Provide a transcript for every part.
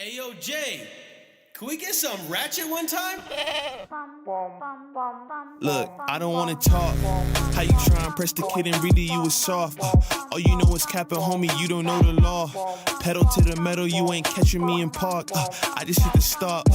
Hey, yo, Jay, can we get some ratchet one time? Look, I don't wanna talk. How you try and press the kid and really you was soft. All you know is capping, homie, you don't know the law. Pedal to the metal, you ain't catching me in park. I just hit the stop,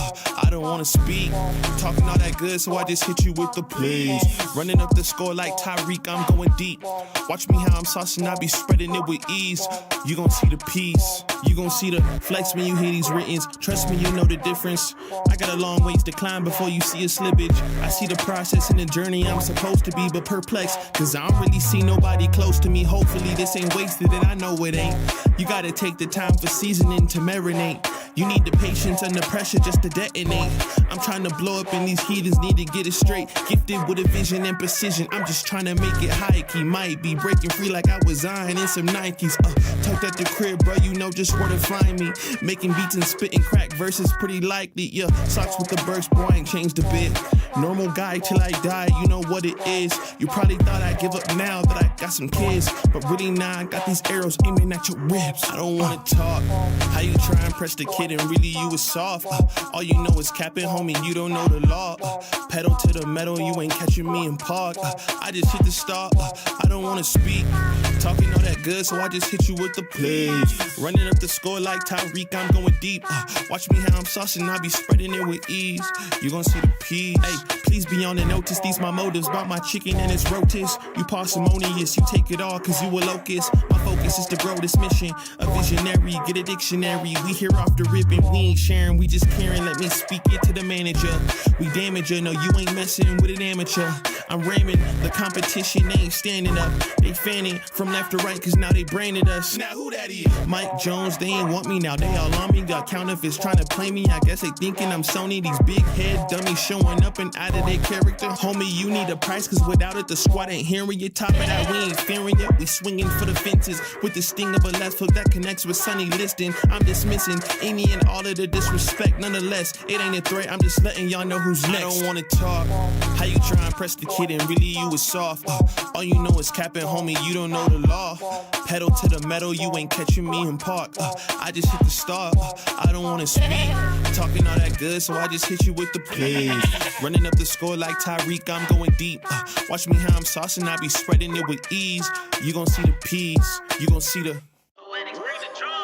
I don't wanna speak. Talking all that good, so I just hit you with the plays. Running up the score like Tyreek, I'm going deep. Watch me how I'm saucing, I be spreading it with ease. You gon' see the peace, you gon' see the flex when you hear these writtens. Trust me, you know the difference. I got a long ways to climb before you see a slippage. I see the process and the journey I'm supposed to be, but perplexed, cause I don't really see nobody close to me. Hopefully this ain't wasted and I know it ain't. You gotta take the time for seasoning to marinate. You need the patience under pressure just to detonate. I'm trying to blow up and these heathens need to get it straight. Gifted with a vision and precision, I'm just trying to make it high key. Might be breaking free like I was Zion in some Nikes. Tucked at the crib, bro, you know just where to find me. Making beats and spitting crack verses pretty likely. Yeah, socks with the burst, boy, I ain't changed a bit. Normal guy till I die, you know what it is. You probably thought I'd give up now that I got some kids, but really nah, I got these arrows aiming at your ribs. I don't wanna talk. How you try and press the kid and really you was soft. All you know is capping, homie, you don't know the law. Pedal to the metal, you ain't catching me in park. I just hit the stop, I don't wanna speak. Talking all that good, so I just hit you with the plays. Running up the score like Tyreek, I'm going deep. Watch me how I'm saucing, I be spreading it with ease. You gon' see the peas. Hey, please be on the notice, these my motives. About my chicken and its rotis. You parsimonious, you take it all cause you a locust. My focus is to grow this mission. A visionary, get a dictionary. We here off the rip and we ain't sharing, we just caring. Let me speak it to the manager. We damage her, no you ain't messing with an amateur. I'm ramming, the competition ain't standing up. They fanning from left to right cause now they branded us. Now who that is? Mike Jones, they ain't want me now, they all on me. Got counterfeits trying to play me, I guess they thinking I'm Sony. These big head dummies showing up and out of their character. Homie, you need a price cause without it the squad ain't hearing you. Top of that, we ain't fearing it. We swinging for the fences with the sting of a left hook that connects with Sonny Liston. I'm dismissing any and all of the disrespect. Nonetheless, it ain't a threat, I'm just letting y'all know who's next. I don't wanna talk. How you try and press the kid and really you was soft. All you know is capping, homie, you don't know the law. Pedal to the metal, you ain't catching me in park. I just hit the stop, I don't wanna speak. Talking all that good, so I just hit you with the plays. Running up the score like Tyreek, I'm going deep. Watch me how I'm saucing, I be spreading it with ease. You gon' see the peas, you gon' see the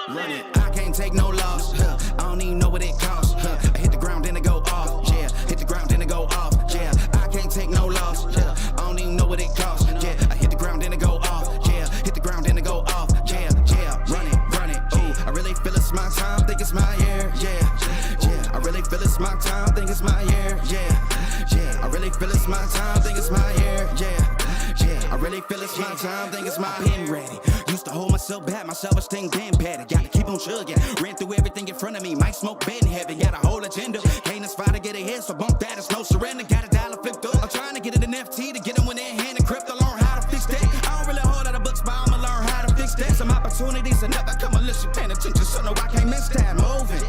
run it. I can't take no loss. I don't even know what it costs. I hit the ground then it go off. Yeah, hit the ground then it go off. Yeah, I can't take no loss. I don't even know what it costs. Yeah, I hit the ground then it go off. Yeah, hit the ground then it go off. Yeah, run it. Ooh, I really feel it's my time. Think it's my year. Yeah. I really feel it's my time. Think it's my year. Yeah. I really feel it's my time. Think it's my year. Yeah. I really feel it's my time. Think it's my pen ready. Used to hold myself back, my self-esteem damn bad. Gotta keep on chugging. Ran through everything in front of me. Might smoke bed heavy. Got a whole agenda. Can't aspire to get ahead, so bump that. It's no surrender. Got a dollar flipped up. I'm trying to get it an FT to get them when they're in hand and crypto. Learn how to fix that. I don't really hold out of books, but I'ma learn how to fix that. Some opportunities and never come unless you paying attention. So no, I can't miss that. Moving.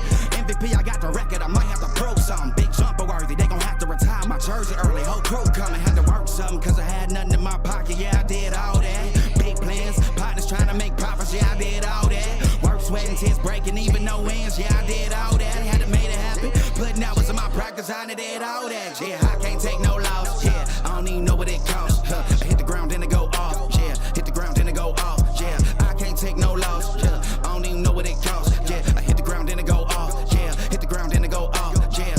MVP, I got the record. I might have to prove something. Big jumper worthy. They gon' have to retire my jersey early. Whole crew coming. Had to work something cause I had nothing in my pocket. Yeah, I did all that. Big plans. Partners trying to make profits. Yeah, I did all that. Work, sweat, and tears breaking even no wins. Yeah, I did all that. Had to make it happen. Putting hours in my practice. I did all that. Yeah, I can't take no loss. Yeah, I don't even know what it costs. I hit the ground then it go off. Yeah, hit the ground then it go off. Yeah, I can't take no loss. Yeah, I don't even know what it costs. Yeah, I hit the ground then it go off. Yeah, hit the ground then it go off. Yeah,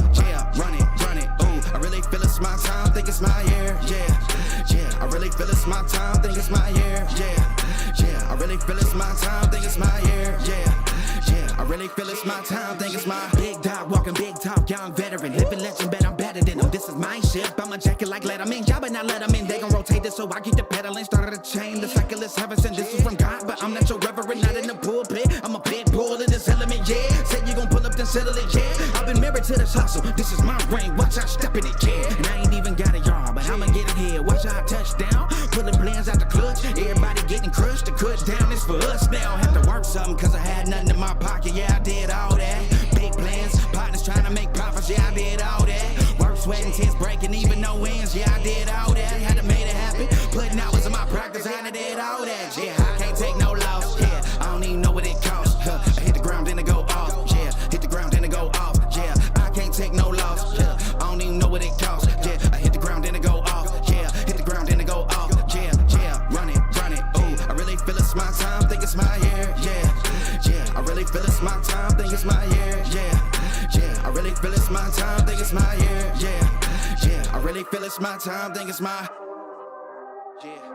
run it. Ooh, I really feel it's my time. Think it's my year. Yeah. I really feel it's my time. Think it's my year. Yeah. I really feel it's my time. Think it's my year. Yeah. I really feel it's my time. Think it's my big dog walking big talk. Young veteran, living legend, bet I'm better than them. This is my ship. I'm a jacket like Letterman. Y'all better not let them in. They gon' rotate this, so I keep the pedaling. Started a chain. The cycle is heaven sent. This is from God, but I'm not your reverend. Not in the pulpit. I'm a pit bull in this element. Yeah. Said you gon' pull up, then settle it. Yeah. I've been married to this hustle. This is my ring. Watch out, step in it. Yeah. And I ain't even got a yard, but I'ma get it here. Watch out, touchdown. Pulling plans out the clutch. Everybody getting crushed. The cut down is for us now. Have to work something cause I had nothing in my pocket. Yeah, I did all that. Big plans. Partners trying to make profits. Yeah, I did all that. Work, sweat, and tears breaking even no wins. Yeah, I did all that. Had to make it happen. Putting hours in my practice. I did all that. Yeah, I can't take no loss. Yeah, I don't even know what it costs. I hit the ground then it go off. Yeah, hit the ground. it's my year, yeah, yeah. I really feel it's my time, think it's my year, yeah, yeah. I really feel it's my time, think it's my year, yeah, yeah. I really feel it's my time, think it's my, yeah.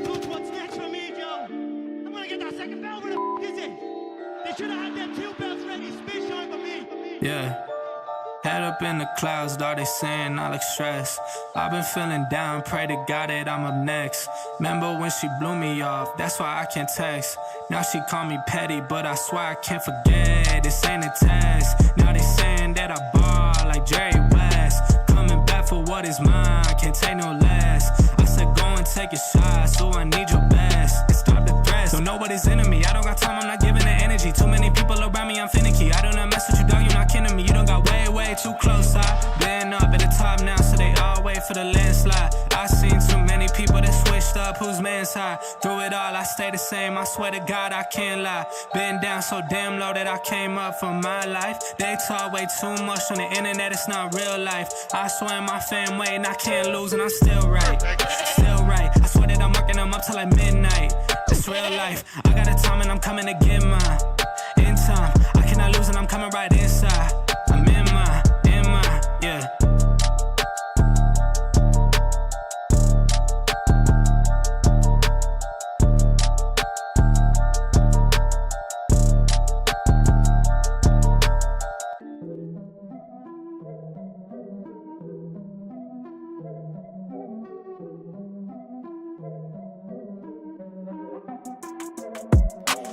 Look what's next for me, Joe. I'm gonna get that second bell. Where the f is it? They should have had them 2 bells ready. Space shine for me. Yeah. Head up in the clouds, dog, they saying I look stressed. I've been feeling down, pray to God that I'm up next. Remember when she blew me off, that's why I can't text. Now she call me petty, but I swear I can't forget. This ain't a test, now they saying that I ball like Jerry West. Coming back for what is mine, can't take no less. I said go and take a shot, so I need your best. And stop the threats, don't know what is in me. I don't got time, I'm not giving the energy. Too many people around me, I'm finicky. I do not mess with you, dog, you're not kidding me. You don't got way too close. I've been up at the top now, so they all wait for the landslide. I seen too many people that switched up, whose man's high. Through it all, I stay the same, I swear to God, I can't lie. Been down so damn low that I came up for my life. They talk way too much on the internet, it's not real life. I swear my fam waiting, I can't lose and I'm still right. Still right, I swear that I'm working them up till like midnight. It's real life, I got a time and I'm coming to get mine. In time, I cannot lose and I'm coming right inside. I'm in my, yeah.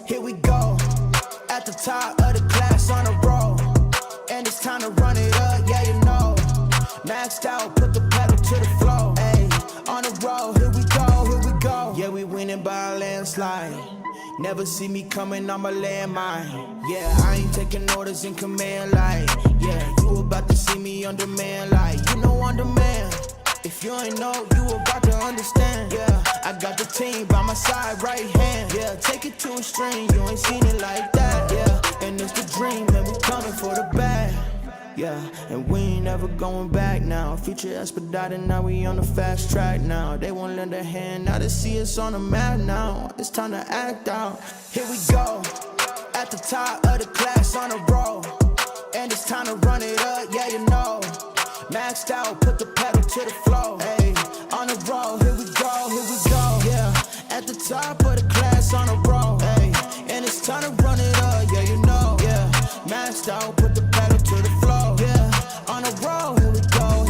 Here we go, at the top of the class on a roll. And it's time to run it up, yeah, you know. Maxed out, put the pedal to the floor. Ayy, on the road, here we go. Yeah, we winning by a landslide. Never see me coming, I'm a landmine. Yeah, I ain't taking orders in command like. Yeah, you about to see me on demand like. You know on demand. If you ain't know, you about to understand. Yeah, I got the team by my side, right hand. Yeah, take it to a string, you ain't seen it like that. Yeah, and it's the dream, and we coming for the bag. Yeah, and we ain't never going back now. Future expedited, now we on the fast track now. They won't lend a hand, now they see us on the map now. It's time to act out. Here we go, at the top of the class on a roll. And it's time to run it up, yeah, you know. Maxed out, put the pedal to the floor. Hey, on the road, here we go. Yeah, at the top of the class on a roll. Hey, and it's time to run it up, yeah, you know. Yeah, maxed out, put the pedal to the floor. Yeah, on the road, here we go.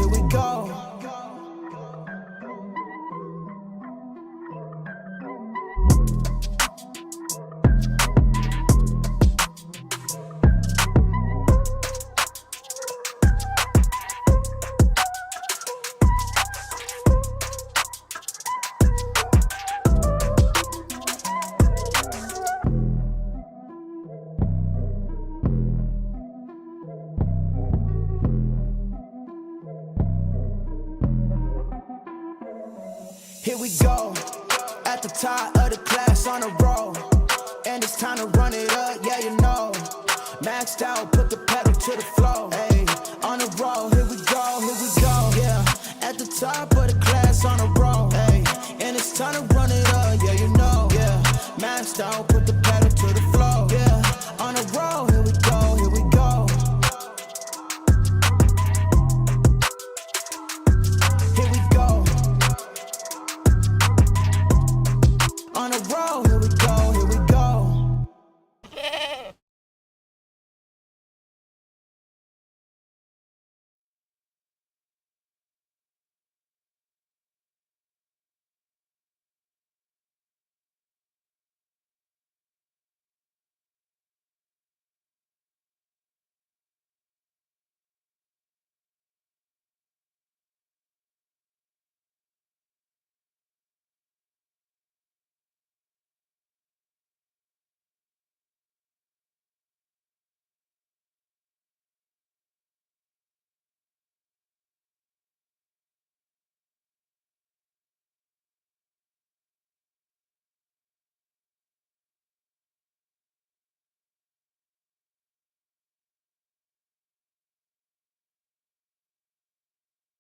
Here we go, at the top of the class on a roll. And it's time to run it up, yeah, you know. Maxed out, put the pedal to the floor. Hey, on the road, here we go. Yeah, at the top of the class on a roll. Hey, and it's time to run it up, yeah, you know. Yeah, maxed out, put the pedal to the floor. Yeah, on the road, here we go. Here we go. On the road, here we go.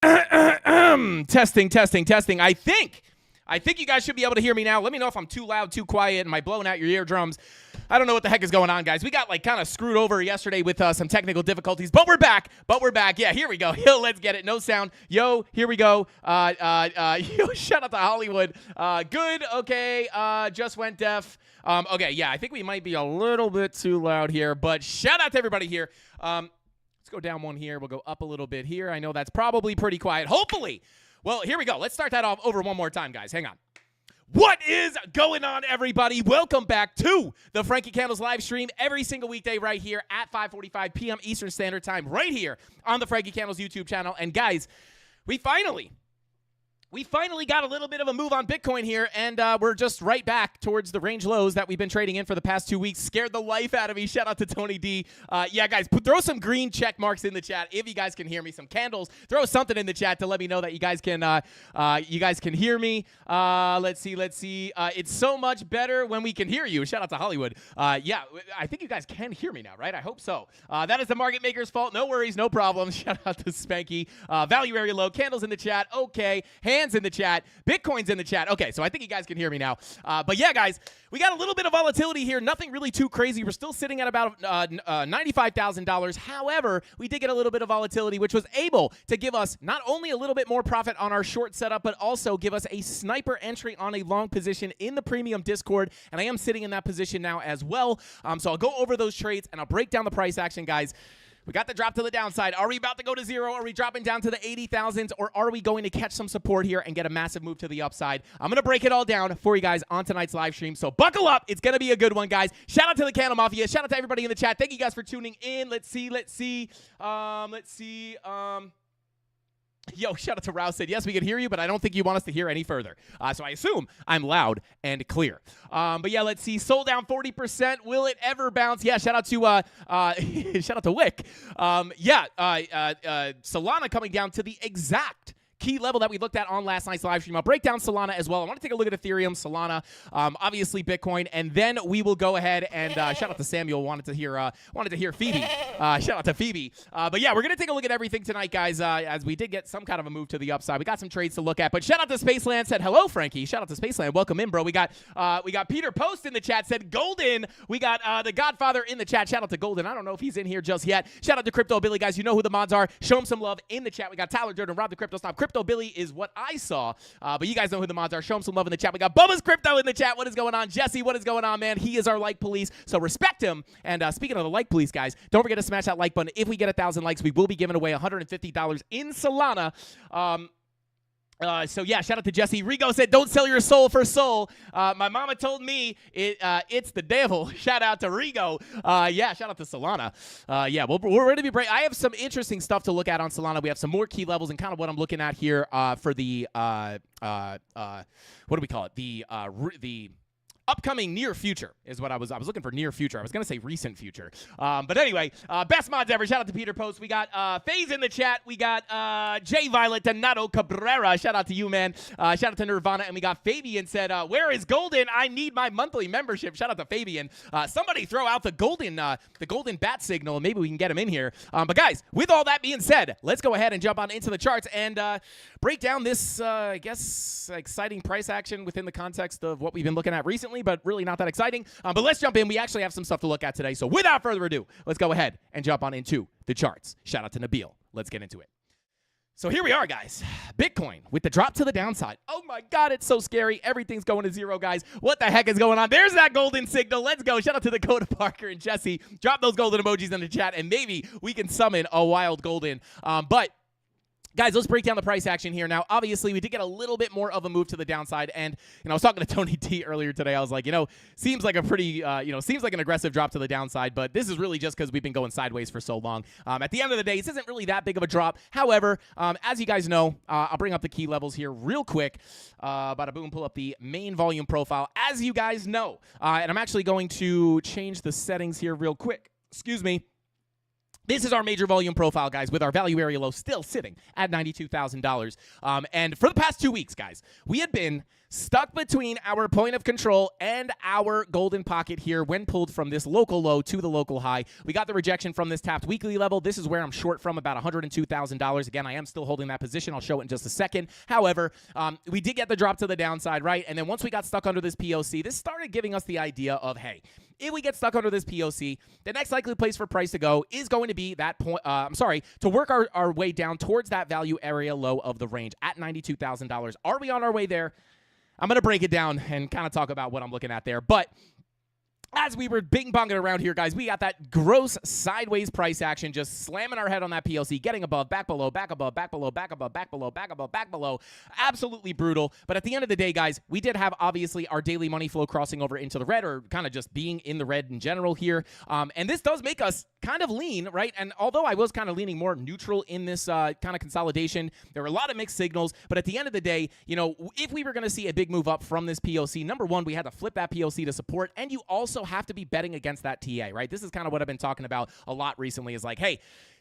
Testing. I think you guys should be able to hear me now. Let me know if I'm too loud, too quiet, and am I blowing out your eardrums? I don't know what the heck is going on, guys. We got kind of screwed over yesterday with some technical difficulties, but we're back. Yeah, here we go. Yo, let's get it. No sound. Yo, here we go. Yo, shout out to Hollywood. Good. Okay. Just went deaf. Okay. Yeah, I think we might be a little bit too loud here, but shout out to everybody here. Let's go down one here. We'll go up a little bit here. I know that's probably pretty quiet. Hopefully. Well, here we go. Let's start that off over one more time, guys. Hang on. What is going on, everybody? Welcome back to the Frankie Candles live stream every single weekday right here at 5:45 p.m. Eastern Standard Time right here on the Frankie Candles YouTube channel. And, guys, we finally got a little bit of a move on Bitcoin here, and we're just right back towards the range lows that we've been trading in for the past 2 weeks. Scared the life out of me. Shout out to Tony D. Yeah, guys, throw some green check marks in the chat if you guys can hear me. Some candles. Throw something in the chat to let me know that you guys can hear me. Let's see. It's so much better when we can hear you. Shout out to Hollywood. Yeah, I think you guys can hear me now, right? I hope so. That is the market maker's fault. No worries, no problem. Shout out to Spanky. Value area low. Candles in the chat. Okay. Hands in the chat. Bitcoin's in the chat. Okay, so I think you guys can hear me now. But yeah, guys, we got a little bit of volatility here. Nothing really too crazy. We're still sitting at about $95,000. However, we did get a little bit of volatility, which was able to give us not only a little bit more profit on our short setup, but also give us a sniper entry on a long position in the premium Discord. And I am sitting in that position now as well. So I'll go over those trades and I'll break down the price action, guys. We got the drop to the downside. Are we about to go to zero? Are we dropping down to the 80,000s? Or are we going to catch some support here and get a massive move to the upside? I'm going to break it all down for you guys on tonight's live stream. So buckle up. It's going to be a good one, guys. Shout out to the CandleMafia. Shout out to everybody in the chat. Thank you guys for tuning in. Let's see. Yo, shout out to Rouse said, yes, we can hear you, but I don't think you want us to hear any further. So I assume I'm loud and clear. But yeah, let's see. Sold down 40%. Will it ever bounce? Yeah, shout out to shout out to Wick. Solana coming down to the exact key level that we looked at on last night's live stream. I'll break down Solana as well. I want to take a look at Ethereum, Solana, obviously Bitcoin, and then we will go ahead and shout out to Samuel. Wanted to hear Phoebe. Shout out to Phoebe. But yeah, we're gonna take a look at everything tonight, guys. As we did get some kind of a move to the upside. We got some trades to look at. But shout out to Spaceland. Said hello, Frankie. Shout out to Spaceland. Welcome in, bro. We got Peter Post in the chat. Said Golden. We got the Godfather in the chat. Shout out to Golden. I don't know if he's in here just yet. Shout out to Crypto Billy, guys. You know who the mods are. Show him some love in the chat. We got Tyler Durden, Rob the Crypto Stop. Crypto Billy is what I saw, but you guys know who the mods are. Show him some love in the chat. We got Bubba's Crypto in the chat. What is going on? Jesse, what is going on, man? He is our like police, so respect him. And speaking of the like police, guys, don't forget to smash that like button. If we get 1,000 likes, we will be giving away $150 in Solana. So yeah, shout out to Jesse. Rigo said, don't sell your soul for soul. My mama told me it's the devil. Shout out to Rigo. Yeah, shout out to Solana. Yeah, we're ready to be brave. I have some interesting stuff to look at on Solana. We have some more key levels and kind of what I'm looking at here for the, what do we call it? The upcoming near future is what I was looking for. Near future. I was going to say recent future. But anyway, best mods ever. Shout out to Peter Post. We got FaZe in the chat. We got J Violet Donato Cabrera. Shout out to you, man. Shout out to Nirvana. And we got Fabian said, where is Golden? I need my monthly membership. Shout out to Fabian. Somebody throw out the golden bat signal. Maybe we can get him in here. But guys, with all that being said, let's go ahead and jump on into the charts and break down this, I guess, exciting price action within the context of what we've been looking at recently, but really not that exciting. But let's jump in. We actually have some stuff to look at today. So without further ado, let's go ahead and jump on into the charts. Shout out to Nabil. Let's get into it. So here we are, guys. Bitcoin with the drop to the downside. Oh my God, it's so scary. Everything's going to zero, guys. What the heck is going on? There's that golden signal. Let's go. Shout out to Dakota Parker and Jesse. Drop those golden emojis in the chat, and maybe we can summon a wild golden. But guys, let's break down the price action here. Now, obviously, we did get a little bit more of a move to the downside. And, I was talking to Tony T earlier today. I was like, seems like a pretty, seems like an aggressive drop to the downside. But this is really just because we've been going sideways for so long. At the end of the day, this isn't really that big of a drop. However, as you guys know, I'll bring up the key levels here real quick. Bada boom, pull up the main volume profile. As you guys know, and I'm actually going to change the settings here real quick. Excuse me. This is our major volume profile, guys, with our value area low still sitting at $92,000. And for the past 2 weeks, guys, we had been stuck between our point of control and our golden pocket here when pulled from this local low to the local high. We got the rejection from this tapped weekly level. This is where I'm short from about $102,000. Again, I am still holding that position. I'll show it in just a second. However, we did get the drop to the downside, right? And then once we got stuck under this POC, this started giving us the idea of, hey, if we get stuck under this POC, the next likely place for price to go is going to be that point. To work our way down towards that value area low of the range at $92,000. Are we on our way there? I'm going to break it down and kind of talk about what I'm looking at there. But as we were bing-bonging around here, guys, we got that gross sideways price action, just slamming our head on that PLC, getting above, back below, back above, back below, back above, back below, back above, back below. Absolutely brutal. But at the end of the day, guys, we did have, obviously, our daily money flow crossing over into the red, or kind of just being in the red in general here. And this does make us kind of lean, right? And although I was kind of leaning more neutral in this kind of consolidation, there were a lot of mixed signals. But at the end of the day, you know, if we were going to see a big move up from this POC, number one, we had to flip that POC to support, and you also have to be betting against that TA, right? This is kind of what I've been talking about a lot recently, is like, hey,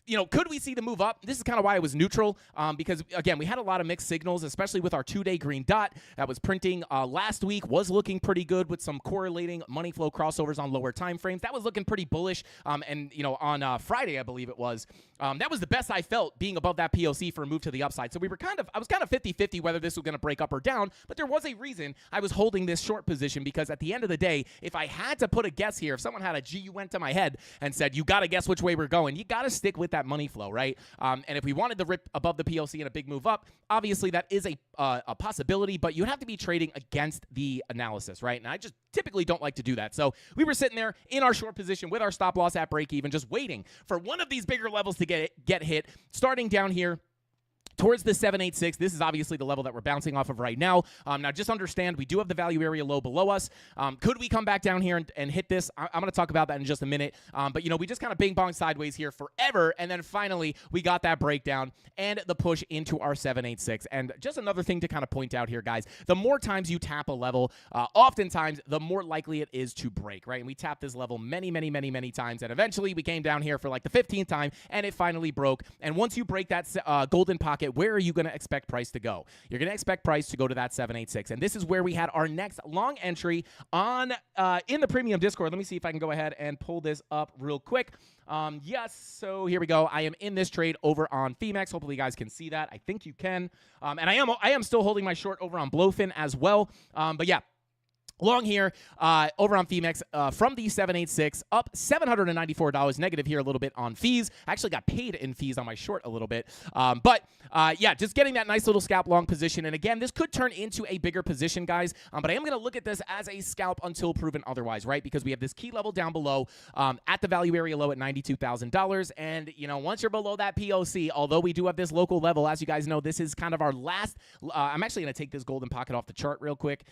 you know, could we see the move up? This is kind of why I was neutral, because, again, we had a lot of mixed signals, especially with our 2-day green dot that was printing last week, was looking pretty good with some correlating money flow crossovers on lower time frames. That was looking pretty bullish, and, you know, on Friday, I believe it was, that was the best I felt being above that POC for a move to the upside. So I was kind of 50-50 whether this was going to break up or down, but there was a reason I was holding this short position, because at the end of the day, if I had to put a guess here, if someone had a GUN to my head and said, you got to guess which way we're going, you got to stick with that money flow, right? And if we wanted to rip above the PLC and a big move up, obviously that is a possibility, but you'd have to be trading against the analysis, right? And I just typically don't like to do that. So we were sitting there in our short position with our stop loss at break even, just waiting for one of these bigger levels to get hit, starting down here towards the 786. This is obviously the level that we're bouncing off of right now. Now, just understand, we do have the value area low below us. Could we come back down here and hit this? I'm going to talk about that in just a minute. But, you know, we just kind of bing-bong sideways here forever, and then finally we got that breakdown and the push into our 786. And just another thing to kind of point out here, guys, the more times you tap a level, oftentimes the more likely it is to break, right? And we tapped this level many, many, many, many times, and eventually we came down here for like the 15th time, and it finally broke. And once you break that golden pocket, where are you going to expect price to go? You're going to expect price to go to that 786. And this is where we had our next long entry on in the premium Discord. Let me see if I can go ahead and pull this up real quick. Yes, so here we go. I am in this trade over on Femex. Hopefully you guys can see that. I think you can. And I am still holding my short over on Blowfin as well. But yeah, long here over on Femex from the 786 up $794 negative here a little bit on fees. I actually got paid in fees on my short a little bit. But yeah, just getting that nice little scalp long position. And again, this could turn into a bigger position, guys. But I am going to look at this as a scalp until proven otherwise, right? Because we have this key level down below at the value area low at $92,000. And, you know, once you're below that POC, although we do have this local level, as you guys know, this is kind of our last. I'm actually going to take this golden pocket off the chart real quick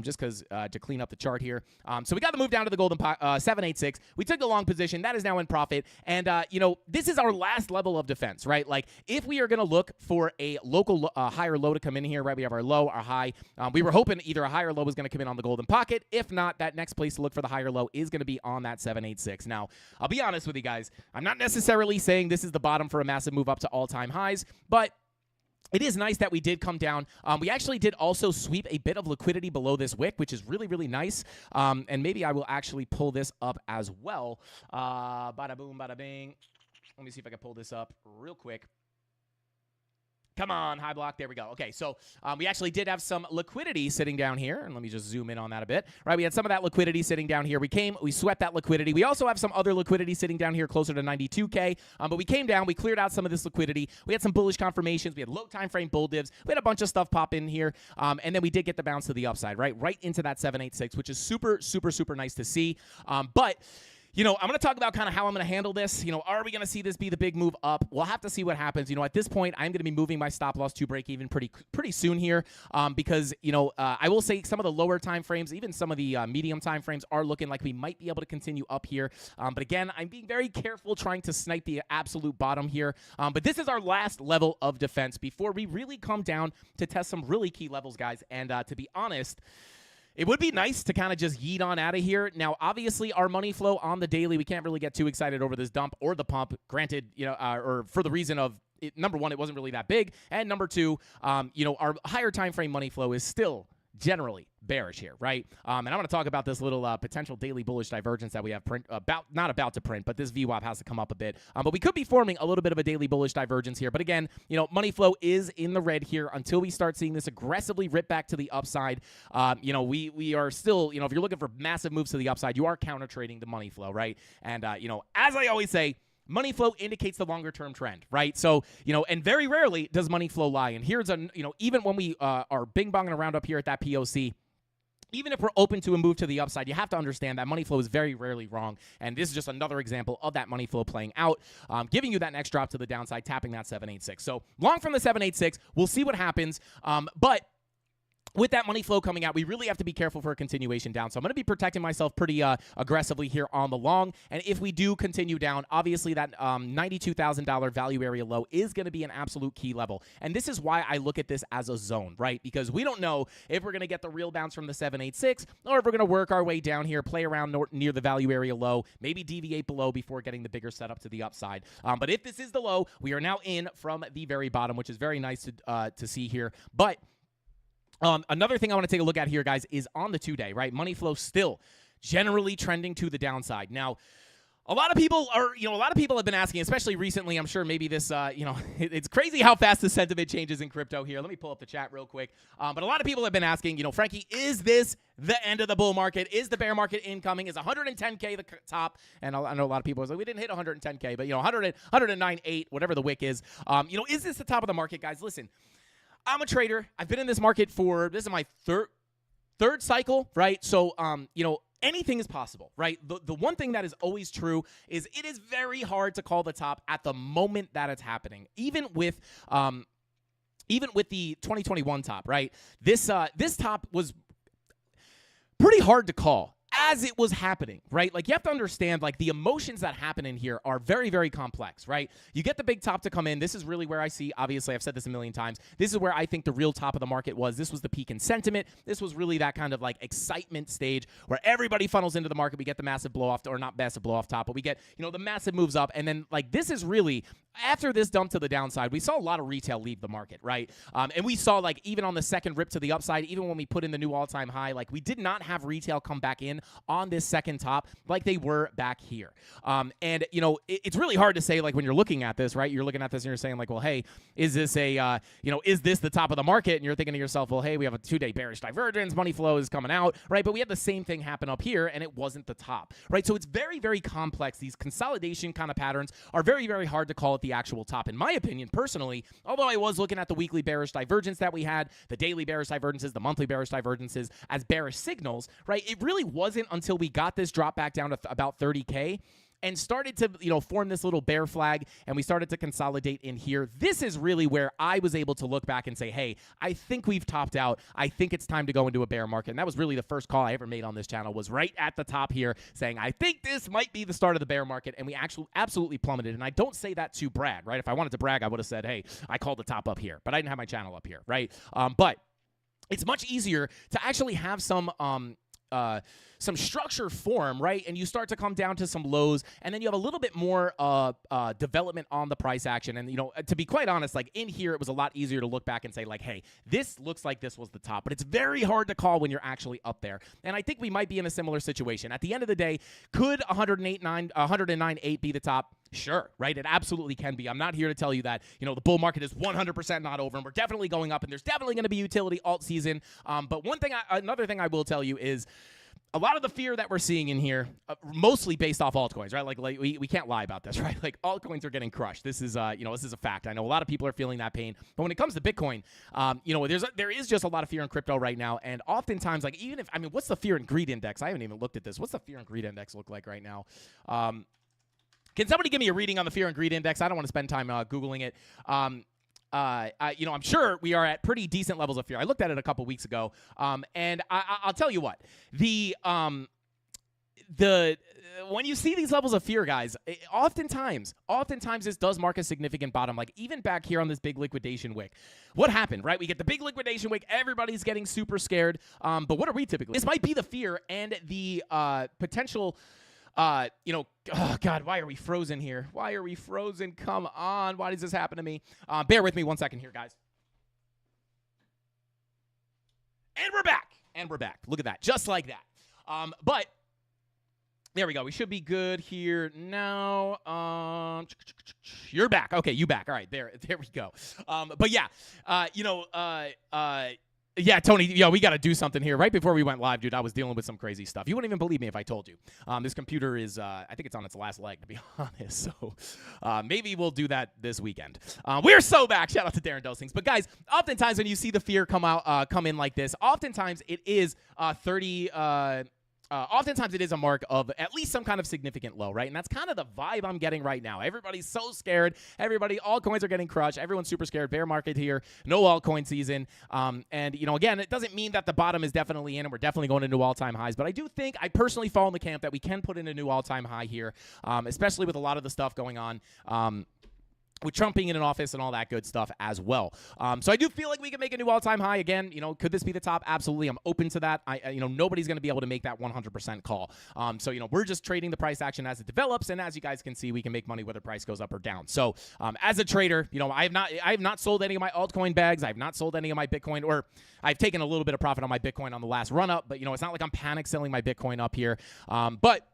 just because to clean up the chart here. So we got the move down to the golden 786. We took the long position. That is now in profit. And, you know, this is our last level of defense, right? Like, if we are going to look for a local higher low to come in here, right? We have our low, our high. We were hoping either a higher low was going to come in on the golden pocket. If not, that next place to look for the higher low is going to be on that 786. Now, I'll be honest with you guys. I'm not necessarily saying this is the bottom for a massive move up to all-time highs, but it is nice that we did come down. We actually did also sweep a bit of liquidity below this wick, which is really, really nice. And maybe I will actually pull this up as well. Bada boom, bada bing. Let me see if I can pull this up real quick. Come on, high block. There we go. Okay, so we actually did have some liquidity sitting down here, and let me just zoom in on that a bit. Right, we had some of that liquidity sitting down here. We swept that liquidity. We also have some other liquidity sitting down here closer to 92K, but we came down. We cleared out some of this liquidity. We had some bullish confirmations. We had low time frame bull divs. We had a bunch of stuff pop in here, and then we did get the bounce to the upside, right into that 786, which is super, super, super nice to see. But you know, I'm going to talk about kind of how I'm going to handle this. You know, are we going to see this be the big move up? We'll have to see what happens. You know, at this point, I'm going to be moving my stop loss to break even pretty soon here because, you know, I will say some of the lower time frames, even some of the medium time frames are looking like we might be able to continue up here. But again, I'm being very careful trying to snipe the absolute bottom here. But this is our last level of defense before we really come down to test some really key levels, guys. And to be honest, it would be nice to kind of just yeet on out of here. Now, obviously, our money flow on the daily, we can't really get too excited over this dump or the pump. Granted, you know, or for the reason of, number one, it wasn't really that big. And number two, you know, our higher time frame money flow is still generally bearish here, right? And I'm going to talk about this little potential daily bullish divergence that we have not about to print, but this VWAP has to come up a bit. But we could be forming a little bit of a daily bullish divergence here. But again, money flow is in the red here until we start seeing this aggressively rip back to the upside. We are still, if you're looking for massive moves to the upside, you are counter trading the money flow, right? And, as I always say, money flow indicates the longer-term trend, right? So, and very rarely does money flow lie. And here's even when we are bing-bonging around up here at that POC, even if we're open to a move to the upside, you have to understand that money flow is very rarely wrong. And this is just another example of that money flow playing out, giving you that next drop to the downside, tapping that 786. So long from the 786, we'll see what happens. But with that money flow coming out, we really have to be careful for a continuation down. So I'm going to be protecting myself pretty aggressively here on the long. And if we do continue down, obviously that $92,000 value area low is going to be an absolute key level. And this is why I look at this as a zone, right? Because we don't know if we're going to get the real bounce from the 786 or if we're going to work our way down here, play around near the value area low, maybe deviate below before getting the bigger setup to the upside. But if this is the low, we are now in from the very bottom, which is very nice to see here. But another thing I want to take a look at here, guys, is on the 2-day, right? Money flow still generally trending to the downside. Now, a lot of people have been asking, especially recently, I'm sure maybe this, it's crazy how fast the sentiment changes in crypto here. Let me pull up the chat real quick. But a lot of people have been asking, Frankie, is this the end of the bull market? Is the bear market incoming? Is 110K the top? And I know a lot of people are like, we didn't hit 110K, but, 109.8, whatever the wick is. Is this the top of the market, guys? Listen. I'm a trader. I've been in this market this is my third cycle, right? So, anything is possible, right? The one thing that is always true is it is very hard to call the top at the moment that it's happening. Even with the 2021 top, right? This top was pretty hard to call as it was happening, right? Like, you have to understand, like, the emotions that happen in here are very, very complex, right? You get the big top to come in. This is really where I see, obviously, I've said this a million times, this is where I think the real top of the market was. This was the peak in sentiment. This was really that kind of, like, excitement stage where everybody funnels into the market. We get the massive blow-off, or not massive blow-off top, but we get, the massive moves up. And then, like, this is really, after this dump to the downside, we saw a lot of retail leave the market, right? And we saw, like, even on the second rip to the upside, even when we put in the new all-time high, like, we did not have retail come back in on this second top like they were back here. And, it's really hard to say, like, when you're looking at this, right? You're looking at this and you're saying, like, well, hey, is this is this the top of the market? And you're thinking to yourself, well, hey, we have a 2-day bearish divergence. Money flow is coming out, right? But we had the same thing happen up here, and it wasn't the top, right? So it's very, very complex. These consolidation kind of patterns are very, very hard to call at the actual top. In my opinion, personally, although I was looking at the weekly bearish divergence that we had, the daily bearish divergences, the monthly bearish divergences as bearish signals, right? It really wasn't until we got this drop back down to about 30K and started to, form this little bear flag, and we started to consolidate in here. This is really where I was able to look back and say, hey, I think we've topped out. I think it's time to go into a bear market. And that was really the first call I ever made on this channel, was right at the top here, saying, I think this might be the start of the bear market, and we actually absolutely plummeted. And I don't say that to brag, right? If I wanted to brag, I would have said, hey, I called the top up here, but I didn't have my channel up here, right? But it's much easier to actually have some structure form, right? And you start to come down to some lows, and then you have a little bit more development on the price action. And, to be quite honest, like, in here, it was a lot easier to look back and say, like, hey, this looks like this was the top. But it's very hard to call when you're actually up there. And I think we might be in a similar situation. At the end of the day, could 109.8 be the top? Sure, right? It absolutely can be. I'm not here to tell you that, the bull market is 100% not over, and we're definitely going up, and there's definitely going to be utility alt season. But another thing I will tell you is, a lot of the fear that we're seeing in here, mostly based off altcoins, right? Like we can't lie about this, right? Like, altcoins are getting crushed. This is, this is a fact. I know a lot of people are feeling that pain. But when it comes to Bitcoin, there is just a lot of fear in crypto right now. And oftentimes, like, what's the fear and greed index? I haven't even looked at this. What's the fear and greed index look like right now? Can somebody give me a reading on the fear and greed index? I don't want to spend time Googling it. I'm sure we are at pretty decent levels of fear. I looked at it a couple weeks ago, and I'll tell you what, when you see these levels of fear, guys, oftentimes this does mark a significant bottom. Like, even back here on this big liquidation wick, what happened, right? We get the big liquidation wick, everybody's getting super scared. But what are we typically? This might be the fear and the potential. Oh God, why are we frozen here? Why are we frozen? Come on. Why does this happen to me? Bear with me one second here, guys. And we're back. And we're back. Look at that. Just like that. But there we go. We should be good here now. You're back. Okay, you back. All right, there we go. But yeah, yeah, Tony, we got to do something here. Right before we went live, dude, I was dealing with some crazy stuff. You wouldn't even believe me if I told you. This computer is, I think it's on its last leg, to be honest. So maybe we'll do that this weekend. We're so back. Shout out to Darren Does Things. But guys, oftentimes when you see the fear come in like this, oftentimes it is 30. Oftentimes it is a mark of at least some kind of significant low, right? And that's kind of the vibe I'm getting right now. Everybody's so scared. Altcoins are getting crushed. Everyone's super scared. Bear market here. No altcoin season. And, again, it doesn't mean that the bottom is definitely in and we're definitely going into all-time highs. But I do think, I personally fall in the camp that we can put in a new all-time high here, especially with a lot of the stuff going on. With Trump being in an office and all that good stuff as well. So I do feel like we can make a new all-time high. Again, could this be the top? Absolutely. I'm open to that. Nobody's going to be able to make that 100% call. So, we're just trading the price action as it develops. And as you guys can see, we can make money whether price goes up or down. So as a trader, I have not sold any of my altcoin bags. I have not sold any of my Bitcoin, or I've taken a little bit of profit on my Bitcoin on the last run up. But, it's not like I'm panic selling my Bitcoin up here. But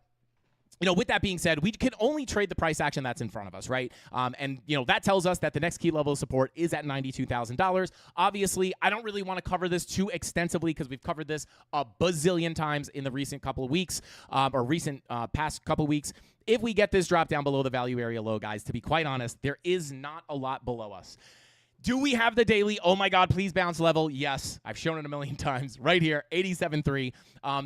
with that being said, we can only trade the price action that's in front of us, right? And that tells us that the next key level of support is at $92,000. Obviously, I don't really want to cover this too extensively because we've covered this a bazillion times in the recent couple of weeks, or recent past couple of weeks. If we get this drop down below the value area low, guys, to be quite honest, there is not a lot below us. Do we have the daily, oh my God, please bounce level? Yes. I've shown it a million times right here, 87.3.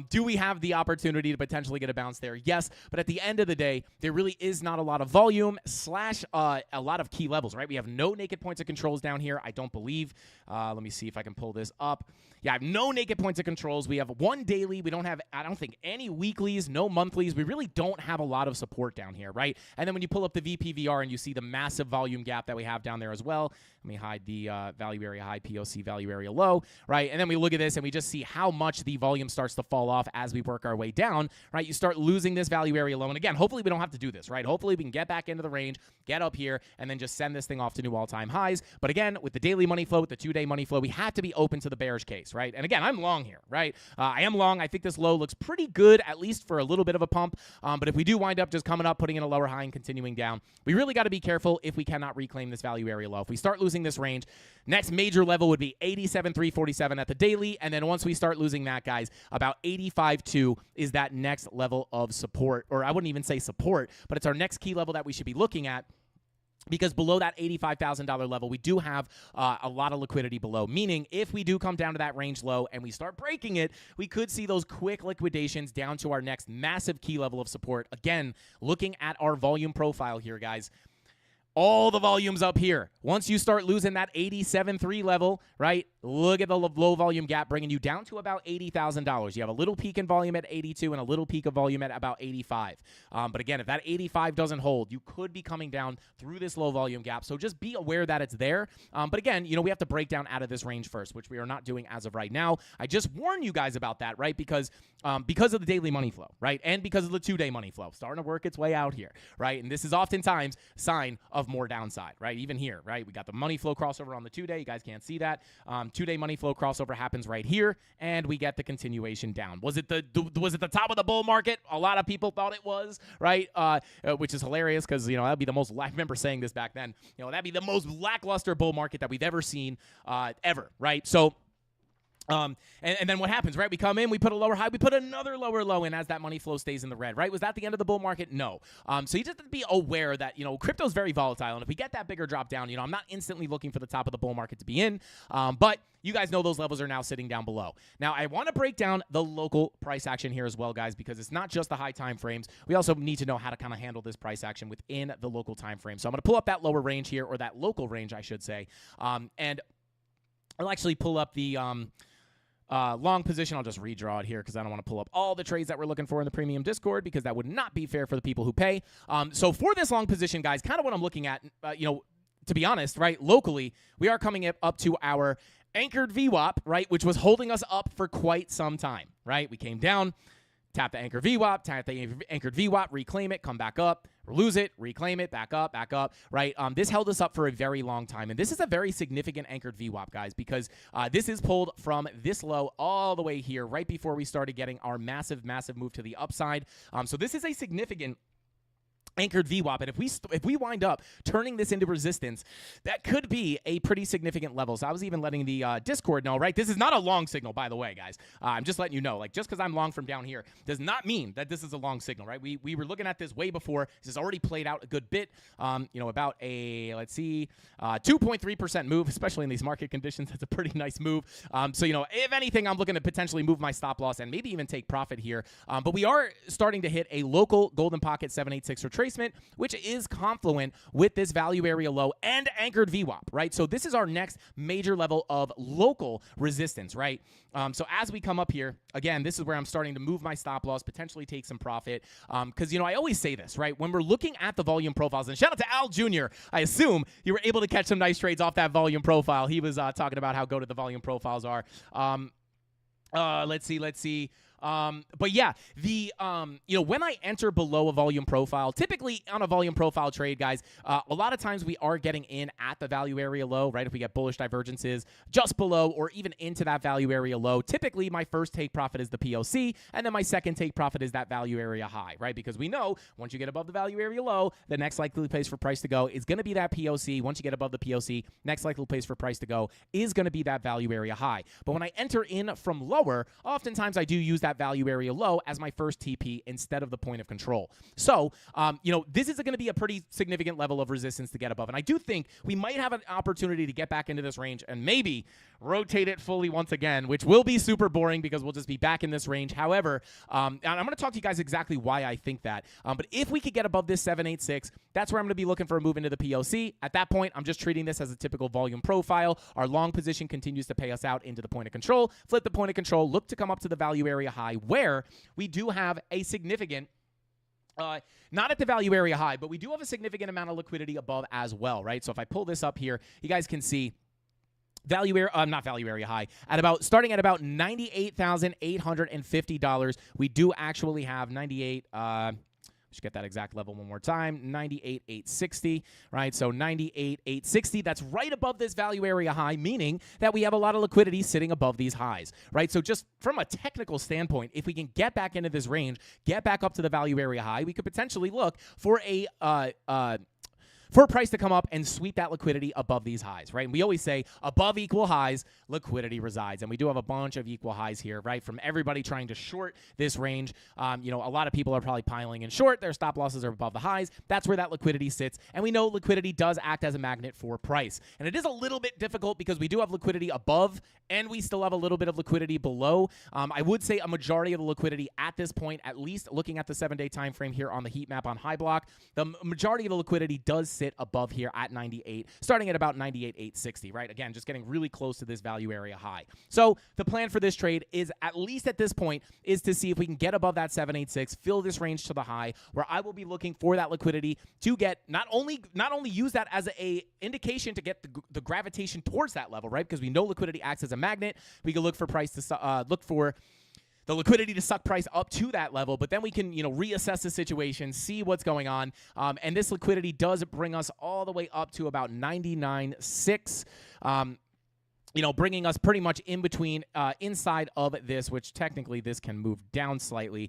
Do we have the opportunity to potentially get a bounce there? Yes. But at the end of the day, there really is not a lot of volume / a lot of key levels, right? We have no naked points of controls down here, I don't believe. Let me see if I can pull this up. Yeah, I have no naked points of controls. We have one daily. We don't have, I don't think, any weeklies, no monthlies. We really don't have a lot of support down here, right? And then when you pull up the VPVR and you see the massive volume gap that we have down there as well, let me hide the value area high, POC value area low, right? And then we look at this and we just see how much the volume starts to fall off as we work our way down, right? You start losing this value area low. And again, hopefully we don't have to do this, right? Hopefully we can get back into the range, get up here, and then just send this thing off to new all-time highs. But again, with the daily money flow, with the 2-day money flow, we have to be open to the bearish case, right? And again, I'm long here, right? I am long. I think this low looks pretty good, at least for a little bit of a pump. But if we do wind up just coming up, putting in a lower high and continuing down, we really got to be careful if we cannot reclaim this value area low. If we start losing this range, next major level would be 87.347 at the daily. And then once we start losing that, guys, about 85.2 is that next level of support. Or I wouldn't even say support, but it's our next key level that we should be looking at. Because below that $85,000 level, we do have a lot of liquidity below. Meaning, if we do come down to that range low and we start breaking it, we could see those quick liquidations down to our next massive key level of support. Again, looking at our volume profile here, guys. All the volumes up here. Once you start losing that 87.3 level, right, look at the low volume gap bringing you down to about $80,000. You have a little peak in volume at 82 and a little peak of volume at about 85. But again, if that 85 doesn't hold, you could be coming down through this low volume gap. So just be aware that it's there. But again, we have to break down out of this range first, which we are not doing as of right now. I just warn you guys about that, right? Because of the daily money flow, right? And because of the 2-day money flow starting to work its way out here, right? And this is oftentimes a sign of more downside, right? Even here, right? We got the money flow crossover on the 2-day. You guys can't see that. 2-day money flow crossover happens right here, and we get the continuation down. Was it the top of the bull market? A lot of people thought it was, right? Which is hilarious because that'd be the most. I remember saying this back then. That'd be the most lackluster bull market that we've ever seen, ever, right? So. And then what happens, right? We come in, we put a lower high, we put another lower low in as that money flow stays in the red, right? Was that the end of the bull market? No. So you just have to be aware that, crypto is very volatile. And if we get that bigger drop down, I'm not instantly looking for the top of the bull market to be in. But you guys know those levels are now sitting down below. Now, I want to break down the local price action here as well, guys, because it's not just the high time frames. We also need to know how to kind of handle this price action within the local time frame. So I'm going to pull up that lower range here, or that local range, I should say. And I'll actually pull up the long position. I'll just redraw it here because I don't want to pull up all the trades that we're looking for in the premium Discord because that would not be fair for the people who pay. So for this long position, guys, kind of what I'm looking at, to be honest, right, locally, we are coming up to our anchored VWAP, right, which was holding us up for quite some time, right? We came down, tap the anchored VWAP, tap the anchored VWAP, reclaim it, come back up, lose it, reclaim it, back up, right? This held us up for a very long time, and this is a very significant anchored VWAP, guys, because this is pulled from this low all the way here, right before we started getting our massive move to the upside. So this is a significant anchored VWAP, and if we wind up turning this into resistance, that could be a pretty significant level. So I was even letting the Discord know, right? This is not a long signal, by the way, guys. I'm just letting you know, like, just because I'm long from down here does not mean that this is a long signal, right? We were looking at this way before. This has already played out a good bit. About a 2.3% move, especially in these market conditions. That's a pretty nice move. If anything, I'm looking to potentially move my stop loss and maybe even take profit here. But we are starting to hit a local golden pocket 786 retracement, which is confluent with this value area low and anchored VWAP, right? So this is our next major level of local resistance, right? So as we come up here, again, this is where I'm starting to move my stop loss, potentially take some profit. Because, I always say this, right? When we're looking at the volume profiles, and shout out to Al Jr., I assume you were able to catch some nice trades off that volume profile. He was talking about how good the volume profiles are. Let's see. But yeah, when I enter below a volume profile, typically on a volume profile trade, guys, a lot of times we are getting in at the value area low, right? If we get bullish divergences just below or even into that value area low, typically my first take profit is the POC, and then my second take profit is that value area high, right? Because we know once you get above the value area low, the next likely place for price to go is going to be that POC. Once you get above the POC, next likely place for price to go is going to be that value area high. But when I enter in from lower, oftentimes I do use that value area low as my first TP instead of the point of control. So, this is going to be a pretty significant level of resistance to get above. And I do think we might have an opportunity to get back into this range and maybe rotate it fully once again, which will be super boring because we'll just be back in this range. However, and I'm going to talk to you guys exactly why I think that. But if we could get above this 786, that's where I'm going to be looking for a move into the POC. At that point, I'm just treating this as a typical volume profile. Our long position continues to pay us out into the point of control. Flip the point of control, look to come up to the value area high, where we do have a significant not at the value area high, but we do have a significant amount of liquidity above as well, right? So if I pull this up here, you guys can see not value area high, starting at about $98,850. We do actually have 98. Just get that exact level one more time, 98,860, right? So 98,860, that's right above this value area high, meaning that we have a lot of liquidity sitting above these highs, right? So just from a technical standpoint, if we can get back into this range, get back up to the value area high, we could potentially look for for a price to come up and sweep that liquidity above these highs, right? And we always say above equal highs, liquidity resides. And we do have a bunch of equal highs here, right? From everybody trying to short this range. A lot of people are probably piling in short. Their stop losses are above the highs. That's where that liquidity sits. And we know liquidity does act as a magnet for price. And it is a little bit difficult because we do have liquidity above and we still have a little bit of liquidity below. I would say a majority of the liquidity at this point, at least looking at the 7-day time frame here on the heat map on high block, the majority of the liquidity does sit above here at 98, starting at about 98,860, right? Again, just getting really close to this value area high. So the plan for this trade is, at least at this point, is to see if we can get above that 786, fill this range to the high, where I will be looking for that liquidity to get not only use that as a indication to get the gravitation towards that level, right? Because we know liquidity acts as a magnet. We can look for price to look for the liquidity to suck price up to that level, but then we can, reassess the situation, see what's going on, and this liquidity does bring us all the way up to about 99.6. Bringing us pretty much in between, inside of this, which technically this can move down slightly,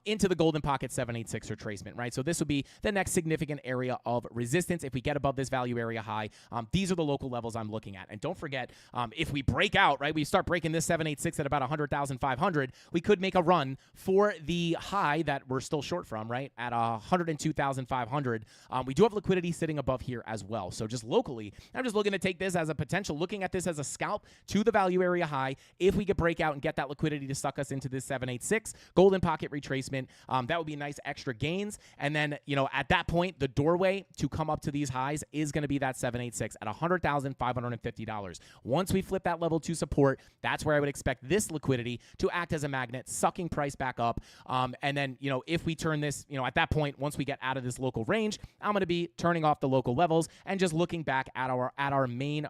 into the golden pocket 786 retracement, right? So this would be the next significant area of resistance. If we get above this value area high, these are the local levels I'm looking at. And don't forget, if we break out, right, we start breaking this 786 at about 100,500, we could make a run for the high that we're still short from, right, at 102,500. We do have liquidity sitting above here as well. So just locally, I'm just looking to take this as a potential, looking at this as a scalp to the value area high. If we could break out and get that liquidity to suck us into this 786 golden pocket retracement, that would be nice extra gains. And then, at that point, the doorway to come up to these highs is going to be that 786 at $100,550. Once we flip that level to support, that's where I would expect this liquidity to act as a magnet, sucking price back up. And then, if we turn this, at that point, once we get out of this local range, I'm going to be turning off the local levels and just looking back at our main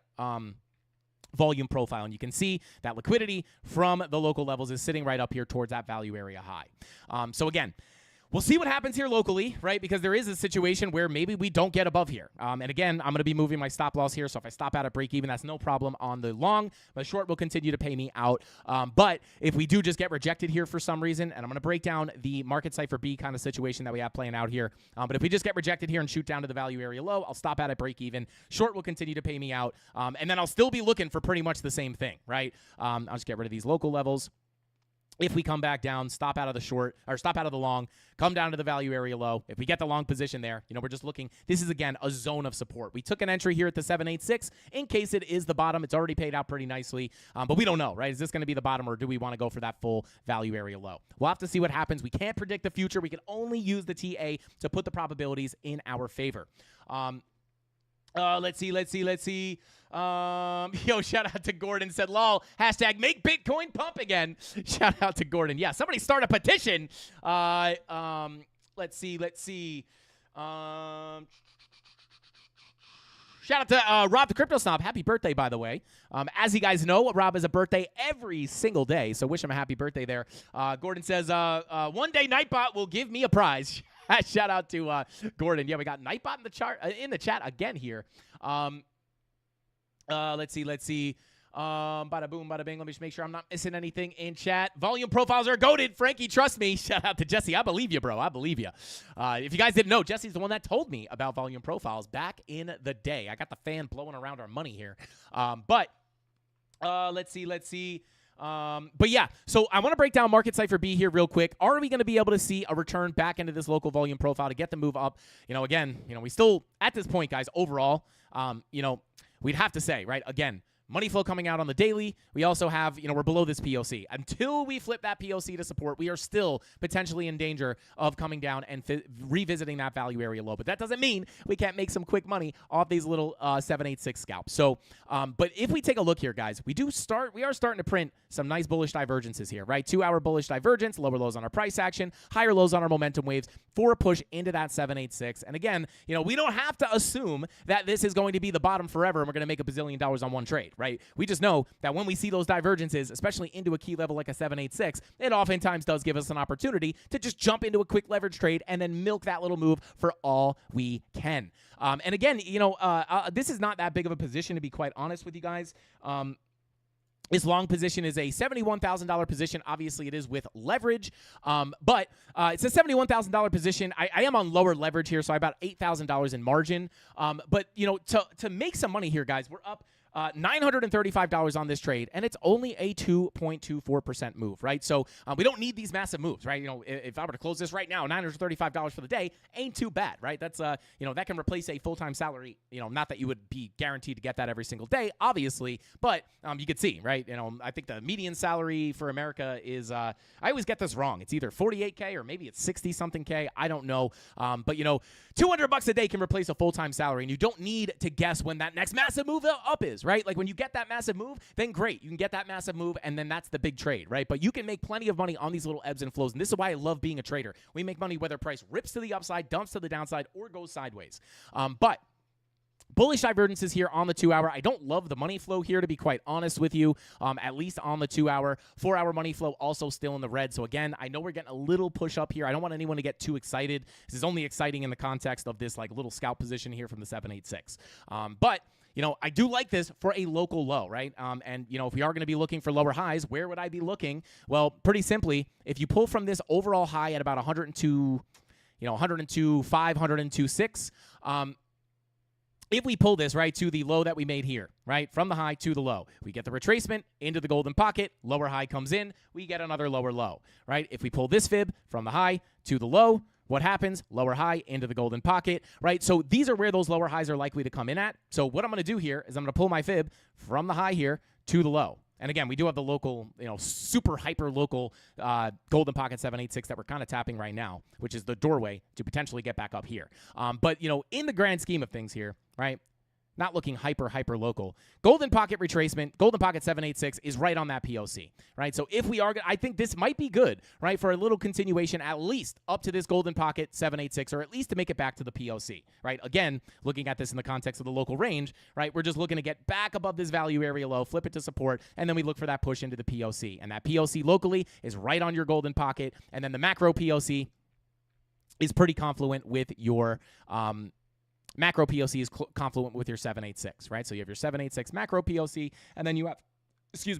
volume profile. And you can see that liquidity from the local levels is sitting right up here towards that value area high. So again, we'll see what happens here locally, right? Because there is a situation where maybe we don't get above here. And again, I'm going to be moving my stop loss here. So if I stop out at break even, that's no problem on the long. The short will continue to pay me out. But if we do just get rejected here for some reason, and I'm going to break down the market cipher B kind of situation that we have playing out here. But if we just get rejected here and shoot down to the value area low, I'll stop out at break even. Short will continue to pay me out. And then I'll still be looking for pretty much the same thing, right? I'll just get rid of these local levels. If we come back down, stop out of the short, or stop out of the long, come down to the value area low. If we get the long position there, we're just looking. This is, again, a zone of support. We took an entry here at the 786 in case it is the bottom. It's already paid out pretty nicely, but we don't know, right? Is this going to be the bottom, or do we want to go for that full value area low? We'll have to see what happens. We can't predict the future. We can only use the TA to put the probabilities in our favor. Let's see. Yo, shout out to Gordon, said, lol, hashtag make Bitcoin pump again. Shout out to Gordon. Yeah, somebody start a petition. Let's see. Shout out to Rob the Crypto Snob. Happy birthday, by the way. As you guys know, Rob has a birthday every single day, so wish him a happy birthday there. Gordon says, one day Nightbot will give me a prize. Shout out to Gordon. Yeah, we got Nightbot in the chat again here. Let's see. Bada boom, bada bing. Let me just make sure I'm not missing anything in chat. Volume profiles are goated. Frankie, trust me. Shout out to Jesse. I believe you, bro. I believe you. If you guys didn't know, Jesse's the one that told me about volume profiles back in the day. I got the fan blowing around our money here. Let's see. But yeah, so I want to break down market cipher B here real quick. Are we going to be able to see a return back into this local volume profile to get the move up? Again, we still, at this point, guys, overall, we'd have to say, right, again, money flow coming out on the daily. We also have, we're below this POC. Until we flip that POC to support, we are still potentially in danger of coming down and revisiting that value area low. But that doesn't mean we can't make some quick money off these little 786 scalps. So, but if we take a look here, guys, we are starting to print some nice bullish divergences here, right? 2-hour bullish divergence, lower lows on our price action, higher lows on our momentum waves for a push into that 786. And again, we don't have to assume that this is going to be the bottom forever and we're going to make $1 bazillion on one trade, right? We just know that when we see those divergences, especially into a key level like a 786, it oftentimes does give us an opportunity to just jump into a quick leverage trade and then milk that little move for all we can. And again, this is not that big of a position, to be quite honest with you guys. This long position is a $71,000 position. Obviously, it is with leverage, but it's a $71,000 position. I am on lower leverage here, so I about $8,000 in margin. But to make some money here, guys, we're up $935 on this trade, and it's only a 2.24% move, right? So we don't need these massive moves, right? If I were to close this right now, $935 for the day ain't too bad, right? That's that can replace a full-time salary. Not that you would be guaranteed to get that every single day, obviously, but you could see, right? I think the median salary for America is I always get this wrong. It's either 48K or maybe it's 60 something K. I don't know, but $200 a day can replace a full-time salary, and you don't need to guess when that next massive move up is. Right? Like when you get that massive move, then great. You can get that massive move, and then that's the big trade, right? But you can make plenty of money on these little ebbs and flows, and this is why I love being a trader. We make money whether price rips to the upside, dumps to the downside, or goes sideways. But bullish divergences here on the 2-hour. I don't love the money flow here, to be quite honest with you, at least on the 2-hour. 4-hour money flow also still in the red. So again, I know we're getting a little push up here. I don't want anyone to get too excited. This is only exciting in the context of this like little scalp position here from the 786. But I do like this for a local low, right? And if we are going to be looking for lower highs, where would I be looking? Well, pretty simply, if you pull from this overall high at about 102, 102.5, 102.6, if we pull this right to the low that we made here, right, from the high to the low, we get the retracement into the golden pocket, lower high comes in, we get another lower low, right? If we pull this fib from the high to the low, what happens? Lower high into the golden pocket, right? So these are where those lower highs are likely to come in at. So what I'm going to do here is I'm going to pull my fib from the high here to the low. And again, we do have the local, super hyper local golden pocket 786 that we're kind of tapping right now, which is the doorway to potentially get back up here. But in the grand scheme of things here, right? not looking hyper local. Golden pocket retracement, golden pocket 786 is right on that POC, right? So if we are, I think this might be good, right, for a little continuation at least up to this golden pocket 786, or at least to make it back to the POC, right? Again, looking at this in the context of the local range, right, we're just looking to get back above this value area low, flip it to support, and then we look for that push into the POC. And that POC locally is right on your golden pocket, and then the macro POC is pretty confluent with your macro POC is confluent with your 786, right? So you have your 786 macro POC, and then you have,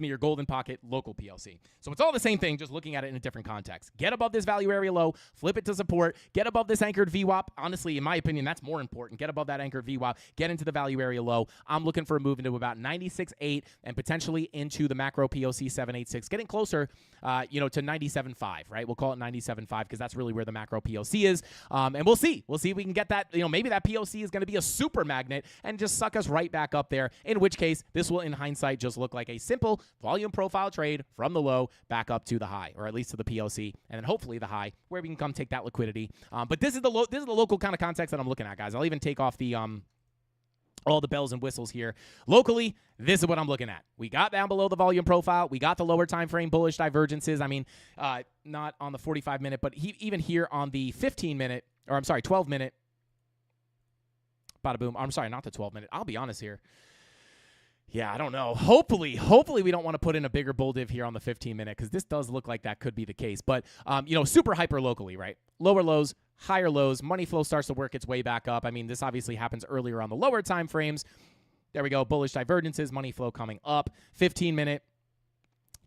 your golden pocket local POC. So it's all the same thing, just looking at it in a different context. Get above this value area low, flip it to support, get above this anchored VWAP. Honestly, in my opinion, that's more important. Get above that anchored VWAP, get into the value area low. I'm looking for a move into about 96.8 and potentially into the macro POC 786, getting closer, to 97.5, right? We'll call it 97.5 because that's really where the macro POC is. And we'll see. We'll see if we can get that. Maybe that POC is going to be a super magnet and just suck us right back up there, in which case this will, in hindsight, just look like a simple volume profile trade from the low back up to the high, or at least to the POC, and then hopefully the high where we can come take that liquidity. But this is the local kind of context that I'm looking at, guys. I'll even take off the all the bells and whistles here. Locally, this is what I'm looking at. We got down below the volume profile. We got the lower time frame bullish divergences. I mean, not on the 45-minute, but even here on the 15-minute, or I'm sorry, 12-minute. Bada boom. I'm sorry, not the 12-minute. I'll be honest here. Yeah, I don't know. Hopefully we don't want to put in a bigger bull div here on the 15-minute, because this does look like that could be the case. But, super hyper locally, right? Lower lows, higher lows. Money flow starts to work its way back up. I mean, this obviously happens earlier on the lower time frames. There we go. Bullish divergences, money flow coming up. 15-minute.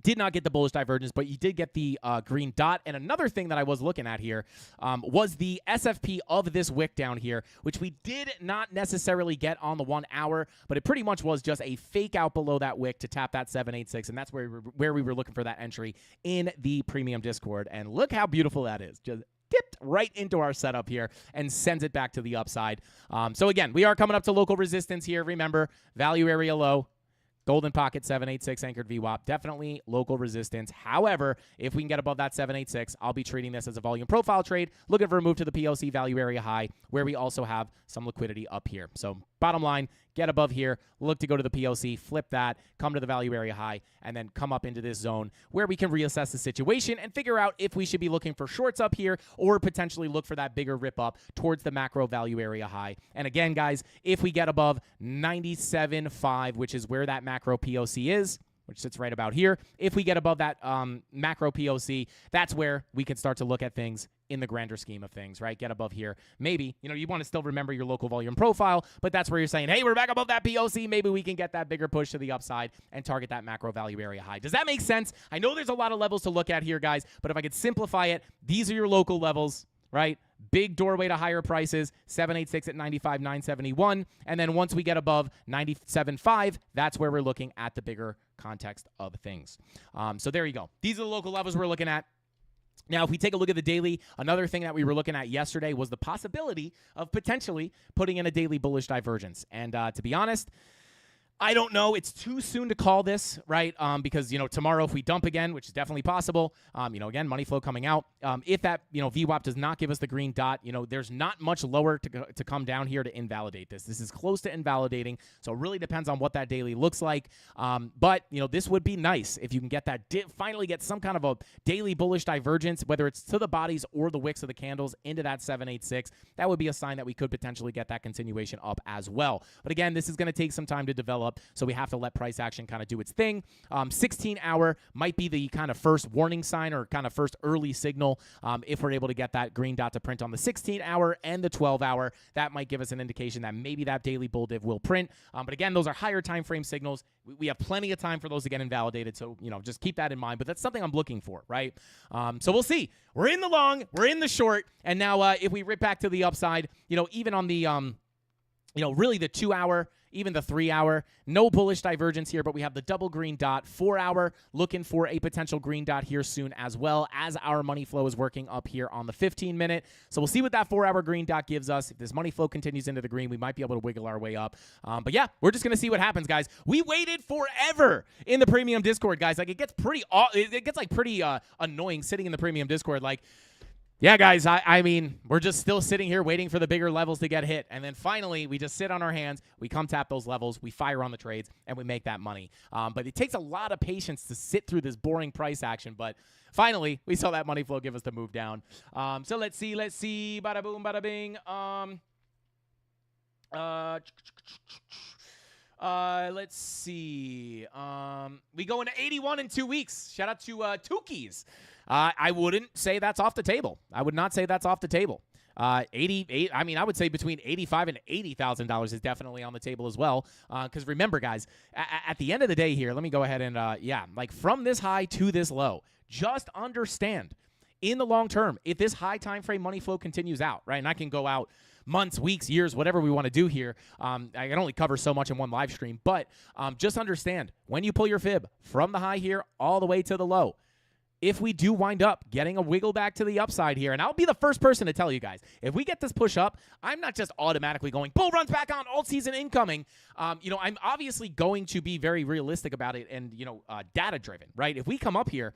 Did not get the bullish divergence, but you did get the green dot. And another thing that I was looking at here was the SFP of this wick down here, which we did not necessarily get on the 1 hour, but it pretty much was just a fake out below that wick to tap that 786, and that's where we were looking for that entry in the premium Discord. And look how beautiful that is. Just dipped right into our setup here and sends it back to the upside. So again, we are coming up to local resistance here. Remember, value area low. Golden pocket 786 anchored VWAP, definitely local resistance. However, if we can get above that 786, I'll be treating this as a volume profile trade, looking for a move to the POC value area high, where we also have some liquidity up here. So bottom line, get above here, look to go to the POC, flip that, come to the value area high, and then come up into this zone where we can reassess the situation and figure out if we should be looking for shorts up here or potentially look for that bigger rip up towards the macro value area high. And again, guys, if we get above 97.5, which is where that macro POC is, which sits right about here, if we get above that macro POC, that's where we can start to look at things in the grander scheme of things, right? Get above here. Maybe, you want to still remember your local volume profile, but that's where you're saying, hey, we're back above that POC. Maybe we can get that bigger push to the upside and target that macro value area high. Does that make sense? I know there's a lot of levels to look at here, guys, but if I could simplify it, these are your local levels, right? Big doorway to higher prices, 786 at 95,971. And then once we get above 97.5, that's where we're looking at the bigger context of things. So there you go. These are the local levels we're looking at. Now, if we take a look at the daily, another thing that we were looking at yesterday was the possibility of potentially putting in a daily bullish divergence. And to be honest, I don't know. It's too soon to call this, right? Because, tomorrow if we dump again, which is definitely possible, again, money flow coming out. If that, VWAP does not give us the green dot, there's not much lower to come down here to invalidate this. This is close to invalidating, so it really depends on what that daily looks like. But, this would be nice if you can get that, finally get some kind of a daily bullish divergence, whether it's to the bodies or the wicks of the candles into that 786. That would be a sign that we could potentially get that continuation up as well. But again, this is going to take some time to develop. So we have to let price action kind of do its thing. 16-hour might be the kind of first warning sign or kind of first early signal. If we're able to get that green dot to print on the 16-hour and the 12-hour, that might give us an indication that maybe that daily bull div will print. But again, those are higher time frame signals. We have plenty of time for those to get invalidated. So, just keep that in mind. But that's something I'm looking for, right? So we'll see. We're in the long, we're in the short. And now if we rip back to the upside, even on the, really the 2-hour, even the 3-hour, no bullish divergence here, but we have the double green dot. 4-hour, looking for a potential green dot here soon, as well as our money flow is working up here on the 15-minute. So we'll see what that 4-hour green dot gives us. If this money flow continues into the green, we might be able to wiggle our way up. But yeah, we're just going to see what happens, guys. We waited forever in the premium Discord, guys. Like, it gets pretty annoying sitting in the premium Discord. Like, Yeah, guys, I mean, we're just still sitting here waiting for the bigger levels to get hit. And then finally, we just sit on our hands. We come tap those levels. We fire on the trades, and we make that money. But it takes a lot of patience to sit through this boring price action. But finally, we saw that money flow give us the move down. So let's see. Bada boom, bada bing. Let's see. We go into 81 in 2 weeks. Shout out to Tukey's. I wouldn't say that's off the table. I would not say that's off the table. 88. I mean, I would say between $85 and $80,000 is definitely on the table as well. Because remember, guys, at the end of the day here, let me go ahead and like from this high to this low, just understand in the long term, if this high time frame money flow continues out, right, and I can go out months, weeks, years, whatever we want to do here. I can only cover so much in one live stream, but just understand when you pull your fib from the high here all the way to the low, if we do wind up getting a wiggle back to the upside here, and I'll be the first person to tell you guys, if we get this push up, I'm not just automatically going, bull runs back on, alt season incoming. I'm obviously going to be very realistic about it and, data driven, right? If we come up here,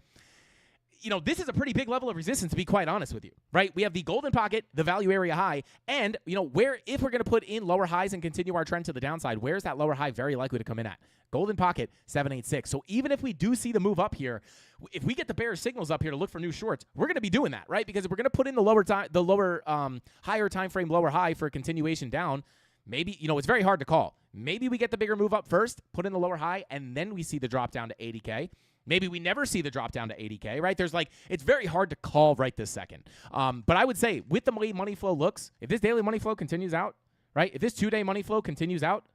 this is a pretty big level of resistance, to be quite honest with you, right? We have the golden pocket, the value area high, and, where if we're going to put in lower highs and continue our trend to the downside, where's that lower high very likely to come in at? Golden pocket, 786. So even if we do see the move up here, if we get the bearish signals up here to look for new shorts, we're going to be doing that, right? Because if we're going to put in the higher time frame lower high for a continuation down, maybe, it's very hard to call. Maybe we get the bigger move up first, put in the lower high, and then we see the drop down to 80K. Maybe we never see the drop down to 80K, right? It's very hard to call right this second. But I would say with the way money flow looks, if this daily money flow continues out, right? If this 2-day money flow continues out,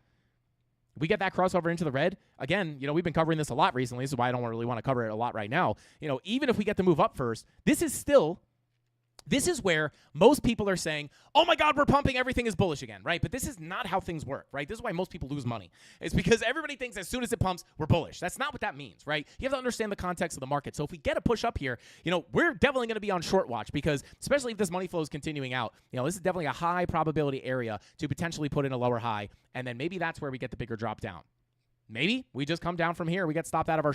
we get that crossover into the red. Again, we've been covering this a lot recently. This is why I don't really want to cover it a lot right now. Even if we get the move up first, this is where most people are saying, oh my God, we're pumping, everything is bullish again, right? But this is not how things work, right? This is why most people lose money. It's because everybody thinks as soon as it pumps, we're bullish. That's not what that means, right? You have to understand the context of the market. So if we get a push up here, we're definitely going to be on short watch because especially if this money flow is continuing out, this is definitely a high probability area to potentially put in a lower high. And then maybe that's where we get the bigger drop down. Maybe we just come down from here. We get stopped out of our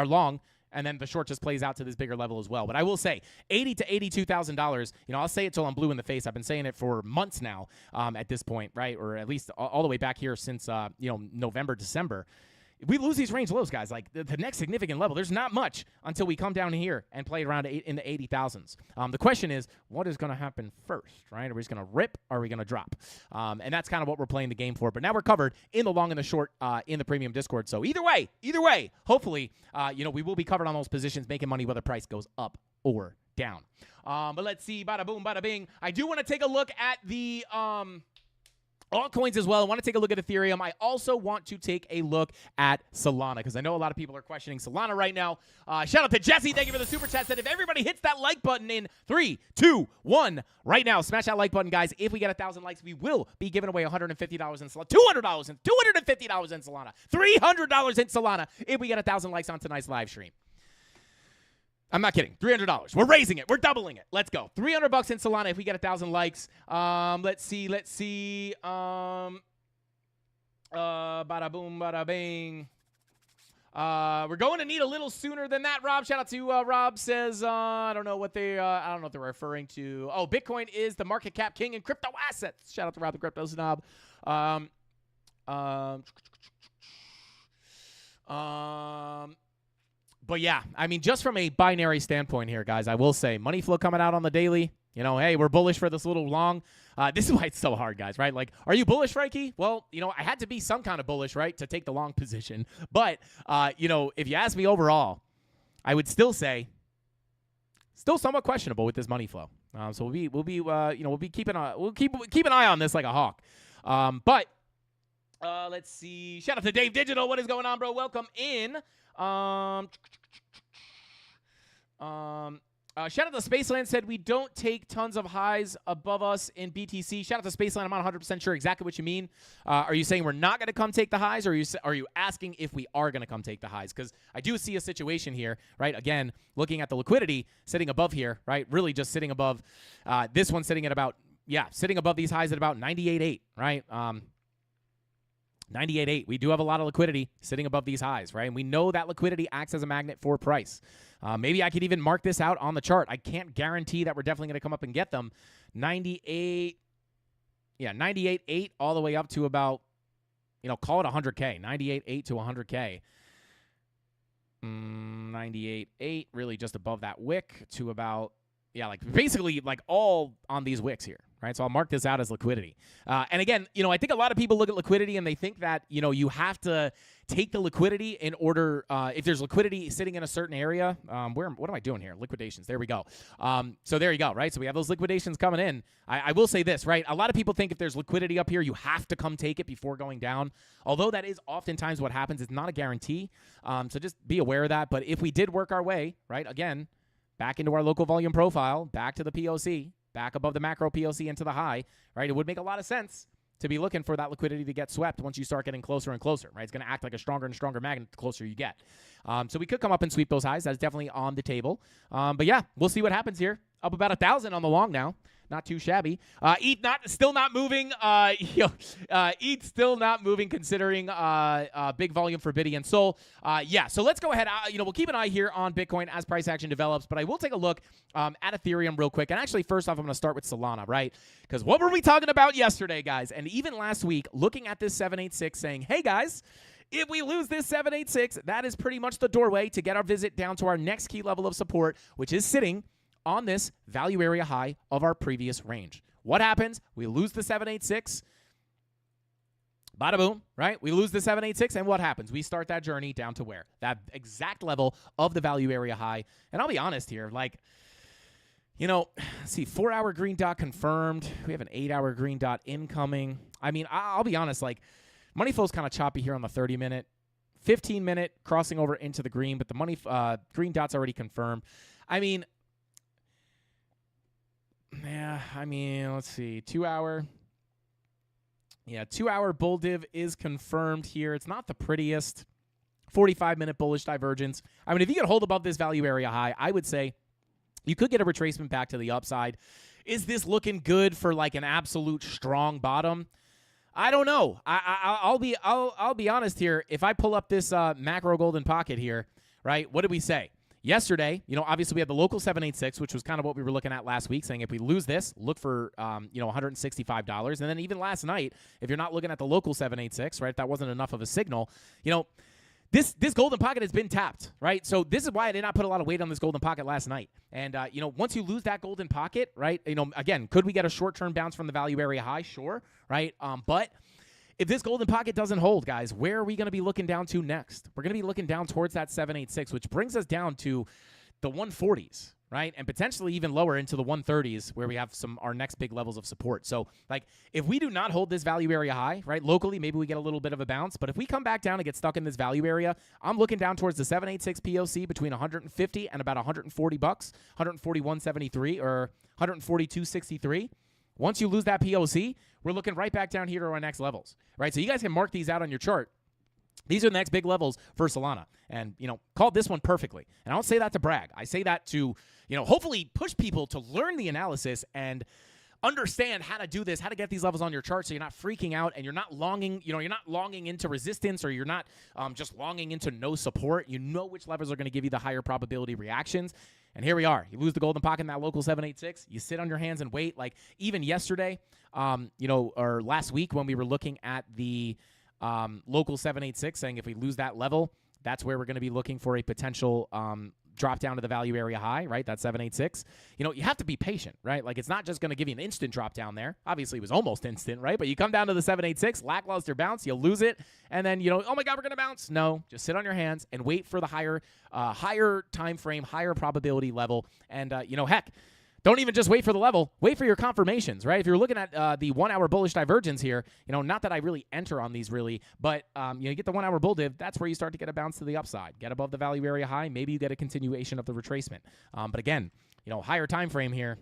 long, and then the short just plays out to this bigger level as well. But I will say, $80,000 to $82,000, I'll say it till I'm blue in the face. I've been saying it for months now at this point, right? Or at least all the way back here since, November, December. If we lose these range lows, guys, like the next significant level, there's not much until we come down here and play around in the 80,000s. The question is, what is going to happen first, right? Are we just going to rip or are we going to drop? And that's kind of what we're playing the game for. But now we're covered in the long and the short in the premium Discord. So either way, hopefully, we will be covered on those positions, making money whether price goes up or down. But let's see, bada boom, bada bing. I do want to take a look at the altcoins as well. I want to take a look at Ethereum. I also want to take a look at Solana because I know a lot of people are questioning Solana right now. Shout out to Jesse. Thank you for the super chat. Said if everybody hits that like button in 3, 2, 1 right now, smash that like button, guys. If we get 1,000 likes, we will be giving away $150 in Solana, $200 and $250 in Solana, $300 in Solana if we get 1,000 likes on tonight's live stream. I'm not kidding. $300. We're raising it. We're doubling it. Let's go. $300 in Solana if we get 1,000 likes. Let's see. Bada boom, bada bing. We're going to need a little sooner than that, Rob. Shout out to Rob says, I don't know what they're referring to. Oh, Bitcoin is the market cap king in crypto assets. Shout out to Rob the Crypto Snob. But yeah, I mean, just from a binary standpoint here, guys, I will say money flow coming out on the daily. Hey, we're bullish for this little long. This is why it's so hard, guys, right? Like, are you bullish, Frankie? Well, I had to be some kind of bullish, right, to take the long position. But, if you ask me overall, I would still say still somewhat questionable with this money flow. So we'll be keeping an eye on this like a hawk. But let's see. Shout out to Dave Digital. What is going on, bro? Welcome in. Shout out to Spaceland said we don't take tons of highs above us in BTC. Shout out to Spaceland. I'm not 100% sure exactly what you mean. Are you saying we're not going to come take the highs, or are you asking if we are going to come take the highs? Because I do see a situation here, right? Again, looking at the liquidity sitting above here, right? Really just sitting above this one, sitting above these highs at about 98.8, right? 98.8. We do have a lot of liquidity sitting above these highs, right? And we know that liquidity acts as a magnet for price. Maybe I could even mark this out on the chart. I can't guarantee that we're definitely going to come up and get them. 98, yeah, 98.8 all the way up to about, call it 100K. 98.8 to 100K. 98.8, really just above that wick to about, basically all on these wicks here, right? So I'll mark this out as liquidity. And again, I think a lot of people look at liquidity and they think that, you have to take the liquidity in order, if there's liquidity sitting in a certain area, what am I doing here? Liquidations. There we go. So there you go, right? So we have those liquidations coming in. I will say this, right? A lot of people think if there's liquidity up here, you have to come take it before going down. Although that is oftentimes what happens, it's not a guarantee. So just be aware of that. But if we did work our way, right, again, back into our local volume profile, back to the POC, back above the macro POC into the high, right? It would make a lot of sense to be looking for that liquidity to get swept once you start getting closer and closer, right? It's going to act like a stronger and stronger magnet the closer you get. So we could come up and sweep those highs. That's definitely on the table. But yeah, we'll see what happens here. Up about 1,000 on the long now. Not too shabby. ETH still not moving. ETH still not moving considering big volume for Biddy and Sol. Yeah, so let's go ahead. We'll keep an eye here on Bitcoin as price action develops, but I will take a look at Ethereum real quick. And actually, first off, I'm going to start with Solana, right? Because what were we talking about yesterday, guys? And even last week, looking at this 786 saying, hey, guys, if we lose this 786, that is pretty much the doorway to get our visit down to our next key level of support, which is sitting on this value area high of our previous range. What happens? We lose the 786. Bada boom, right? We lose the 786, and what happens? We start that journey down to where? That exact level of the value area high. And I'll be honest here, let's see, 4-hour green dot confirmed. We have an 8-hour green dot incoming. I mean, I'll be honest, money flow's kind of choppy here on the 30-minute. 15-minute crossing over into the green, but the green dot's already confirmed. Let's see. 2-hour. Yeah, 2-hour bull div is confirmed here. It's not the prettiest. 45-minute bullish divergence. If you get hold above this value area high, I would say you could get a retracement back to the upside. Is this looking good for an absolute strong bottom? I don't know. I'll be honest here. If I pull up this macro golden pocket here, right? What did we say? Yesterday, obviously we had the local 786, which was kind of what we were looking at last week, saying if we lose this, look for, $165. And then even last night, if you're not looking at the local 786, right, if that wasn't enough of a signal, this golden pocket has been tapped, right? So this is why I did not put a lot of weight on this golden pocket last night. And, once you lose that golden pocket, right, again, could we get a short-term bounce from the value area high? Sure, right? But if this golden pocket doesn't hold, guys, where are we going to be looking down to next? We're going to be looking down towards that 786, which brings us down to the 140s, right? And potentially even lower into the 130s where we have our next big levels of support. So, if we do not hold this value area high, right, locally, maybe we get a little bit of a bounce. But if we come back down and get stuck in this value area, I'm looking down towards the 786 POC between 150 and about $140, 141.73 or 142.63. Once you lose that POC, we're looking right back down here to our next levels, right? So you guys can mark these out on your chart. These are the next big levels for Solana. And, called this one perfectly. And I don't say that to brag. I say that to, hopefully push people to learn the analysis and understand how to do this, how to get these levels on your chart so you're not freaking out and you're not longing, you're not longing into resistance or you're not just longing into no support. You know which levers are going to give you the higher probability reactions. And here we are. You lose the golden pocket in that local 786. You sit on your hands and wait. Even yesterday, or last week when we were looking at the local 786, saying if we lose that level, that's where we're going to be looking for a potential drop down to the value area high, right? That 786. You have to be patient, right? It's not just going to give you an instant drop down there. Obviously, it was almost instant, right? But you come down to the 786, lackluster bounce, you lose it, and then, oh my God, we're going to bounce. No, just sit on your hands and wait for the higher time frame, higher probability level. And, heck, don't even just wait for the level. Wait for your confirmations, right? If you're looking at the 1-hour bullish divergence here, not that I really enter on these really, but you get the 1-hour bull div, that's where you start to get a bounce to the upside. Get above the value area high, maybe you get a continuation of the retracement. But again, higher time frame here.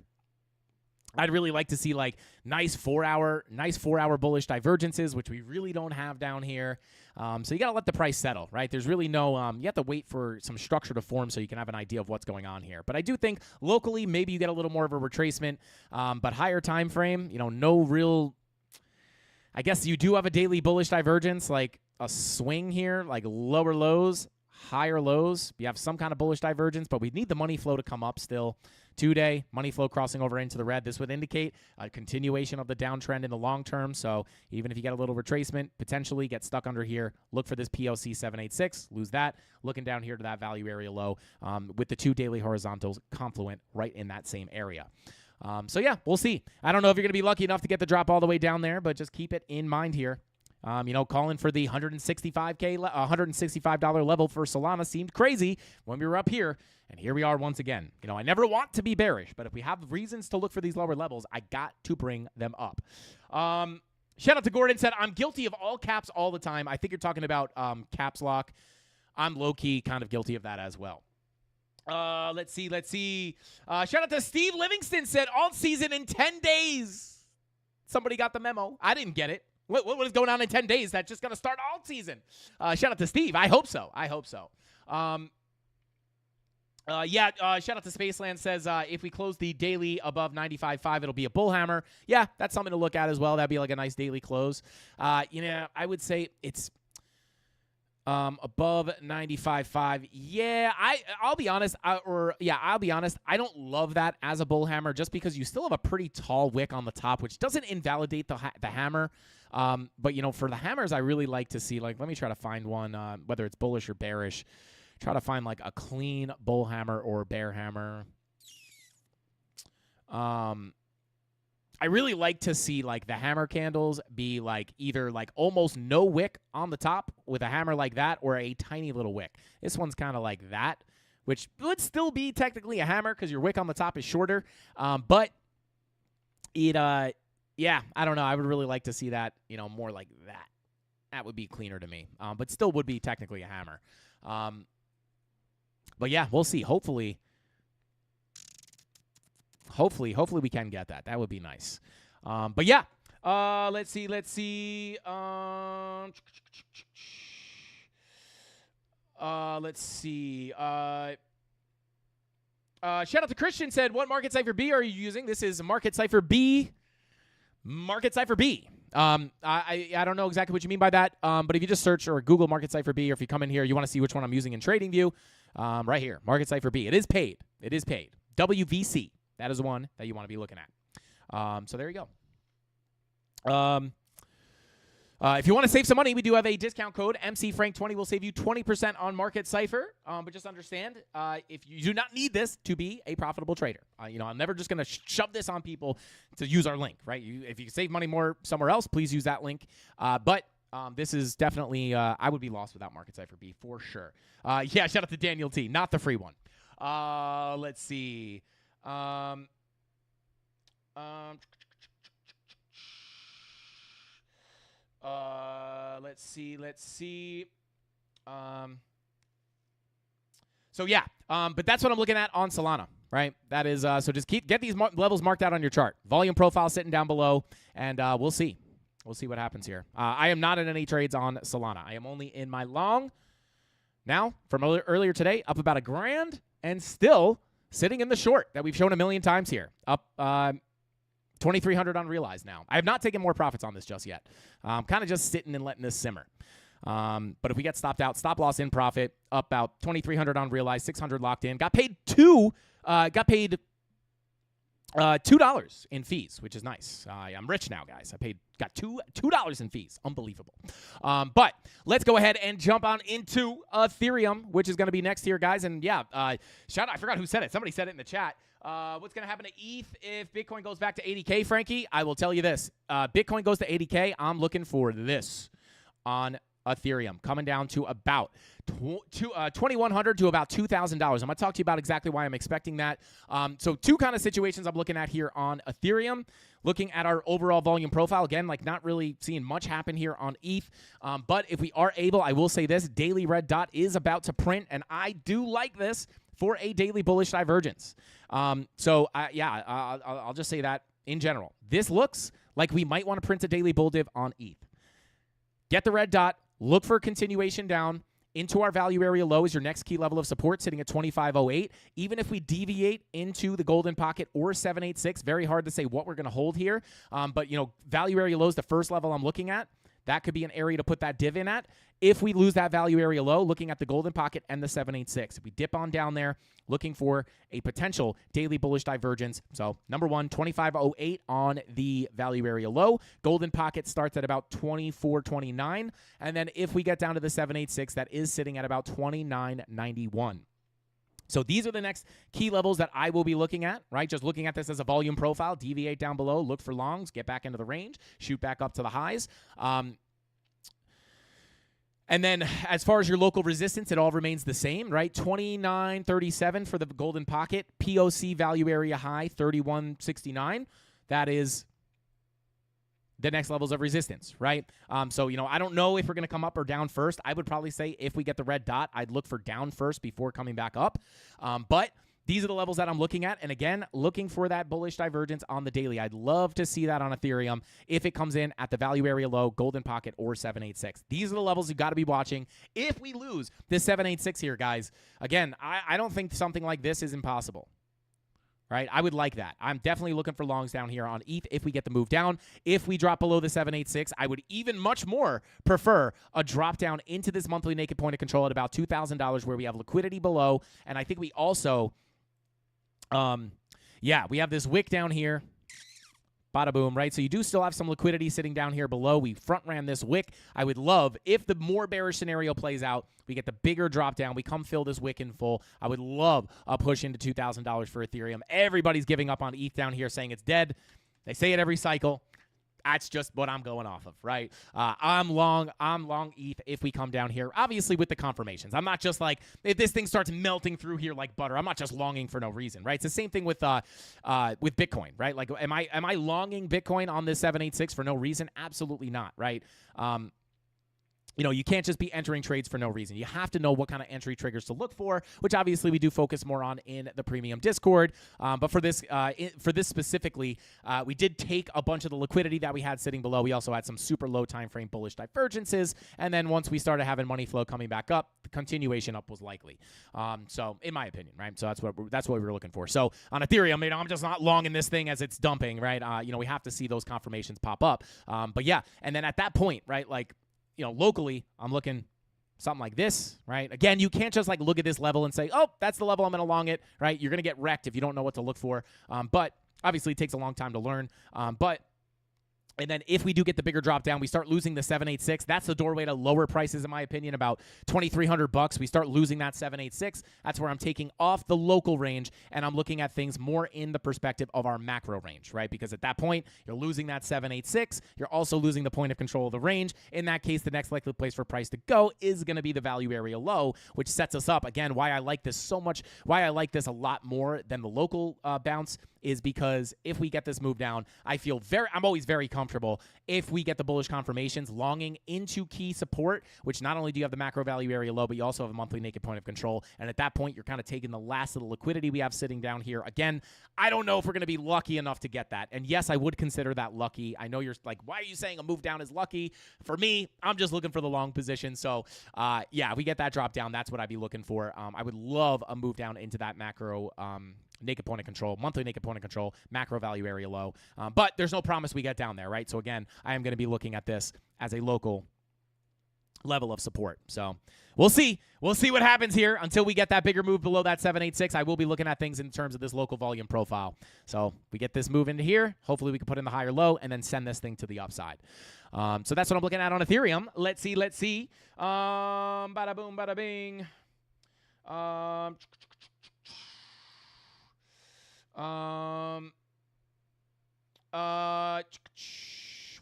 I'd really like to see nice 4-hour bullish divergences, which we really don't have down here. So you got to let the price settle, right? There's really no, you have to wait for some structure to form so you can have an idea of what's going on here. But I do think locally, maybe you get a little more of a retracement, but higher time frame, no real I guess you do have a daily bullish divergence, like a swing here, like lower lows, higher lows. You have some kind of bullish divergence, but we need the money flow to come up still. 2-day money flow crossing over into the red. This would indicate a continuation of the downtrend in the long term. So even if you get a little retracement, potentially get stuck under here, look for this POC 786, lose that. Looking down here to that value area low with the 2 daily horizontals confluent right in that same area. So yeah, we'll see. I don't know if you're going to be lucky enough to get the drop all the way down there, but just keep it in mind here. Calling for the $165 level for Solana seemed crazy when we were up here, and here we are once again. I never want to be bearish, but if we have reasons to look for these lower levels, I got to bring them up. Shout out to Gordon, said, I'm guilty of all caps all the time. I think you're talking about caps lock. I'm low-key kind of guilty of that as well. Let's see. Shout out to Steve Livingston, said, alt season in 10 days. Somebody got the memo. I didn't get it. What is going on in 10 days? That's just going to start alt season. Shout out to Steve. I hope so. Shout out to Spaceland, says if we close the daily above 95.5, it'll be a bull hammer. Yeah, that's something to look at as well. That'd be like a nice daily close. I would say it's above 95.5. Yeah, I'll be honest. I'll be honest. I don't love that as a bull hammer just because you still have a pretty tall wick on the top, which doesn't invalidate the hammer. But for the hammers, I really like to see, let me try to find one, whether it's bullish or bearish. Try to find a clean bull hammer or bear hammer. I really like to see the hammer candles be either almost no wick on the top with a hammer like that or a tiny little wick. This one's kind of like that, which would still be technically a hammer because your wick on the top is shorter. But it yeah, I don't know. I would really like to see that, more like that. That would be cleaner to me. But still would be technically a hammer. But yeah, we'll see. Hopefully we can get that. That would be nice. But yeah, let's see. Let's see. Shout out to Christian, said, what market cipher B are you using? This is market cipher B. Market cipher B. I don't know exactly what you mean by that, but if you just search or Google market cipher B, or if you come in here, you want to see which one I'm using in TradingView, right here, market cipher B. It is paid. WVC. That is the one that you want to be looking at. So there you go. If you want to save some money, we do have a discount code. MCFrank20 will save you 20% on Market Cipher. But just understand, if you do not need this to be a profitable trader. I'm never just going to shove this on people to use our link, right? If you can save money more somewhere else, please use that link. But this is definitely, I would be lost without Market Cipher B for sure. Yeah, shout out to Daniel T, not the free one. Let's see. Let's see. So yeah, but that's what I'm looking at on Solana, right? That is, so just get these levels marked out on your chart. Volume profile sitting down below, and we'll see. We'll see what happens here. I am not in any trades on Solana. I am only in my long. Now, from earlier today, up about $1,000, and still sitting in the short that we've shown a million times here. Up 2,300 unrealized now. I have not taken more profits on this just yet. I'm kind of just sitting and letting this simmer. But if we get stopped out, stop loss in profit, up about 2,300 unrealized, 600 locked in. Got paid $2 in fees, which is nice. I'm rich now, guys. Got $2 in fees. Unbelievable. But let's go ahead and jump on into Ethereum, which is going to be next here, guys. And yeah, shout out. I forgot who said it. Somebody said it in the chat. What's going to happen to ETH if Bitcoin goes back to 80K, Frankie? I will tell you this. Bitcoin goes to 80K. I'm looking for this on Ethereum, coming down to about $2,100 to about $2,000. I'm going to talk to you about exactly why I'm expecting that. So two kind of situations I'm looking at here on Ethereum. Looking at our overall volume profile, again, not really seeing much happen here on ETH. But if we are able, I will say this, daily red dot is about to print, and I do like this for a daily bullish divergence. I'll just say that in general. This looks like we might want to print a daily bull div on ETH. Get the red dot, look for a continuation down. into our value area low is your next key level of support, sitting at 25.08. Even if we deviate into the golden pocket or 786, very hard to say what we're going to hold here. But, value area low is the first level I'm looking at. That could be an area to put that div in at. If we lose that value area low, looking at the golden pocket and the 786. If we dip on down there, looking for a potential daily bullish divergence. So, number one, 25.08 on the value area low. Golden pocket starts at about 24.29. And then if we get down to the 786, that is sitting at about 29.91. So these are the next key levels that I will be looking at, right? Just looking at this as a volume profile, deviate down below, look for longs, get back into the range, shoot back up to the highs. And then as far as your local resistance, it all remains the same, right? 29.37 for the golden pocket, POC value area high, 31.69. That is the next levels of resistance, right? So, I don't know if we're going to come up or down first. I would probably say if we get the red dot, I'd look for down first before coming back up. But these are the levels that I'm looking at. And again, looking for that bullish divergence on the daily. I'd love to see that on Ethereum if it comes in at the value area low, golden pocket, or 786. These are the levels you got to be watching. If we lose this 786 here, guys, again, I don't think something like this is impossible. Right? I would like that. I'm definitely looking for longs down here on ETH if we get the move down. If we drop below the 786, I would even much more prefer a drop down into this monthly naked point of control at about $2,000 where we have liquidity below. And I think we also, we have this wick down here. Bada boom, right? So you do still have some liquidity sitting down here below. We front ran this wick. I would love, if the more bearish scenario plays out, we get the bigger drop down. We come fill this wick in full. I would love a push into $2,000 for Ethereum. Everybody's giving up on ETH down here, saying it's dead. They say it every cycle. That's just what I'm going off of, right? I'm long ETH if we come down here, obviously with the confirmations. I'm not just like, if this thing starts melting through here like butter, I'm not just longing for no reason, right? It's the same thing with Bitcoin, right? Like, am I longing Bitcoin on this 786 for no reason? Absolutely not, right? You can't just be entering trades for no reason. You have to know what kind of entry triggers to look for, which obviously we do focus more on in the premium Discord. But for this specifically, we did take a bunch of the liquidity that we had sitting below. We also had some super low time frame bullish divergences, and then once we started having money flow coming back up, the continuation up was likely. So in my opinion, right? So that's what we were looking for. So on Ethereum, I'm just not long in this thing as it's dumping, right? We have to see those confirmations pop up. But yeah, and then at that point, right, like, locally, I'm looking something like this, right? Again, you can't just like look at this level and say, oh, that's the level I'm going to long it, right? You're going to get wrecked if you don't know what to look for. But obviously it takes a long time to learn. And then if we do get the bigger drop down, we start losing the 786. That's the doorway to lower prices, in my opinion, about $2,300. We start losing that 786. That's where I'm taking off the local range, and I'm looking at things more in the perspective of our macro range, right? Because at that point, you're losing that 786. You're also losing the point of control of the range. In that case, the next likely place for price to go is going to be the value area low, which sets us up. Again, why I like this so much, why I like this a lot more than the local bounce is because if we get this move down, I'm always very comfortable if we get the bullish confirmations longing into key support, which not only do you have the macro value area low, but you also have a monthly naked point of control. And at that point, you're kind of taking the last of the liquidity we have sitting down here. Again, I don't know if we're going to be lucky enough to get that. And yes, I would consider that lucky. I know you're like, why are you saying a move down is lucky? For me, I'm just looking for the long position. So if we get that drop down, that's what I'd be looking for. I would love a move down into that macro naked point of control, monthly naked point of control, macro value area low. But there's no promise we get down there, right? So again, I am going to be looking at this as a local level of support. So we'll see. We'll see what happens here until we get that bigger move below that 786. I will be looking at things in terms of this local volume profile. So we get this move into here. Hopefully we can put in the higher low and then send this thing to the upside. So that's what I'm looking at on Ethereum. Let's see. Bada boom, bada bing.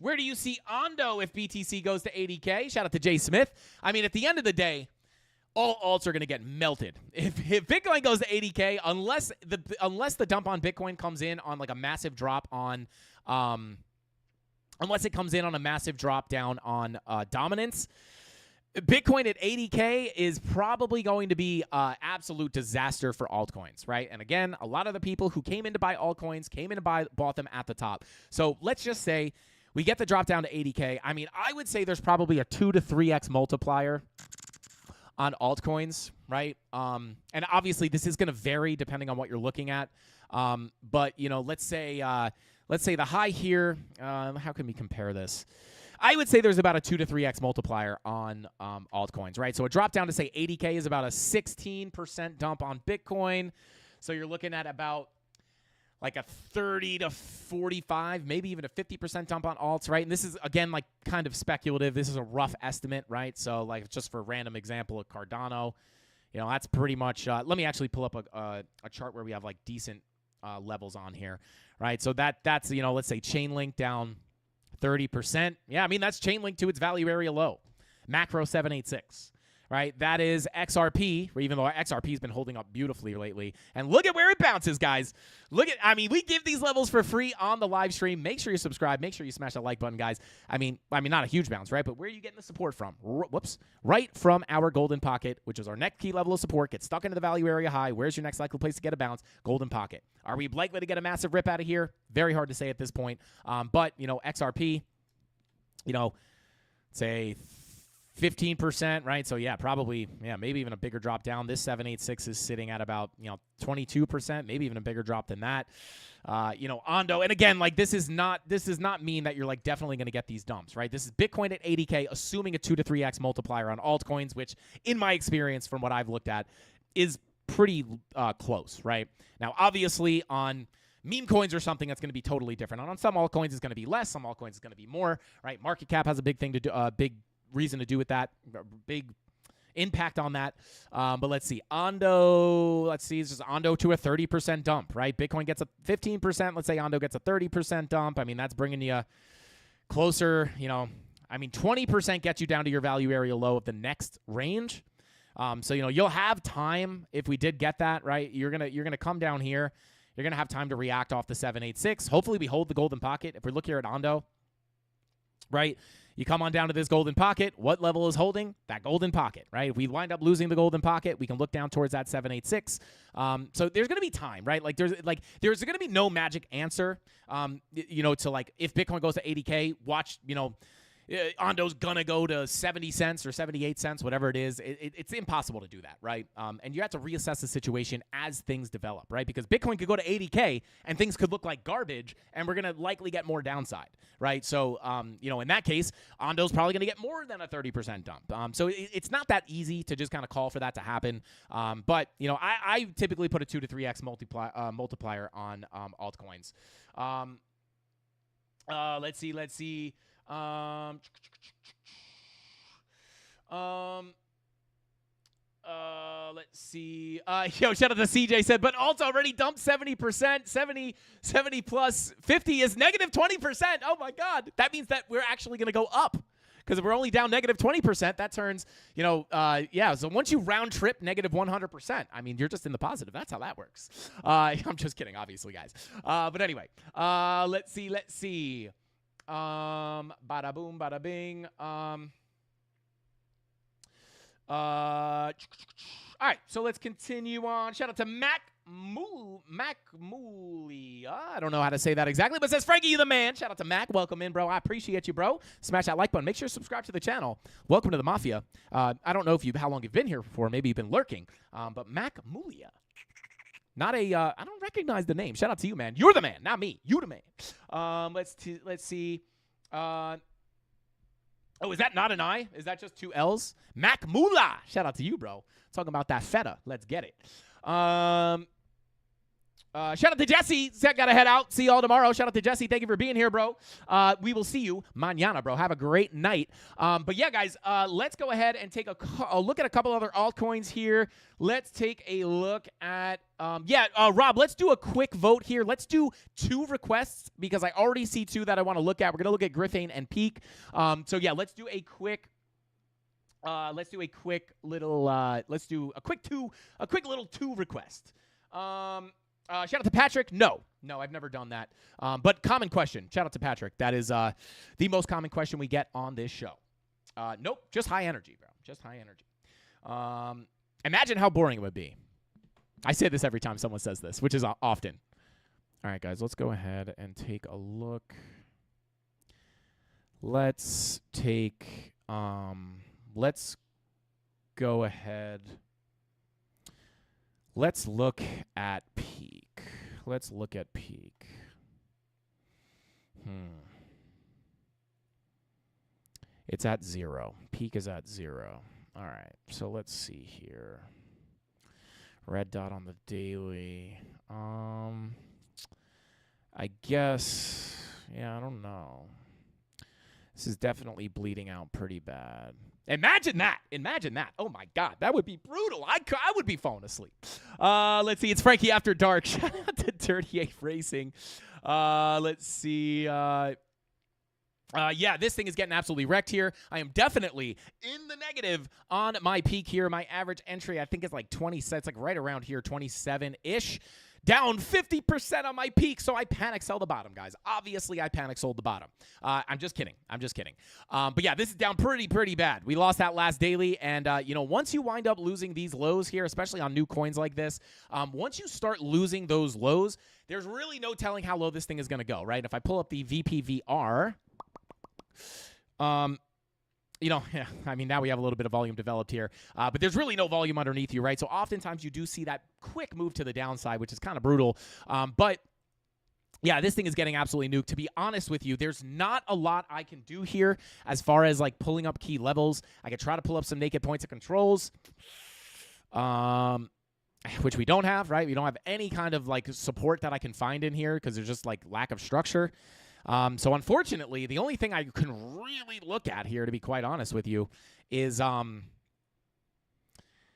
Where do you see Ondo if BTC goes to 80K? Shout out to Jay Smith. I mean, at the end of the day, all alts are going to get melted. If Bitcoin goes to 80K, unless the dump on Bitcoin comes in on like a massive drop on, unless it comes in on a massive drop down on dominance, Bitcoin at 80K is probably going to be an absolute disaster for altcoins, right? And again, a lot of the people who came in to buy altcoins bought them at the top. So let's just say we get the drop down to 80K. I mean, I would say there's probably a 2 to 3x multiplier on altcoins, right? And obviously this is going to vary depending on what you're looking at. But let's say the high here. How can we compare this? I would say there's about a 2 to 3x multiplier on altcoins, right? So a drop down to say 80K is about a 16% dump on Bitcoin. So you're looking at about like a 30 to 45, maybe even a 50% dump on alts, right? And this is, again, like kind of speculative. This is a rough estimate, right? So like just for a random example of Cardano, that's pretty much, let me actually pull up a chart where we have like decent levels on here, right? So that's, let's say Chainlink down 30%. Yeah, I mean, that's Chainlink to its value area low. Macro 786. Right, that is XRP, or even though XRP has been holding up beautifully lately. And look at where it bounces, guys. We give these levels for free on the live stream. Make sure you subscribe. Make sure you smash that like button, guys. I mean, not a huge bounce, right? But where are you getting the support from? Right from our golden pocket, which is our next key level of support. Get stuck into the value area high. Where's your next likely place to get a bounce? Golden pocket. Are we likely to get a massive rip out of here? Very hard to say at this point. But XRP, say 15%, right? So yeah, probably, maybe even a bigger drop down. This 786 is sitting at about 22%, maybe even a bigger drop than that. Ondo, and again, like this is not mean that you're like definitely going to get these dumps, right? This is Bitcoin at 80K, assuming a 2 to 3x multiplier on altcoins, which in my experience from what I've looked at is pretty close, right? Now, obviously on meme coins or something that's going to be totally different. On some altcoins it's going to be less, some altcoins is going to be more, right? Market cap has a big thing to do, big reason to do with that, big impact on that. But let's see, Ondo, it's just Ondo to a 30% dump, right? Bitcoin gets a 15%. Let's say Ondo gets a 30% dump. I mean, that's bringing you closer, 20% gets you down to your value area low of the next range. So, you'll have time if we did get that, right? You're going to come down here. You're going to have time to react off the 786. Hopefully we hold the golden pocket. If we look here at Ondo, right? You come on down to this golden pocket. What level is holding? That golden pocket, right? If we wind up losing the golden pocket, we can look down towards that 786. So there's going to be time, right? There's going to be no magic answer, to like if Bitcoin goes to 80K, watch, Ondo's gonna go to 70 cents or 78 cents, whatever it is. It's impossible to do that, right? And you have to reassess the situation as things develop, right? Because Bitcoin could go to 80K and things could look like garbage, and we're gonna likely get more downside, right? So, in that case, Ondo's probably gonna get more than a 30% dump. So it's not that easy to just kind of call for that to happen. But I typically put a 2 to 3x multiplier on altcoins. Let's see. Let's see. Shout out to CJ said, but alt's already dumped 70%, 70 plus 50 is negative 20%. Oh my God. That means that we're actually going to go up. Because if we're only down negative 20%, that turns, so once you round trip negative 100%, I mean, you're just in the positive. That's how that works. I'm just kidding, obviously, guys. But anyway, let's see. Bada boom, bada bing. All right, so let's continue on. Shout out to Mac Mooley. I don't know how to say that exactly, but it says, Frankie, you the man. Shout out to Mac. Welcome in, bro. I appreciate you, bro. Smash that like button. Make sure you subscribe to the channel. Welcome to the Mafia. I don't know how long you've been here before. Maybe you've been lurking. But Mac Mooley. Not I don't recognize the name. Shout out to you, man. You're the man, not me. You the man. Let's see. Is that not an I? Is that just two L's? Mac Moolah. Shout out to you, bro. Talking about that feta. Let's get it. Shout out to Jesse. Gotta head out. See y'all tomorrow. Shout out to Jesse. Thank you for being here, bro. We will see you mañana, bro. Have a great night. But yeah, guys, let's go ahead and take a look at a couple other altcoins here. Let's take a look at, Rob, let's do a quick vote here. Let's do 2 requests because I already see 2 that I want to look at. We're going to look at Griffane and Peak. So yeah, let's do a quick little 2 request. Shout out to Patrick. No, I've never done that. But common question. Shout out to Patrick. That is the most common question we get on this show. Nope, just high energy, bro. Just high energy. Imagine how boring it would be. I say this every time someone says this, which is often. All right, guys, let's go ahead and take a look. Let's go ahead. Let's look at peak. Let's look at peak. It's at 0. Peak is at 0. All right, so let's see here. Red dot on the daily. I guess, yeah, I don't know. This is definitely bleeding out pretty bad. Imagine that. Imagine that. Oh, my God. That would be brutal. I would be falling asleep. Let's see. It's Frankie After Dark. Shout out to Dirty 8 Racing. Let's see. Yeah, this thing is getting absolutely wrecked here. I am definitely in the negative on my peak here. My average entry, I think, is like 20 cents, like right around here, 27-ish. Down 50% on my peak, so I panic sell the bottom, guys. Obviously, I panic sold the bottom. I'm just kidding. But yeah, this is down pretty bad. We lost that last daily, and once you wind up losing these lows here, especially on new coins like this, once you start losing those lows, there's really no telling how low this thing is going to go, right? If I pull up the VPVR, I mean, now we have a little bit of volume developed here, but there's really no volume underneath you, right? So oftentimes you do see that quick move to the downside, which is kind of brutal. But yeah, this thing is getting absolutely nuked. To be honest with you, there's not a lot I can do here as far as like pulling up key levels. I could try to pull up some naked points of controls, which we don't have, right? We don't have any kind of like support that I can find in here because there's just like lack of structure. So unfortunately, the only thing I can really look at here, to be quite honest with you, is,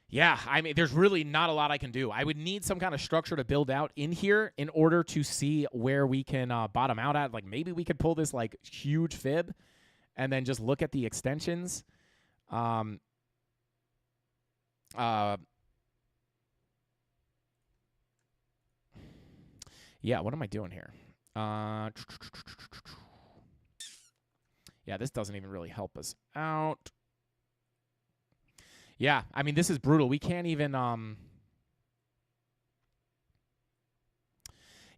yeah, I mean, there's really not a lot I can do. I would need some kind of structure to build out in here in order to see where we can bottom out at. Like maybe we could pull this like huge fib and then just look at the extensions. Yeah, what am I doing here? Yeah, this doesn't even really help us out. Yeah, I mean, this is brutal. We can't even,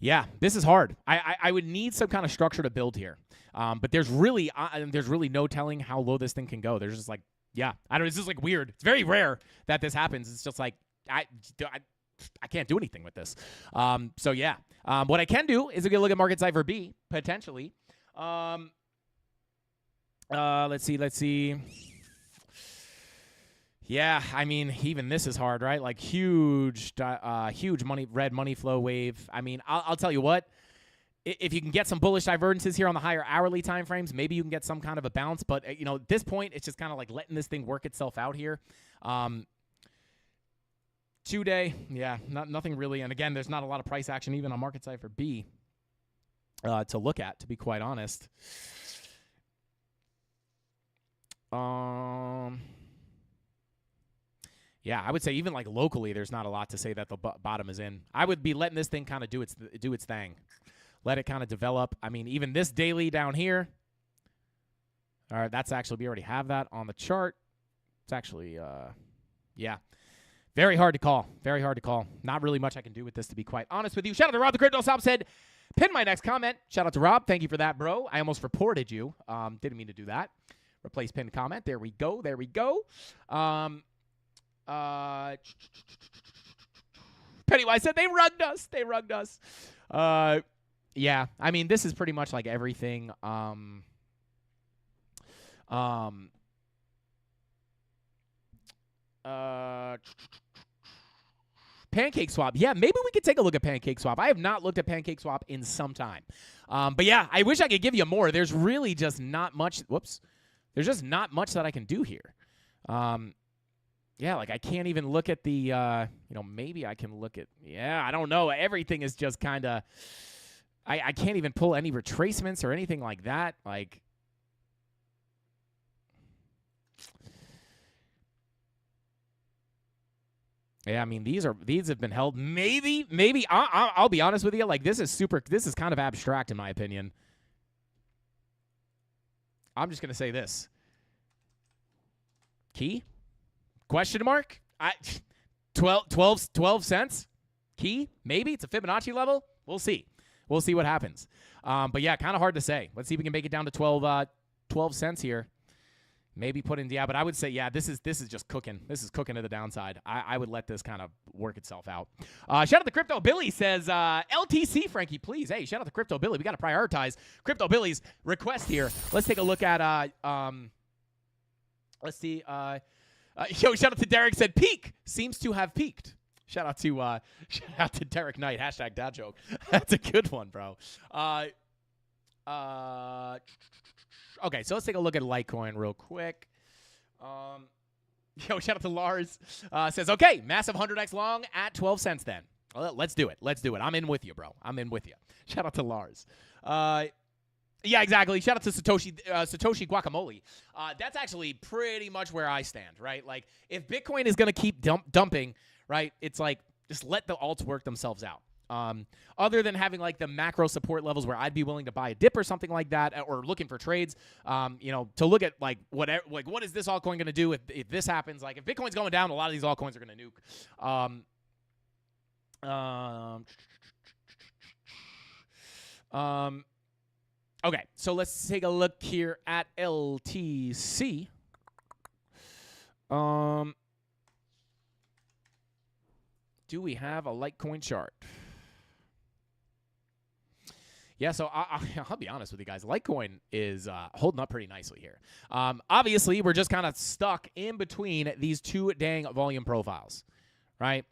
yeah, this is hard. I would need some kind of structure to build here. But there's really no telling how low this thing can go. There's just like, yeah, I don't know. It's just like weird. It's very rare that this happens. It's just like, I can't do anything with this. So yeah, what I can do is we can look at Market Cipher B potentially. Let's see. Yeah, I mean, even this is hard, right? Like huge red money flow wave. I mean, I'll tell you what. If you can get some bullish divergences here on the higher hourly time frames, maybe you can get some kind of a bounce. But at this point, it's just kind of like letting this thing work itself out here. 2-day, yeah, nothing really. And again, there's not a lot of price action even on Market Cipher B to look at, to be quite honest. Yeah, I would say even like locally, there's not a lot to say that the bottom is in. I would be letting this thing kind of do its thing. Let it kind of develop. I mean, even this daily down here. All right, that's actually, we already have that on the chart. It's actually, yeah. Very hard to call. Very hard to call. Not really much I can do with this, to be quite honest with you. Shout out to Rob the Crypto Stop said, pin my next comment. Shout out to Rob. Thank you for that, bro. I almost reported you. Didn't mean to do that. Replace pinned comment. There we go. There we go. Pennywise said they rugged us. They rugged us. Yeah. I mean, this is pretty much like everything. Pancake Swap. Yeah, maybe we could take a look at Pancake Swap. I have not looked at Pancake Swap in some time. But yeah, I wish I could give you more. There's really just not much. Whoops. There's just not much that I can do here. Yeah, like I can't even look at the, maybe I can look at, I don't know. Everything is just kind of, I can't even pull any retracements or anything like that. Like, yeah, I mean, these have been held. Maybe I'll be honest with you. Like, this is kind of abstract in my opinion. I'm just going to say this. Key? Question mark? 12 cents? Key? Maybe it's a Fibonacci level. We'll see. We'll see what happens. But yeah, kind of hard to say. Let's see if we can make it down to 12 cents here. Maybe put in, yeah, but I would say, yeah, this is just cooking. This is cooking to the downside. I would let this kind of work itself out. Shout out to Crypto Billy says, LTC, Frankie, please. Hey, shout out to Crypto Billy. We got to prioritize Crypto Billy's request here. Let's take a look at, let's see. Shout out to Derek said, peak seems to have peaked. Shout out to Derek Knight. Hashtag dad joke. That's a good one, bro. Okay, so let's take a look at Litecoin real quick. Shout out to Lars. Says, okay, massive 100x long at 12 cents then. Well, let's do it. Let's do it. I'm in with you, bro. I'm in with you. Shout out to Lars. Yeah, exactly. Shout out to Satoshi Guacamole. That's actually pretty much where I stand, right? Like, if Bitcoin is going to keep dumping, right, it's like just let the alts work themselves out. Other than having like the macro support levels where I'd be willing to buy a dip or something like that, or looking for trades, to look at like whatever, like what is this altcoin going to do if this happens? Like if Bitcoin's going down, a lot of these altcoins are going to nuke. Okay, so let's take a look here at LTC. Do we have a Litecoin chart? Yeah, so I'll be honest with you guys. Litecoin is holding up pretty nicely here. Obviously, we're just kind of stuck in between these two dang volume profiles, right?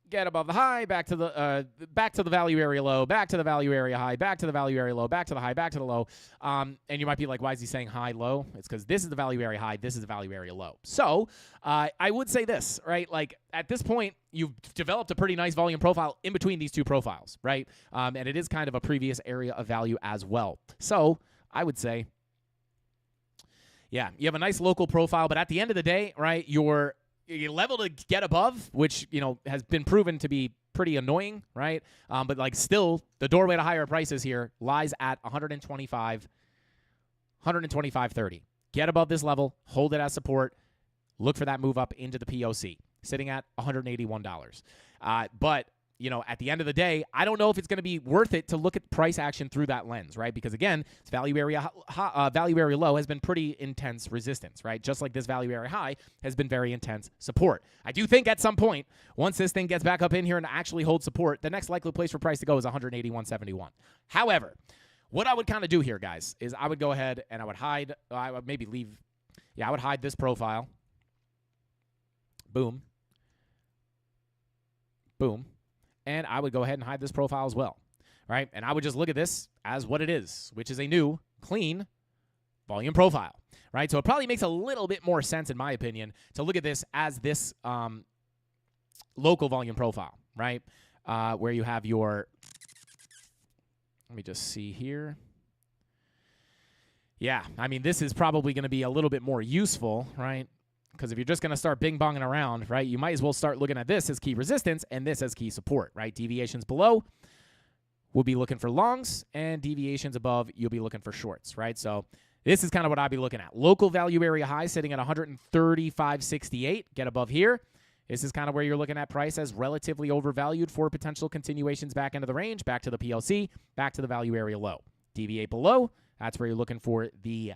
Get above the high, back to the value area low, back to the value area high, back to the value area low, back to the high, back to the low. And you might be like, why is he saying high, low? It's because this is the value area high, this is the value area low. So I would say this, right? Like at this point, you've developed a pretty nice volume profile in between these two profiles, right? And it is kind of a previous area of value as well. So I would say, yeah, you have a nice local profile, but at the end of the day, right, your level to get above, which, has been proven to be pretty annoying, right? But like still the doorway to higher prices here lies at 125.30. Get above this level, hold it as support, look for that move up into the POC, sitting at $181. But at the end of the day, I don't know if it's going to be worth it to look at price action through that lens, right? Because again, this value area low has been pretty intense resistance, right? Just like this value area high has been very intense support. I do think at some point, once this thing gets back up in here and actually holds support, the next likely place for price to go is 181.71. However, what I would kind of do here, guys, is I would go ahead and I would hide, I would maybe leave, I would hide this profile. Boom. Boom. And I would go ahead and hide this profile as well, right? And I would just look at this as what it is, which is a new, clean volume profile, right? So it probably makes a little bit more sense, in my opinion, to look at this as this local volume profile, right? Where you have your, let me just see here. Yeah, I mean, this is probably going to be a little bit more useful, right? Because if you're just going to start bing-bonging around, right, you might as well start looking at this as key resistance and this as key support, right? Deviations below, we'll be looking for longs, and deviations above, you'll be looking for shorts, right? So this is kind of what I'll be looking at. Local value area high sitting at 135.68. Get above here. This is kind of where you're looking at price as relatively overvalued for potential continuations back into the range, back to the PLC, back to the value area low. Deviate below, that's where you're looking for the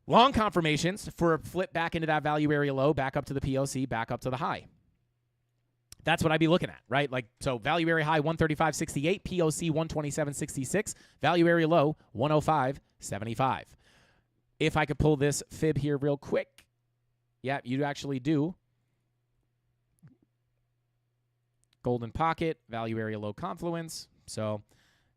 long confirmations for a flip back into that value area low, back up to the POC, back up to the high. That's what I'd be looking at, right? Like, so value area high, 135.68, POC 127.66, value area low, 105.75. If I could pull this fib here real quick, yeah, you actually do. Golden pocket, value area low confluence. So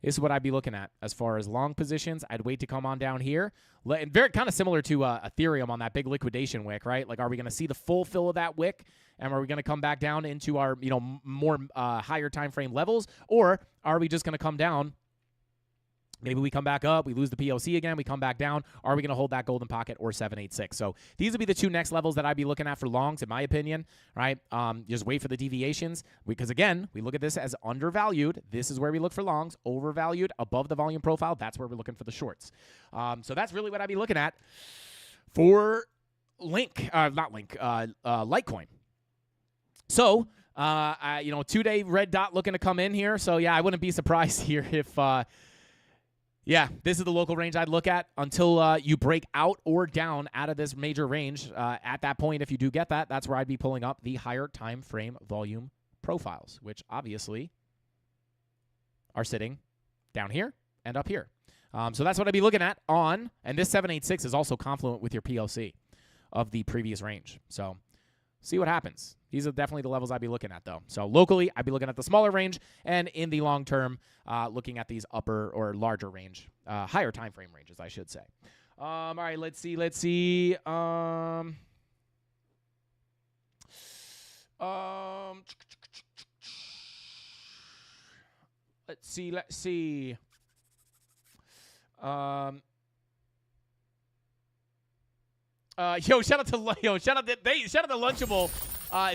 this is what I'd be looking at as far as long positions. I'd wait to come on down here. And very kind of similar to Ethereum on that big liquidation wick, right? Like, are we going to see the full fill of that wick? And are we going to come back down into our, more higher time frame levels? Or are we just going to come down? Maybe we come back up, we lose the POC again, we come back down. Are we going to hold that golden pocket or 786? So these would be the two next levels that I'd be looking at for longs, in my opinion, right? Just wait for the deviations because, again, we look at this as undervalued. This is where we look for longs. Overvalued, above the volume profile, that's where we're looking for the shorts. So that's really what I'd be looking at for Litecoin. So, 2-day red dot looking to come in here. So, yeah, I wouldn't be surprised here if Yeah, this is the local range I'd look at until you break out or down out of this major range. At that point, if you do get that, that's where I'd be pulling up the higher time frame volume profiles, which obviously are sitting down here and up here. So that's what I'd be looking at on, and this 786 is also confluent with your PLC of the previous range. So see what happens. These are definitely the levels I'd be looking at, though. So locally, I'd be looking at the smaller range, and in the long term, looking at these upper or larger range, higher time frame ranges, I should say. All right, let's see. Let's see. Shout out to Lunchable.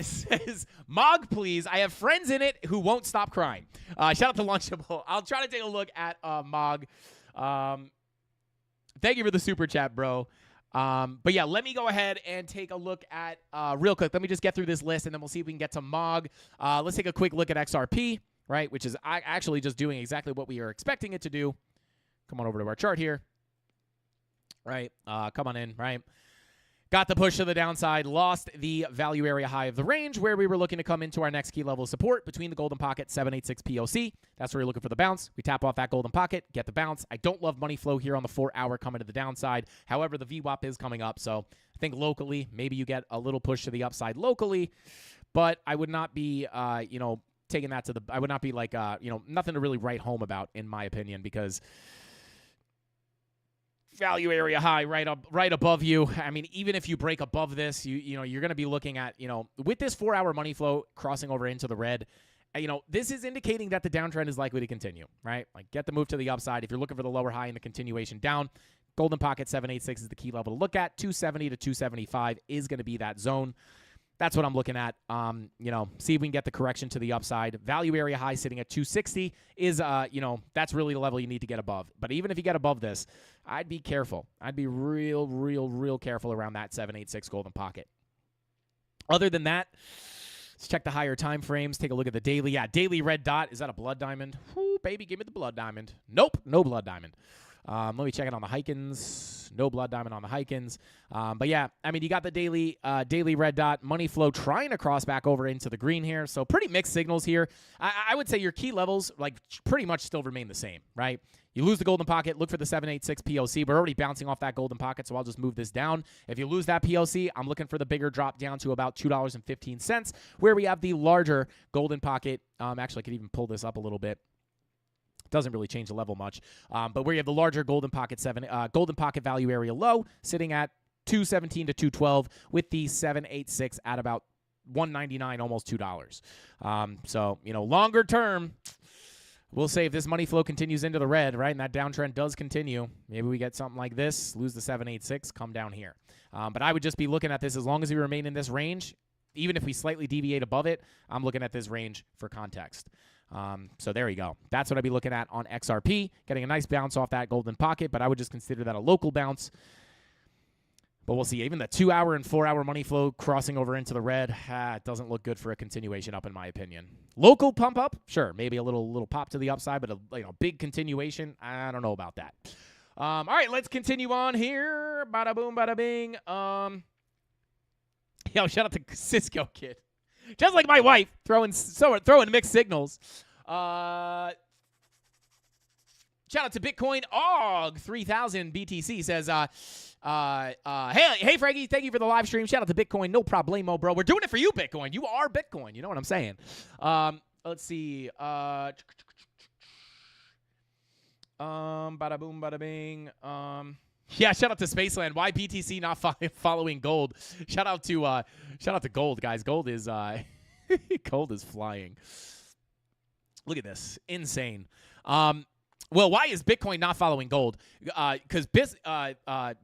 Says Mog, please. I have friends in it who won't stop crying. Shout out to Lunchable. I'll try to take a look at Mog. Thank you for the super chat, bro. But yeah, let me go ahead and take a look at real quick. Let me just get through this list, and then we'll see if we can get to Mog. Let's take a quick look at XRP, right, which is actually just doing exactly what we are expecting it to do. Come on over to our chart here. Right. Come on in, right? Got the push to the downside, lost the value area high of the range where we were looking to come into our next key level of support between the golden pocket 786 POC. That's where you're looking for the bounce. We tap off that golden pocket, get the bounce. I don't love money flow here on the 4-hour coming to the downside. However, the VWAP is coming up, so I think locally, maybe you get a little push to the upside locally, but I would not be, taking that to the, I would not be like, nothing to really write home about in my opinion, because value area high right above you. I mean, even if you break above this, you're going to be looking at, with this 4-hour money flow crossing over into the red, this is indicating that the downtrend is likely to continue, right? Like, get the move to the upside. If you're looking for the lower high and the continuation down, golden pocket 786 is the key level to look at. 270 to 275 is going to be that zone. That's what I'm looking at. See if we can get the correction to the upside. Value area high sitting at 260 is, that's really the level you need to get above. But even if you get above this, I'd be careful. I'd be real careful around that 786 golden pocket. Other than that, let's check the higher time frames. Take a look at the daily. Yeah, daily red dot. Is that a blood diamond? Whoo, baby, give me the blood diamond. Nope, no blood diamond. Let me check it on the Heikens. No blood diamond on the Heikens. But yeah, I mean, you got the daily red dot. Money flow trying to cross back over into the green here. So pretty mixed signals here. I would say your key levels, like, pretty much still remain the same, right? You lose the golden pocket, look for the 786 POC. We're already bouncing off that golden pocket, so I'll just move this down. If you lose that POC, I'm looking for the bigger drop down to about $2.15, where we have the larger golden pocket. Actually, I could even pull this up a little bit. Doesn't really change the level much, but where you have the larger golden pocket value area low sitting at 217 to 212 with the 786 at about $1.99, almost $2. So longer term, we'll say if this money flow continues into the red, right, and that downtrend does continue, maybe we get something like this, lose the 786, come down here. But I would just be looking at this as long as we remain in this range. Even if we slightly deviate above it, I'm looking at this range for context. So there you go. That's what I'd be looking at on XRP, getting a nice bounce off that golden pocket, but I would just consider that a local bounce. But we'll see. Even the 2-hour and 4-hour money flow crossing over into the red, it doesn't look good for a continuation up, in my opinion. Local pump up, sure, maybe a little pop to the upside, but a big continuation, I don't know about that. All right, let's continue on here. Bada boom, bada bing. Shout out to Cisco Kid. Just like my wife, throwing mixed signals. Shout out to Bitcoin Og 3000 BTC says, hey Frankie, thank you for the live stream. Shout out to Bitcoin, no problemo, bro. We're doing it for you, Bitcoin. You are Bitcoin. You know what I'm saying? Let's see. Bada boom, bada bing. Yeah, shout out to Spaceland. Why BTC not following gold? Shout out to gold, guys. Gold is gold is flying. Look at this, insane. Well, why is Bitcoin not following gold? Because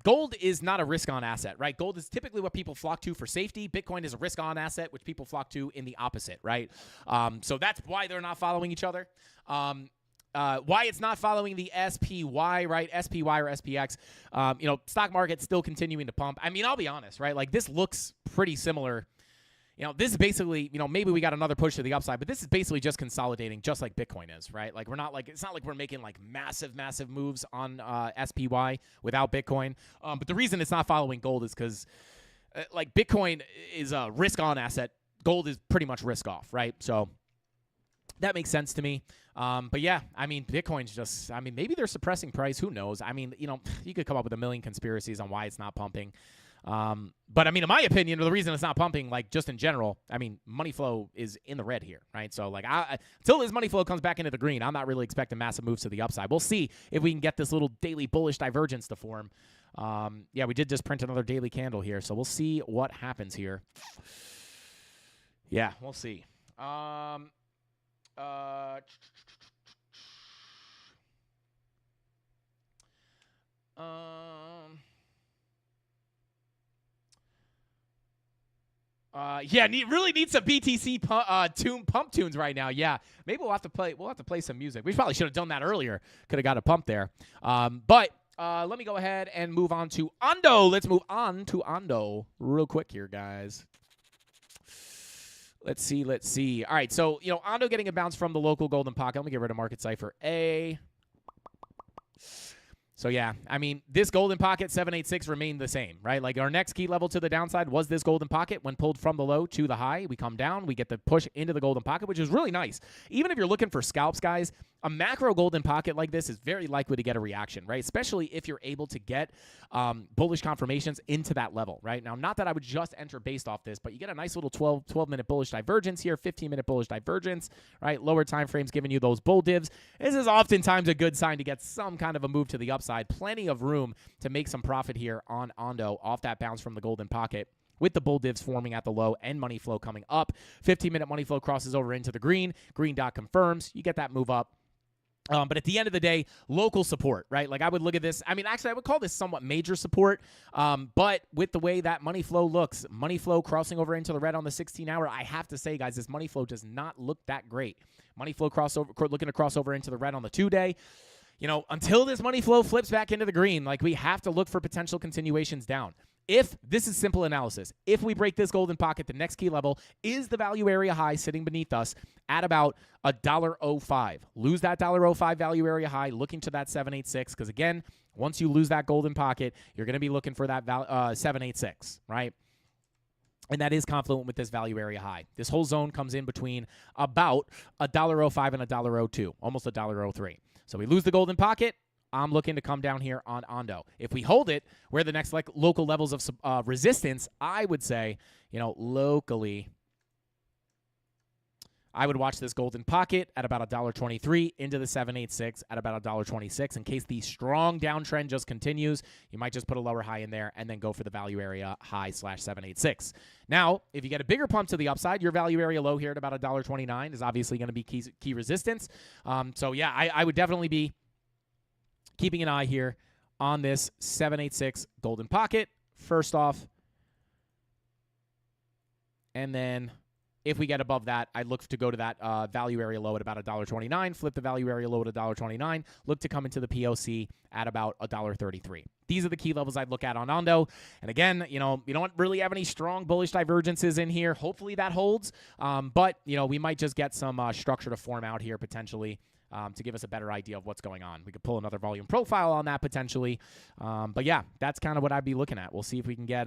gold is not a risk-on asset, right? Gold is typically what people flock to for safety. Bitcoin is a risk-on asset, which people flock to in the opposite, right? So that's why they're not following each other. Why it's not following the SPY, right? SPY or SPX. Stock market's still continuing to pump. I mean, I'll be honest, right? Like, this looks pretty similar. this is basically, maybe we got another push to the upside, but this is basically just consolidating, just like Bitcoin is, right? Like it's not like we're making like massive moves on SPY without Bitcoin. But the reason it's not following gold is because like Bitcoin is a risk-on asset. Gold is pretty much risk-off, right? So that makes sense to me. But yeah, I mean, Bitcoin's just, maybe they're suppressing price. Who knows? I mean, you could come up with a million conspiracies on why it's not pumping. But in my opinion, the reason it's not pumping, like just in general, money flow is in the red here, right? So like until this money flow comes back into the green, I'm not really expecting massive moves to the upside. We'll see if we can get this little daily bullish divergence to form. Yeah, we did just print another daily candle here, so we'll see what happens here. Yeah, we'll see. Yeah, really need some BTC pump tunes right now. Yeah, maybe we'll have to play some music. We probably should have done that earlier. Could have got a pump there. But let me go ahead and move on to Ondo. Let's move on to Ondo real quick here, guys. Let's see. All right, so Ondo getting a bounce from the local golden pocket. Let me get rid of market cipher A. So yeah, this golden pocket 786 remained the same, right? Like our next key level to the downside was this golden pocket. When pulled from the low to the high, we come down, we get the push into the golden pocket, which is really nice. Even if you're looking for scalps, guys, a macro golden pocket like this is very likely to get a reaction, right? Especially if you're able to get bullish confirmations into that level, right? Now, not that I would just enter based off this, but you get a nice little 12-minute bullish divergence here, 15-minute bullish divergence, right? Lower time frames giving you those bull divs. This is oftentimes a good sign to get some kind of a move to the upside. Plenty of room to make some profit here on Ondo off that bounce from the golden pocket, with the bull divs forming at the low and money flow coming up. 15-minute money flow crosses over into the green. Green dot confirms. You get that move up. But at the end of the day, local support, right? Like I would look at this. Actually, I would call this somewhat major support. But with the way that money flow looks, money flow crossing over into the red on the 16-hour, I have to say, guys, this money flow does not look that great. Money flow looking to cross over into the red on the 2-day. Until this money flow flips back into the green, like we have to look for potential continuations down. If this is simple analysis, if we break this golden pocket, the next key level is the value area high sitting beneath us at about $1.05. Lose that $1.05 value area high, looking to that 786, because again, once you lose that golden pocket, you're going to be looking for that 786, right? And that is confluent with this value area high. This whole zone comes in between about $1.05 and $1.02, almost $1.03. So we lose the golden pocket. I'm looking to come down here on Ondo. If we hold it, where the next local levels of resistance, I would say, locally, I would watch this golden pocket at about $1.23 into the 786 at about $1.26. In case the strong downtrend just continues, you might just put a lower high in there and then go for the value area high /786. Now, if you get a bigger pump to the upside, your value area low here at about $1.29 is obviously going to be key resistance. So yeah, I would definitely be keeping an eye here on this 786 golden pocket, first off. And then if we get above that, I'd look to go to that value area low at about $1.29, flip the value area low at $1.29, look to come into the POC at about $1.33. These are the key levels I'd look at on Ondo. And again, you don't really have any strong bullish divergences in here. Hopefully that holds. But, we might just get some structure to form out here potentially. To give us a better idea of what's going on. We could pull another volume profile on that potentially. But yeah, that's kind of what I'd be looking at. We'll see if we can get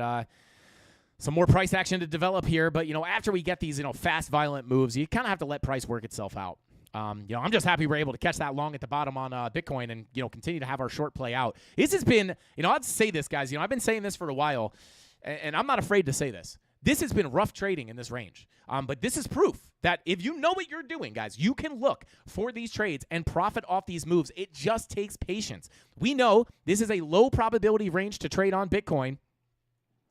some more price action to develop here. But, after we get these, fast, violent moves, you kind of have to let price work itself out. I'm just happy we're able to catch that long at the bottom on Bitcoin and, continue to have our short play out. This has been, I'd say this, guys. I've been saying this for a while, and I'm not afraid to say this. This has been rough trading in this range. But this is proof that if you know what you're doing, guys, you can look for these trades and profit off these moves. It just takes patience. We know this is a low probability range to trade on Bitcoin.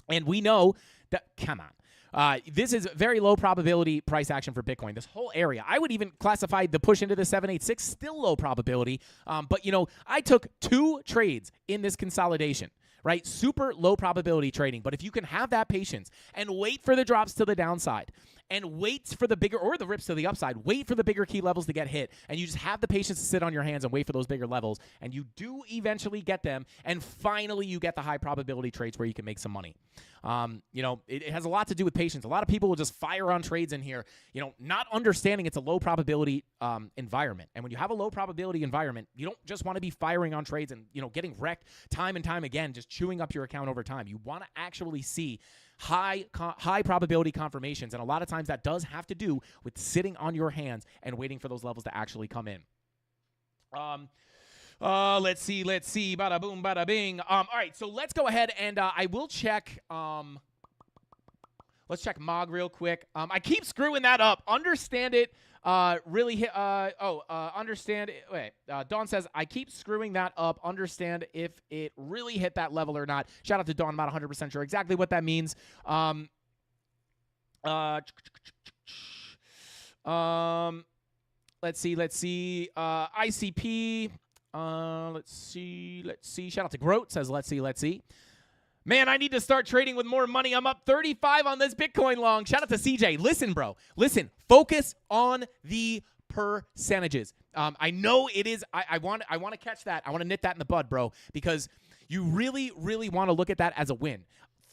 And we know that, come on. This is very low probability price action for Bitcoin. This whole area, I would even classify the push into the 786 still low probability. But, I took 2 trades in this consolidation. Right? Super low probability trading. But if you can have that patience and wait for the drops to the downside and wait for the bigger, or the rips to the upside, wait for the bigger key levels to get hit, and you just have the patience to sit on your hands and wait for those bigger levels, and you do eventually get them, and finally you get the high probability trades where you can make some money. It has a lot to do with patience. A lot of people will just fire on trades in here, not understanding it's a low probability environment. And when you have a low probability environment, you don't just want to be firing on trades and, getting wrecked time and time again, just chewing up your account over time. You want to actually see high probability confirmations. And a lot of times that does have to do with sitting on your hands and waiting for those levels to actually come in. Let's see. Bada boom, bada bing. All right, so let's go ahead and I will check. Let's check Mog real quick. I keep screwing that up. Understand it. Really hit. Understand it. Wait. Dawn says I keep screwing that up. Understand if it really hit that level or not. Shout out to Dawn. I'm not 100% sure exactly what that means. Let's see. ICP. Let's see. Shout out to Groat. Says, let's see. Man, I need to start trading with more money. I'm up 35 on this Bitcoin long. Shout out to CJ. Listen, bro. Listen. Focus on the percentages. I know it is. I want to catch that. I want to nip that in the bud, bro, because you really, really want to look at that as a win.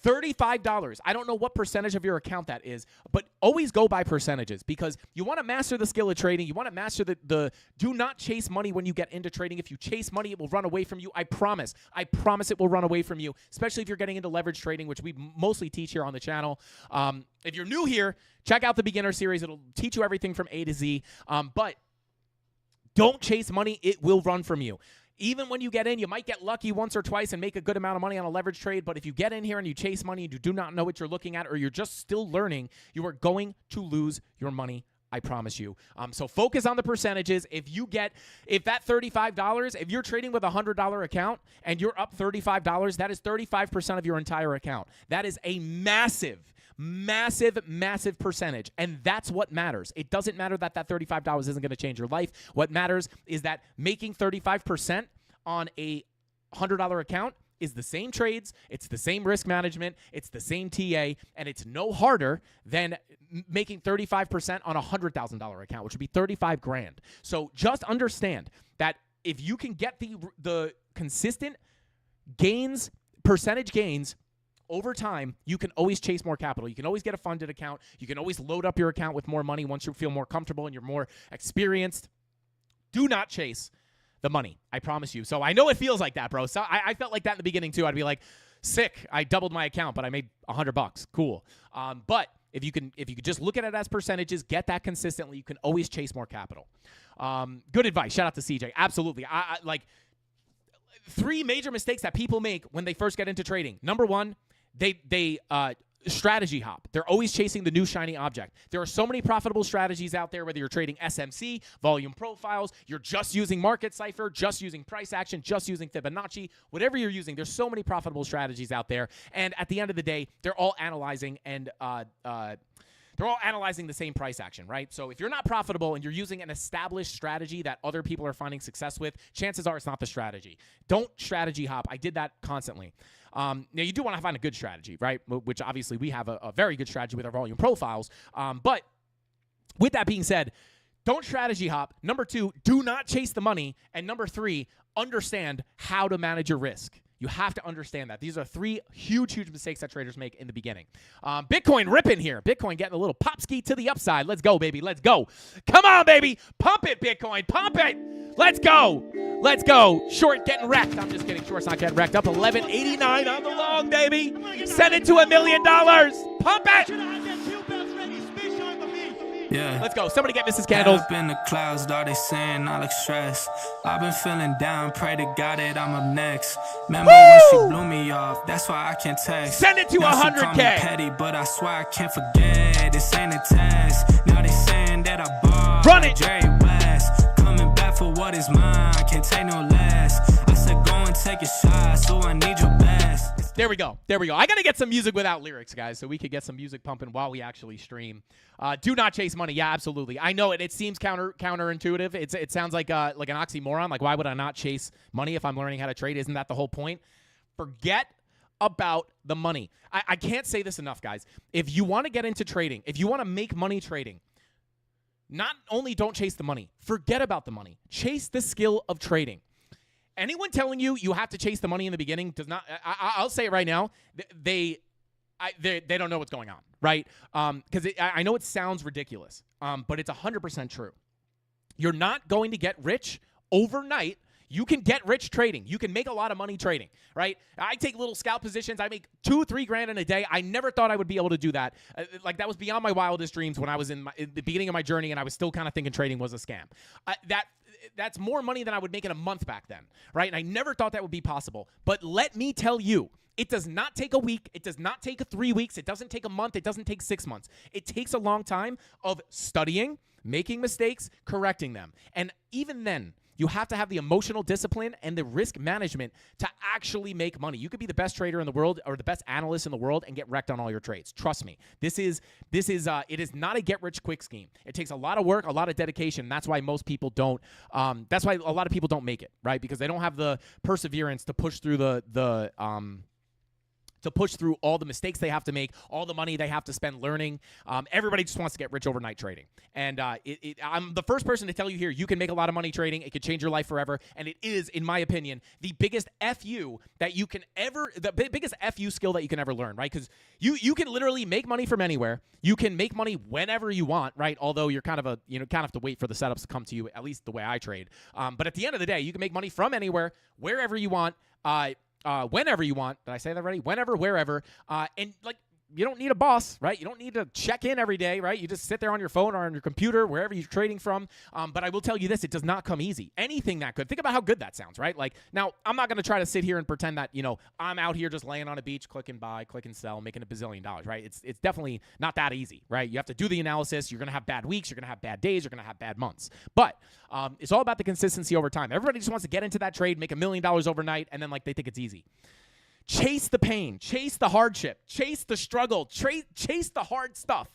$35. I don't know what percentage of your account that is, but always go by percentages because you want to master the skill of trading. You want to master the do not chase money when you get into trading. If you chase money, it will run away from you. I promise it will run away from you, especially if you're getting into leverage trading, which we mostly teach here on the channel. If you're new here, check out the beginner series. It'll teach you everything from A to Z. But don't chase money. It will run from you. Even when you get in, you might get lucky once or twice and make a good amount of money on a leverage trade. But if you get in here and you chase money and you do not know what you're looking at or you're just still learning, you are going to lose your money. I promise you. So focus on the percentages. If that $35, if you're trading with a $100 account and you're up $35, that is 35% of your entire account. That is a massive percentage. And that's what matters. It doesn't matter that $35 isn't going to change your life. What matters is that making 35% on a $100 account is the same trades, it's the same risk management, it's the same TA, and it's no harder than making 35% on a $100,000 account, which would be 35 grand. So just understand that if you can get the consistent gains, percentage gains over time, you can always chase more capital. You can always get a funded account. You can always load up your account with more money once you feel more comfortable and you're more experienced. Do not chase the money. I promise you. So I know it feels like that, bro. So I felt like that in the beginning too. I'd be like, sick. I doubled my account, but I made $100. Cool. But if you could just look at it as percentages, get that consistently, you can always chase more capital. Good advice. Shout out to CJ. Absolutely. I like 3 major mistakes that people make when they first get into trading. Number 1, they strategy hop. They're always chasing the new shiny object. There are so many profitable strategies out there, whether you're trading SMC, volume profiles, you're just using market cipher, just using price action, just using Fibonacci, whatever you're using. There's so many profitable strategies out there. And at the end of the day, they're all analyzing the same price action, right? So if you're not profitable and you're using an established strategy that other people are finding success with, chances are it's not the strategy. Don't strategy hop. I did that constantly. Now, you do want to find a good strategy, right? Which obviously we have a very good strategy with our volume profiles. But with that being said, don't strategy hop. Number 2, do not chase the money. And number 3, understand how to manage your risk. You have to understand that. These are 3 huge mistakes that traders make in the beginning. Bitcoin ripping here. Bitcoin getting a little pop ski to the upside. Let's go, baby. Let's go. Come on, baby. Pump it, Bitcoin. Pump it. Let's go. Let's go. Short getting wrecked. I'm just kidding. Short's not getting wrecked. Up 1189 on the long, baby. Send it to $1 million. Pump it. Yeah. Let's go. Somebody get Mrs. Candles. Up in the clouds, dog, they saying I look stressed. I've been feeling down, pray to God that I'm up next. Remember when she blew me off, that's why I can't text. Send it to now 100K. She call me petty, but I swear I can't forget. This ain't a test. Now they saying that I bought. Run it. Jerry West, coming back for what is mine. I can't take no less. I said go and take a shot, so I need your best. There we go. I got to get some music without lyrics, guys, so we could get some music pumping while we actually stream. Do not chase money. Yeah, absolutely. I know it. It seems counterintuitive. It sounds like an oxymoron. Like, why would I not chase money if I'm learning how to trade? Isn't that the whole point? Forget about the money. I can't say this enough, guys. If you want to get into trading, if you want to make money trading, not only don't chase the money, forget about the money. Chase the skill of trading. Anyone telling you you have to chase the money in the beginning does not. I'll say it right now. They don't know what's going on, right? Because I know it sounds ridiculous, but it's 100% true. You're not going to get rich overnight. You can get rich trading. You can make a lot of money trading, right? I take little scalp positions. I make $2-3 grand in a day. I never thought I would be able to do that. Like that was beyond my wildest dreams when I was in the beginning of my journey, and I was still kind of thinking trading was a scam. That's more money than I would make in a month back then, right? And I never thought that would be possible. But let me tell you, it does not take a week. It does not take 3 weeks. It doesn't take a month. It doesn't take 6 months. It takes a long time of studying, making mistakes, correcting them. And even then, you have to have the emotional discipline and the risk management to actually make money. You could be the best trader in the world or the best analyst in the world and get wrecked on all your trades. Trust me. It is not a get rich quick scheme. It takes a lot of work, a lot of dedication. That's why most people don't. That's why a lot of people don't make it, right? Because they don't have the perseverance to push through all the mistakes they have to make, all the money they have to spend learning. Everybody just wants to get rich overnight trading. And I'm the first person to tell you here, you can make a lot of money trading. It could change your life forever. And it is, in my opinion, the biggest FU that you can ever, the biggest FU skill that you can ever learn, right? Because you can literally make money from anywhere. You can make money whenever you want, right? Although you're kind of have to wait for the setups to come to you, at least the way I trade. But at the end of the day, you can make money from anywhere, wherever you want. Whenever you want. Did I say that already? Whenever, wherever. And like, you don't need a boss, right? You don't need to check in every day, right? You just sit there on your phone or on your computer, wherever you're trading from. But I will tell you this, it does not come easy. Anything that good. Think about how good that sounds, right? Like, now, I'm not going to try to sit here and pretend that, I'm out here just laying on a beach, click and buy, click and sell, making $1 bazillion, right? It's definitely not that easy, right? You have to do the analysis. You're going to have bad weeks. You're going to have bad days. You're going to have bad months. But it's all about the consistency over time. Everybody just wants to get into that trade, make $1 million overnight, and then, like, they think it's easy. Chase the pain, chase the hardship, chase the struggle, chase the hard stuff.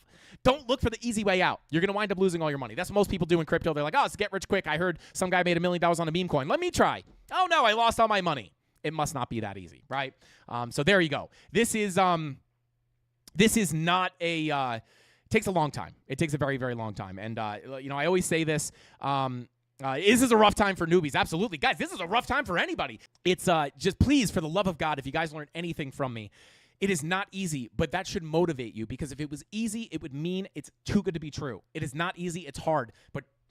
Don't look for the easy way out. You're going to wind up losing all your money. That's what most people do in crypto. They're like, oh, it's get rich quick. I heard some guy made $1 million on a meme coin. Let me try. Oh, no, I lost all my money. It must not be that easy, right? So there you go. This is not a it takes a long time. It takes a very, very long time. And, I always say this. This is a rough time for newbies. Absolutely. Guys, this is a rough time for anybody. It's just please, for the love of God, if you guys learn anything from me, it is not easy, but that should motivate you, because if it was easy, it would mean it's too good to be true. It is not easy. It's hard,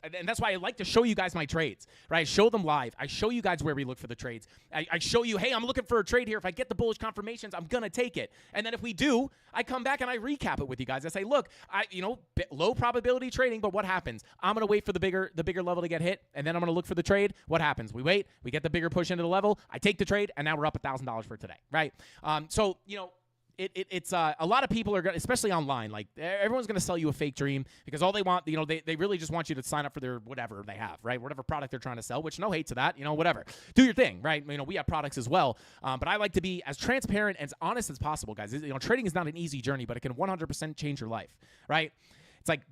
and that's why I like to show you guys my trades, right? I show them live. I show you guys where we look for the trades. I show you, hey, I'm looking for a trade here. If I get the bullish confirmations, I'm going to take it. And then if we do, I come back and I recap it with you guys. I say, look, low probability trading, but what happens? I'm going to wait for the bigger level to get hit, and then I'm going to look for the trade. What happens? We wait. We get the bigger push into the level. I take the trade, and now we're up $1,000 for today, right? It's a lot of people are going, especially online, like everyone's going to sell you a fake dream, because all they want, they really just want you to sign up for their whatever they have, right? Whatever product they're trying to sell, which no hate to that, whatever. Do your thing, right? We have products as well. But I like to be as transparent, as honest as possible, guys. Trading is not an easy journey, but it can 100% change your life, right? It's like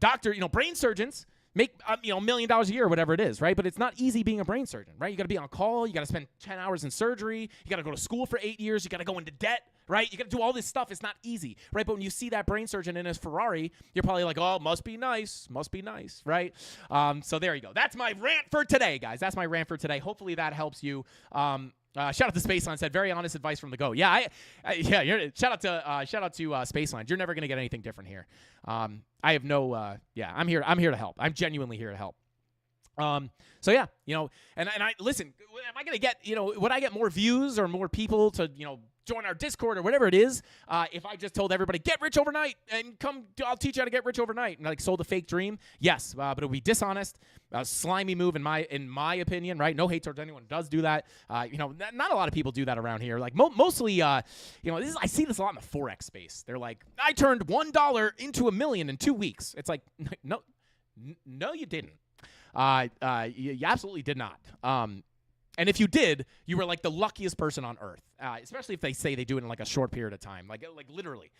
brain surgeons make $1 million a year or whatever it is, right? But it's not easy being a brain surgeon, right? You got to be on call. You got to spend 10 hours in surgery. You got to go to school for 8 years. You got to go into debt, right? You got to do all this stuff. It's not easy, right? But when you see that brain surgeon in his Ferrari, you're probably like, oh, must be nice, right? So there you go. That's my rant for today, guys. That's my rant for today. Hopefully that helps you. Shout out to Spaceline, said very honest advice from the go. Yeah, shout out to Spaceline. You're never gonna get anything different here. I have no. I'm here to help. I'm genuinely here to help. So yeah, and I listen. Am I gonna get would I get more views or more people to join our Discord or whatever it is if I just told everybody get rich overnight and come? I'll teach you how to get rich overnight, and sold a fake dream. Yes, but it would be dishonest, slimy move in my opinion. Right? No hate towards anyone who does do that. Not a lot of people do that around here. Like mostly, I see this a lot in the Forex space. They're like, I turned $1 into $1 million in 2 weeks. It's like, no, you didn't. You absolutely did not. And if you did, you were like the luckiest person on earth, especially if they say they do it in like a short period of time, like literally.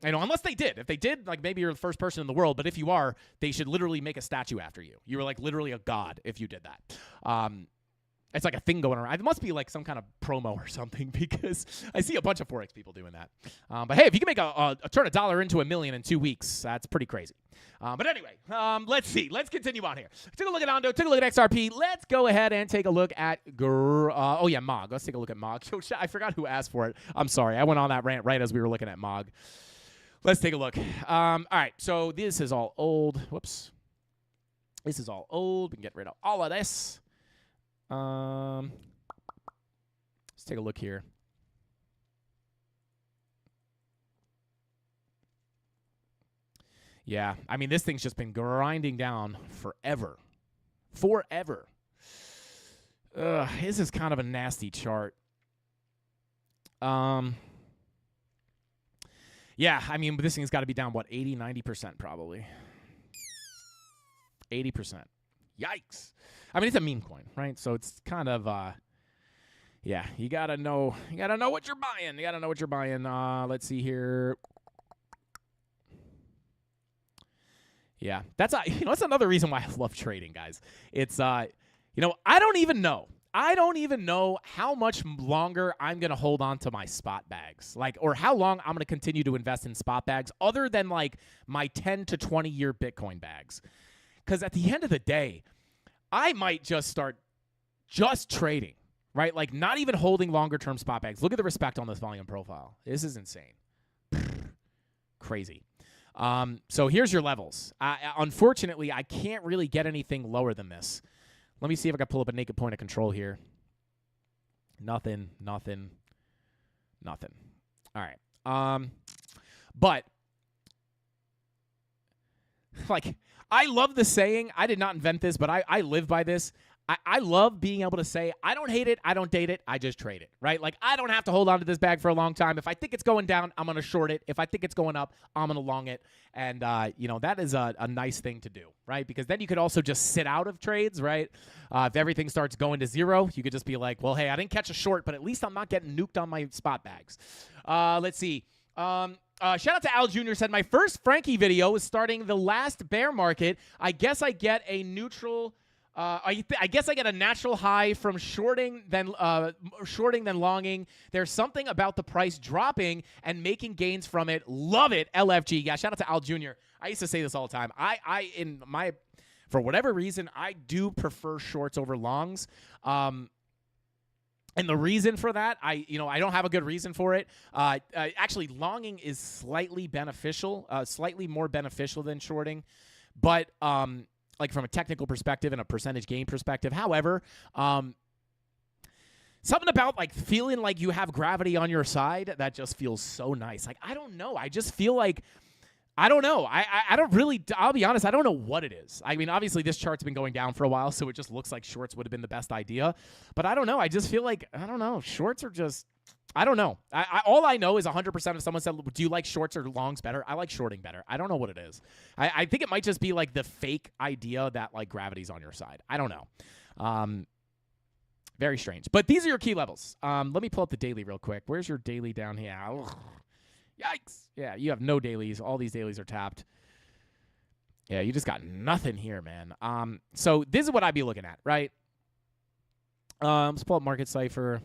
Unless they did. If they did, like maybe you're the first person in the world, but if you are, they should literally make a statue after you. You were like literally a god if you did that. It's like a thing going around. It must be like some kind of promo or something because I see a bunch of Forex people doing that. But hey, if you can make turn $1 into $1 million in 2 weeks, that's pretty crazy. But anyway, let's see. Let's continue on here. Took a look at Ondo. Took a look at XRP. Let's go ahead and take a look at MOG. Let's take a look at MOG. I forgot who asked for it. I'm sorry. I went on that rant right as we were looking at MOG. Let's take a look. All right. So this is all old. Whoops. This is all old. We can get rid of all of this. Let's take a look here. Yeah, I mean, this thing's just been grinding down forever. This is kind of a nasty chart. Yeah, I mean, this thing's got to be down, 80, 90% probably. 80%. Yikes. I mean, it's a meme coin, right? So it's kind of, yeah, you got to know what you're buying. Let's see here. Yeah, that's another reason why I love trading, guys. It's, I don't even know how much longer I'm going to hold on to my spot bags, or how long I'm going to continue to invest in spot bags other than my 10 to 20 year Bitcoin bags. Because at the end of the day, I might just start just trading, right? Not even holding longer-term spot bags. Look at the respect on this volume profile. This is insane. Crazy. So here's your levels. Unfortunately, I can't really get anything lower than this. Let me see if I can pull up a naked point of control here. Nothing. All right. But, I love the saying. I did not invent this, but I live by this. I love being able to say, I don't hate it, I don't date it, I just trade it, right? I don't have to hold on to this bag for a long time. If I think it's going down, I'm going to short it. If I think it's going up, I'm going to long it. And, that is a nice thing to do, right? Because then you could also just sit out of trades, right? If everything starts going to zero, you could just be like, well, hey, I didn't catch a short, but at least I'm not getting nuked on my spot bags. Let's see. Shout out to Al Jr. said, my first Frankie video is starting the last bear market. I guess I get a neutral... I guess I get a natural high from shorting then longing. There's something about the price dropping and making gains from it. Love it, LFG. Yeah, shout out to Al Jr. I used to say this all the time. For whatever reason, I do prefer shorts over longs. And the reason for that, I don't have a good reason for it. Actually, longing is slightly beneficial, slightly more beneficial than shorting, but from a technical perspective and a percentage gain perspective. However, something about feeling like you have gravity on your side that just feels so nice. I don't know. I just feel I don't know. I don't really, I'll be honest, I don't know what it is. I mean, obviously this chart's been going down for a while, so it just looks like shorts would have been the best idea. But I don't know. I just feel I don't know. Shorts are just, I don't know. All I know is 100% of someone said, do you like shorts or longs better? I like shorting better. I don't know what it is. I think it might just be the fake idea that gravity's on your side. I don't know. Very strange. But these are your key levels. Let me pull up the daily real quick. Where's your daily down here? Ugh. Yikes. Yeah, you have no dailies. All these dailies are tapped. Yeah, you just got nothing here, man. So this is what I'd be looking at, right? Let's pull up Market Cipher.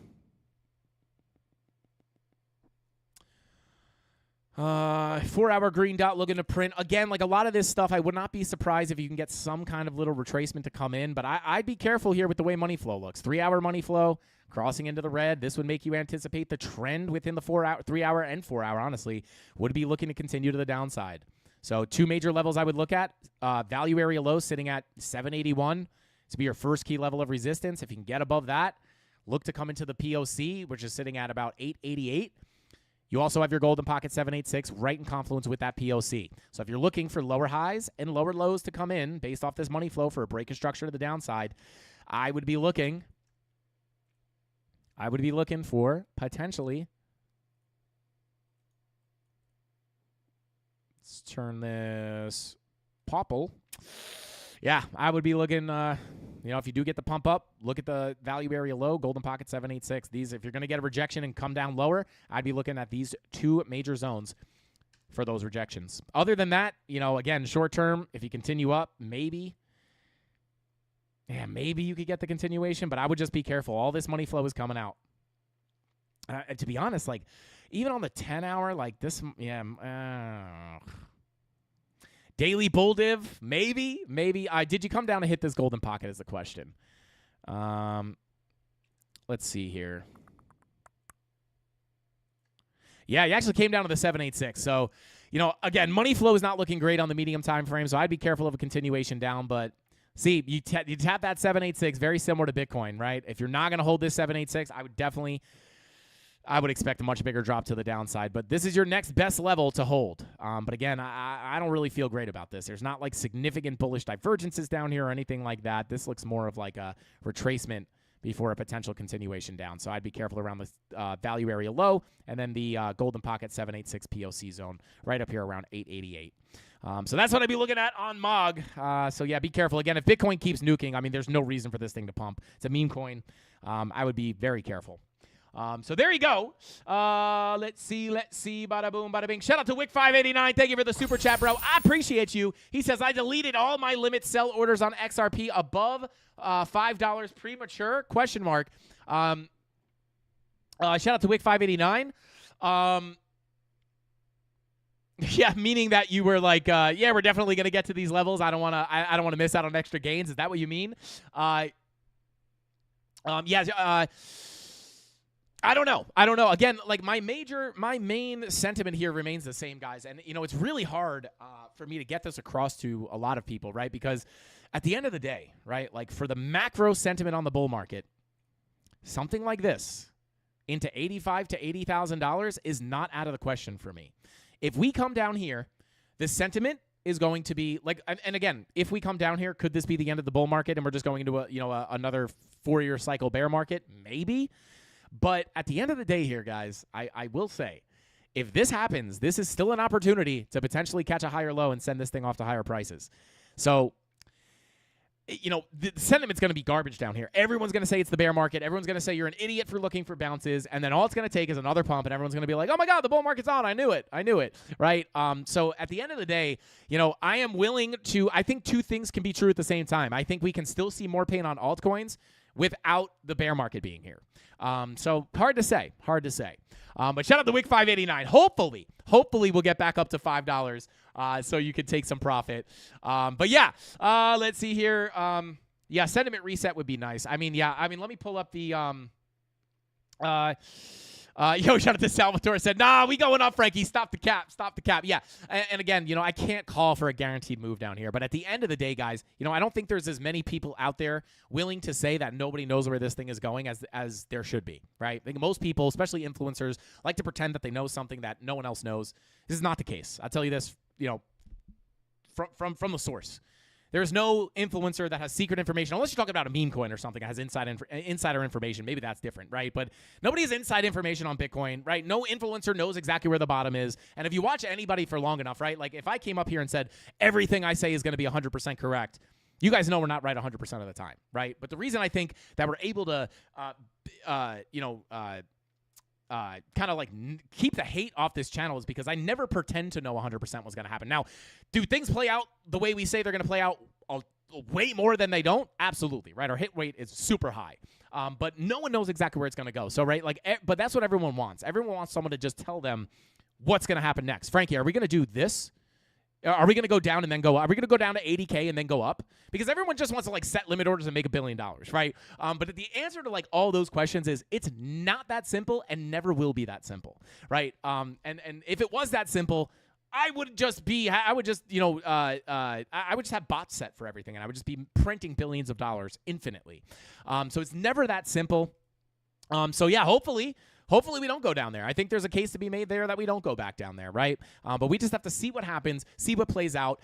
4-hour green dot looking to print. Again, a lot of this stuff, I would not be surprised if you can get some kind of little retracement to come in, but I'd be careful here with the way money flow looks. 3-hour money flow crossing into the red. This would make you anticipate the trend within the 3-hour and 4-hour, honestly, would be looking to continue to the downside. So 2 major levels I would look at. Value area low sitting at 781. To be your first key level of resistance. If you can get above that, look to come into the POC, which is sitting at about 888. You also have your golden pocket 786 right in confluence with that POC. So if you're looking for lower highs and lower lows to come in based off this money flow for a break of structure to the downside, I would be looking for potentially, let's turn this popple. Yeah, I would be looking, if you do get the pump up, look at the value area low, golden pocket 786. These, if you're going to get a rejection and come down lower, I'd be looking at these 2 major zones for those rejections. Other than that, again, short term, if you continue up, maybe yeah, maybe you could get the continuation, but I would just be careful. All this money flow is coming out. And to be honest, like, even on the 10-hour, like this, daily bull div, maybe. Did you come down to hit this golden pocket is the question. Let's see here. Yeah, you actually came down to the 786. So, again, money flow is not looking great on the medium time frame, so I'd be careful of a continuation down. But see, you tap that 786, very similar to Bitcoin, right? If you're not going to hold this 786, I would expect a much bigger drop to the downside. But this is your next best level to hold. But again, I don't really feel great about this. There's not like significant bullish divergences down here or anything like that. This looks more of like a retracement before a potential continuation down. So I'd be careful around the value area low and then the golden pocket 786 POC zone right up here around 888. So that's what I'd be looking at on MOG. So yeah, be careful. Again, if Bitcoin keeps nuking, I mean, there's no reason for this thing to pump. It's a meme coin. I would be very careful. So there you go. Let's see. Bada boom, bada bing. Shout out to Wick589. Thank you for the super chat, bro. I appreciate you. He says, I deleted all my limit sell orders on XRP above $5 premature? Question mark. Shout out to Wick589. Yeah, meaning that you were like, yeah, we're definitely gonna get to these levels. I don't wanna miss out on extra gains. Is that what you mean? I don't know. Again, like my main sentiment here remains the same, guys. And, it's really hard for me to get this across to a lot of people, right? Because at the end of the day, right, like for the macro sentiment on the bull market, something like this into $85,000 to $80,000 is not out of the question for me. If we come down here, the sentiment is going to be like, and again, if we come down here, could this be the end of the bull market and we're just going into another 4-year cycle bear market? Maybe. But at the end of the day here, guys, I will say, if this happens, this is still an opportunity to potentially catch a higher low and send this thing off to higher prices. So, the sentiment's going to be garbage down here. Everyone's going to say it's the bear market. Everyone's going to say you're an idiot for looking for bounces. And then all it's going to take is another pump, and everyone's going to be like, oh, my God, the bull market's on. I knew it, right? So at the end of the day, I am willing to – I think two things can be true at the same time. I think we can still see more pain on altcoins without the bear market being here. So hard to say. But shout out to Wick589. Hopefully we'll get back up to $5 so you can take some profit. But yeah, let's see here. Yeah, sentiment reset would be nice. I mean, let me pull up the shout out to Salvatore said, nah, we going up, Frankie. Stop the cap. Yeah. And again, I can't call for a guaranteed move down here. But at the end of the day, guys, I don't think there's as many people out there willing to say that nobody knows where this thing is going as there should be, right? I think most people, especially influencers, like to pretend that they know something that no one else knows. This is not the case. I'll tell you this, from the source. There's no influencer that has secret information, unless you're talking about a meme coin or something that has insider information. Maybe that's different, right? But nobody has inside information on Bitcoin, right? No influencer knows exactly where the bottom is. And if you watch anybody for long enough, right? Like if I came up here and said everything I say is going to be 100% correct, you guys know we're not right 100% of the time, right? But the reason I think that we're able to, kind of like keep the hate off this channel is because I never pretend to know 100% what's going to happen. Now, do things play out the way we say they're going to play out way more than they don't? Absolutely, right? Our hit rate is super high. But no one knows exactly where it's going to go. So, right, but that's what everyone wants. Everyone wants someone to just tell them what's going to happen next. Frankie, are we going to do this? Are we going to go down and then go up? Are we going to go down to 80K and then go up? Because everyone just wants to set limit orders and make $1 billion, right? But the answer to all those questions is it's not that simple and never will be that simple, right? And if it was that simple, I would just have bots set for everything, and I would just be printing billions of dollars infinitely. So it's never that simple. So yeah, hopefully we don't go down there. I think there's a case to be made there that we don't go back down there, right? But we just have to see what happens, see what plays out,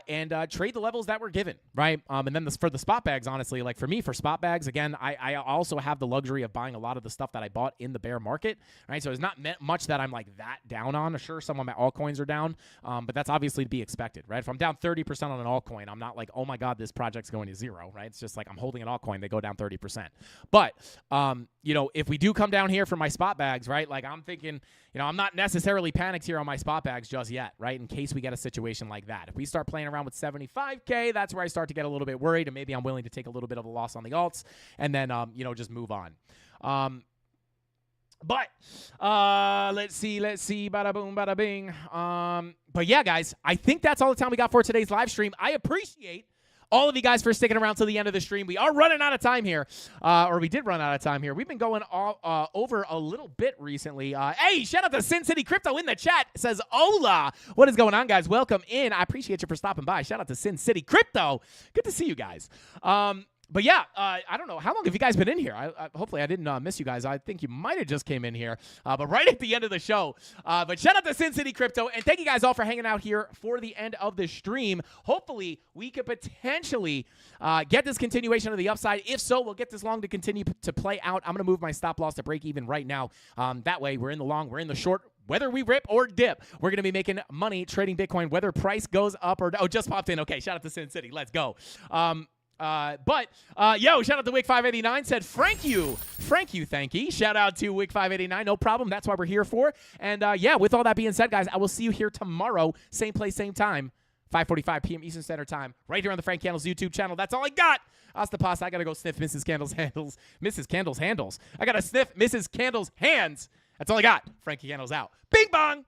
and trade the levels that we're given, right? And then for the spot bags, honestly, for me, for spot bags, again, I also have the luxury of buying a lot of the stuff that I bought in the bear market, right? So it's not much that I'm that down on. Sure, some of my altcoins are down, but that's obviously to be expected, right? If I'm down 30% on an altcoin, I'm not oh my God, this project's going to zero, right? It's just I'm holding an altcoin, they go down 30%. But, if we do come down here for my spot spot bags, right? Like I'm thinking, I'm not necessarily panicked here on my spot bags just yet, right? In case we get a situation like that. If we start playing around with 75K, that's where I start to get a little bit worried, and maybe I'm willing to take a little bit of a loss on the alts and then, just move on. But let's see, bada boom, bada bing. But yeah, guys, I think that's all the time we got for today's live stream. I appreciate all of you guys for sticking around till the end of the stream. We are running out of time here, or we did run out of time here. We've been going all, over a little bit recently. Hey, shout out to Sin City Crypto in the chat. Says, hola. What is going on, guys? Welcome in. I appreciate you for stopping by. Shout out to Sin City Crypto. Good to see you guys. But yeah, I don't know. How long have you guys been in here? Hopefully I didn't miss you guys. I think you might have just came in here, but right at the end of the show. But shout out to Sin City Crypto, and thank you guys all for hanging out here for the end of the stream. Hopefully we could potentially get this continuation of the upside. If so, we'll get this long to continue to play out. I'm going to move my stop loss to break even right now. That way we're in the long, we're in the short. Whether we rip or dip, we're going to be making money trading Bitcoin, whether price goes up or down. Oh, just popped in. Okay, shout out to Sin City. Let's go. Yo, shout out to Wick589, said, thank you, thank you. Shout out to Wick589, no problem. That's why we're here for. And, yeah, with all that being said, guys, I will see you here tomorrow, same place, same time, 5:45 p.m. Eastern Standard Time, right here on the Frank Candles YouTube channel. That's all I got. Hasta pasta. I got to go sniff Mrs. Candles' handles. I got to sniff Mrs. Candles' hands. That's all I got. Frankie Candles out. Bing bong.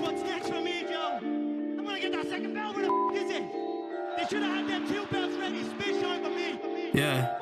What's next for me, Joe? I'm gonna get that second bell. Where the is it? They should have had them 2 bells ready. Spit shine for me. Yeah.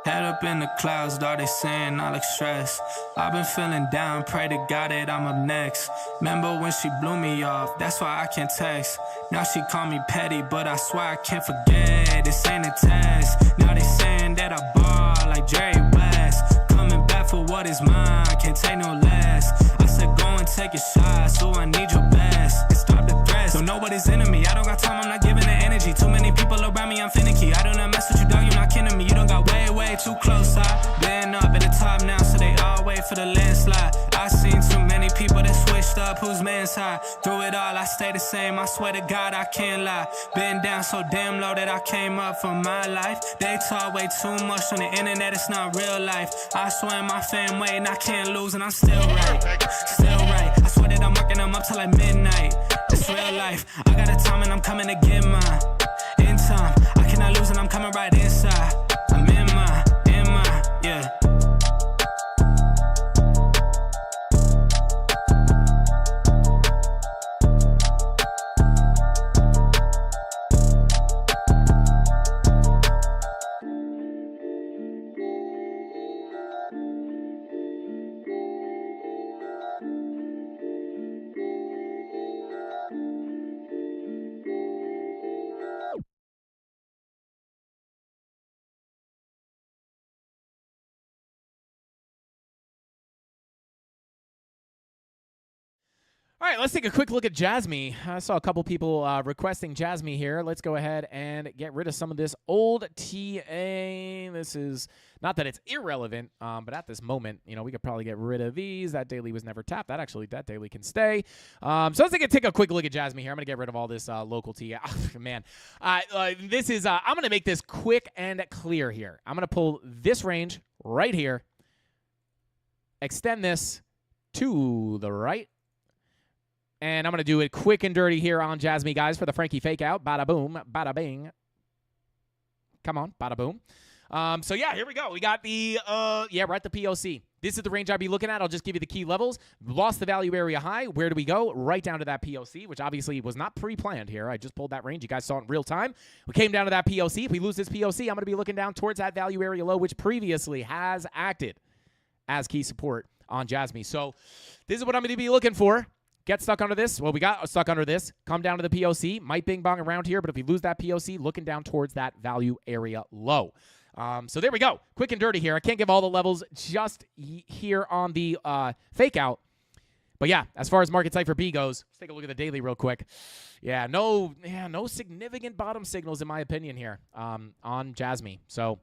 Head up in the clouds, dog, they saying I look stressed. I've been feeling down, pray to God that I'm up next. Remember when she blew me off, that's why I can't text. Now she call me petty, but I swear I can't forget. This ain't a test. Now they saying that I ball like Jerry West. Coming back for what is mine, can't take no less. I said go and take a shot, so I need your best. And stop the threats, so nobody's into me. I don't got time, I'm not giving the energy. Too many people around me, I'm finicky. I do not mess with you, dog, you're not kidding me. You don't got way too close. I been up at the top now, so they all wait for the landslide. I seen too many people that switched up, whose man's high. Through it all, I stay the same, I swear to God, I can't lie. Been down so damn low that I came up for my life. They talk way too much on the internet, it's not real life. I swear my fam waiting, I can't lose, and I'm still right. Still right, I swear that I'm working them up till like midnight. It's real life, I got a time and I'm coming to get mine. In time, I cannot lose and I'm coming right inside. I'm in my, yeah. All right, let's take a quick look at Jasmy. I saw a couple people requesting Jasmy here. Let's go ahead and get rid of some of this old TA. This is not that it's irrelevant, but at this moment, we could probably get rid of these. That daily was never tapped. That daily can stay. So let's take a quick look at Jasmy here. I'm going to get rid of all this local TA. Oh, man, this is, I'm going to make this quick and clear here. I'm going to pull this range right here, extend this to the right, and I'm going to do it quick and dirty here on Jasmy, guys, for the Frankie fake out. Bada boom, bada bing. Come on, bada boom. So, yeah, here we go. We got the, we're at the POC. This is the range I'd be looking at. I'll just give you the key levels. Lost the value area high. Where do we go? Right down to that POC, which obviously was not pre-planned here. I just pulled that range. You guys saw it in real time. We came down to that POC. If we lose this POC, I'm going to be looking down towards that value area low, which previously has acted as key support on Jasmy. So this is what I'm going to be looking for. Get stuck under this. Well, we got stuck under this. Come down to the POC. Might bing bong around here, but if we lose that POC, looking down towards that value area low. So there we go. Quick and dirty here. I can't give all the levels just here on the fake out, But yeah, as far as market cipher B goes, let's take a look at the daily real quick. No significant bottom signals in my opinion here on Jasmy. So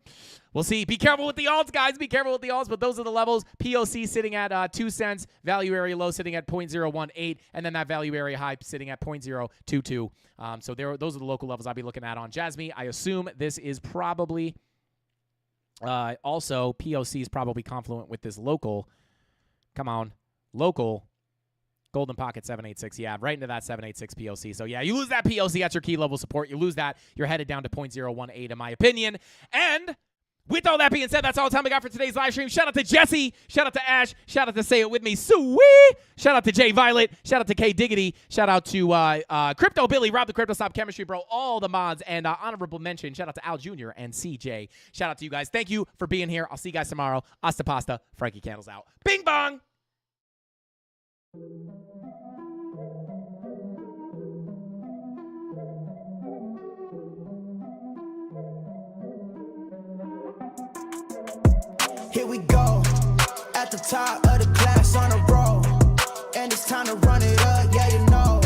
we'll see. Be careful with the alts, guys. Be careful with the alts, but those are the levels. POC sitting at 2 cents, value area low sitting at 0.018, and then that value area high sitting at 0.022. So those are the local levels I'll be looking at on Jasmy. I assume this is probably also POC is probably confluent with this local. Come on, local. Golden Pocket 786, yeah, right into that 786 POC. So, yeah, you lose that POC, that's your key level support. You lose that, you're headed down to 0.018 in my opinion. And with all that being said, that's all the time we got for today's live stream. Shout out to Jesse. Shout out to Ash. Shout out to Say It With Me. Sweet. Shout out to Jay Violet. Shout out to K Diggity. Shout out to Crypto Billy, Rob the Crypto Stop Chemistry Bro, all the mods, and honorable mention. Shout out to Al Jr. and CJ. Shout out to you guys. Thank you for being here. I'll see you guys tomorrow. Hasta pasta. Frankie Candles out. Bing bong. Here we go, at the top of the class on a roll, and it's time to run it up, yeah you know.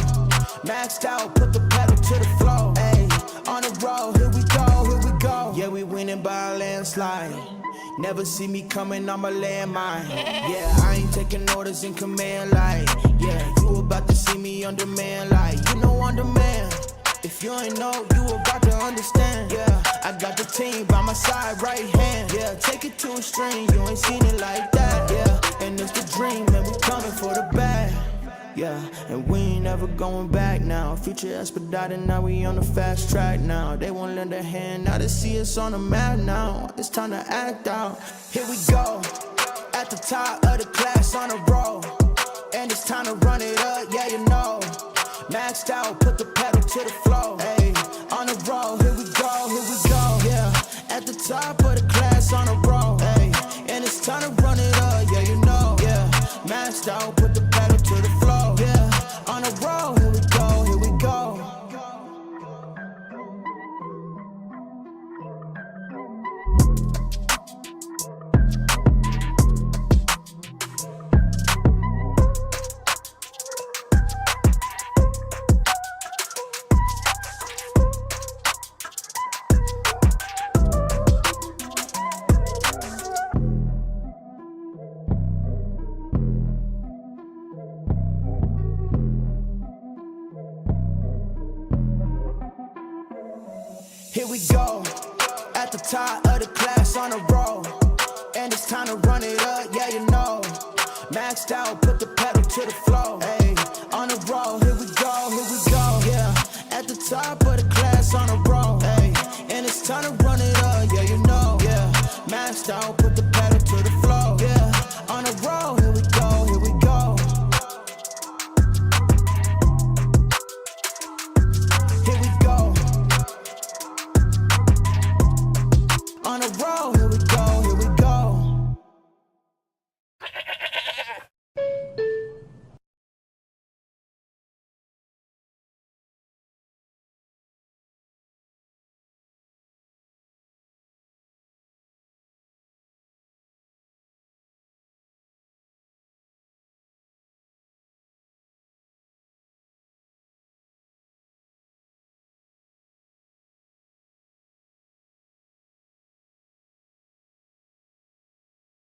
Maxed out, put the pedal to the floor, ayy, on the road, here we go. Yeah, we winning by a landslide. Never see me coming, I'm a landmine. Yeah, I ain't taking orders in command like, yeah, you about to see me on demand like, you know on demand. If you ain't know, you about to understand. Yeah, I got the team by my side, right hand. Yeah, take it to a string, you ain't seen it like that. Yeah, and it's the dream, and we coming for the bag. Yeah, and we ain't never going back now. Future expedited, now we on the fast track now. They won't lend a hand, now they see us on the map now. It's time to act out. Here we go, at the top of the class on a roll, and it's time to run it up, yeah you know. Maxed out, put the pedal to the floor, ayy, on the road, here we go, yeah, at the top of the class on a roll, ayy, and it's time to run it up, yeah you know, yeah, maxed out, put the pedal to the floor, yeah, on the road, here we go, here we go. Here we go, at the top of the class on a roll, and it's time to run it up, yeah you know. Maxed out, put the pedal to the floor, ayy, on the road, here we go, yeah, at the top of the class on a roll, ayy, and it's time to run it up, yeah you know, yeah, maxed out, put the pedal to the floor, yeah, on the road.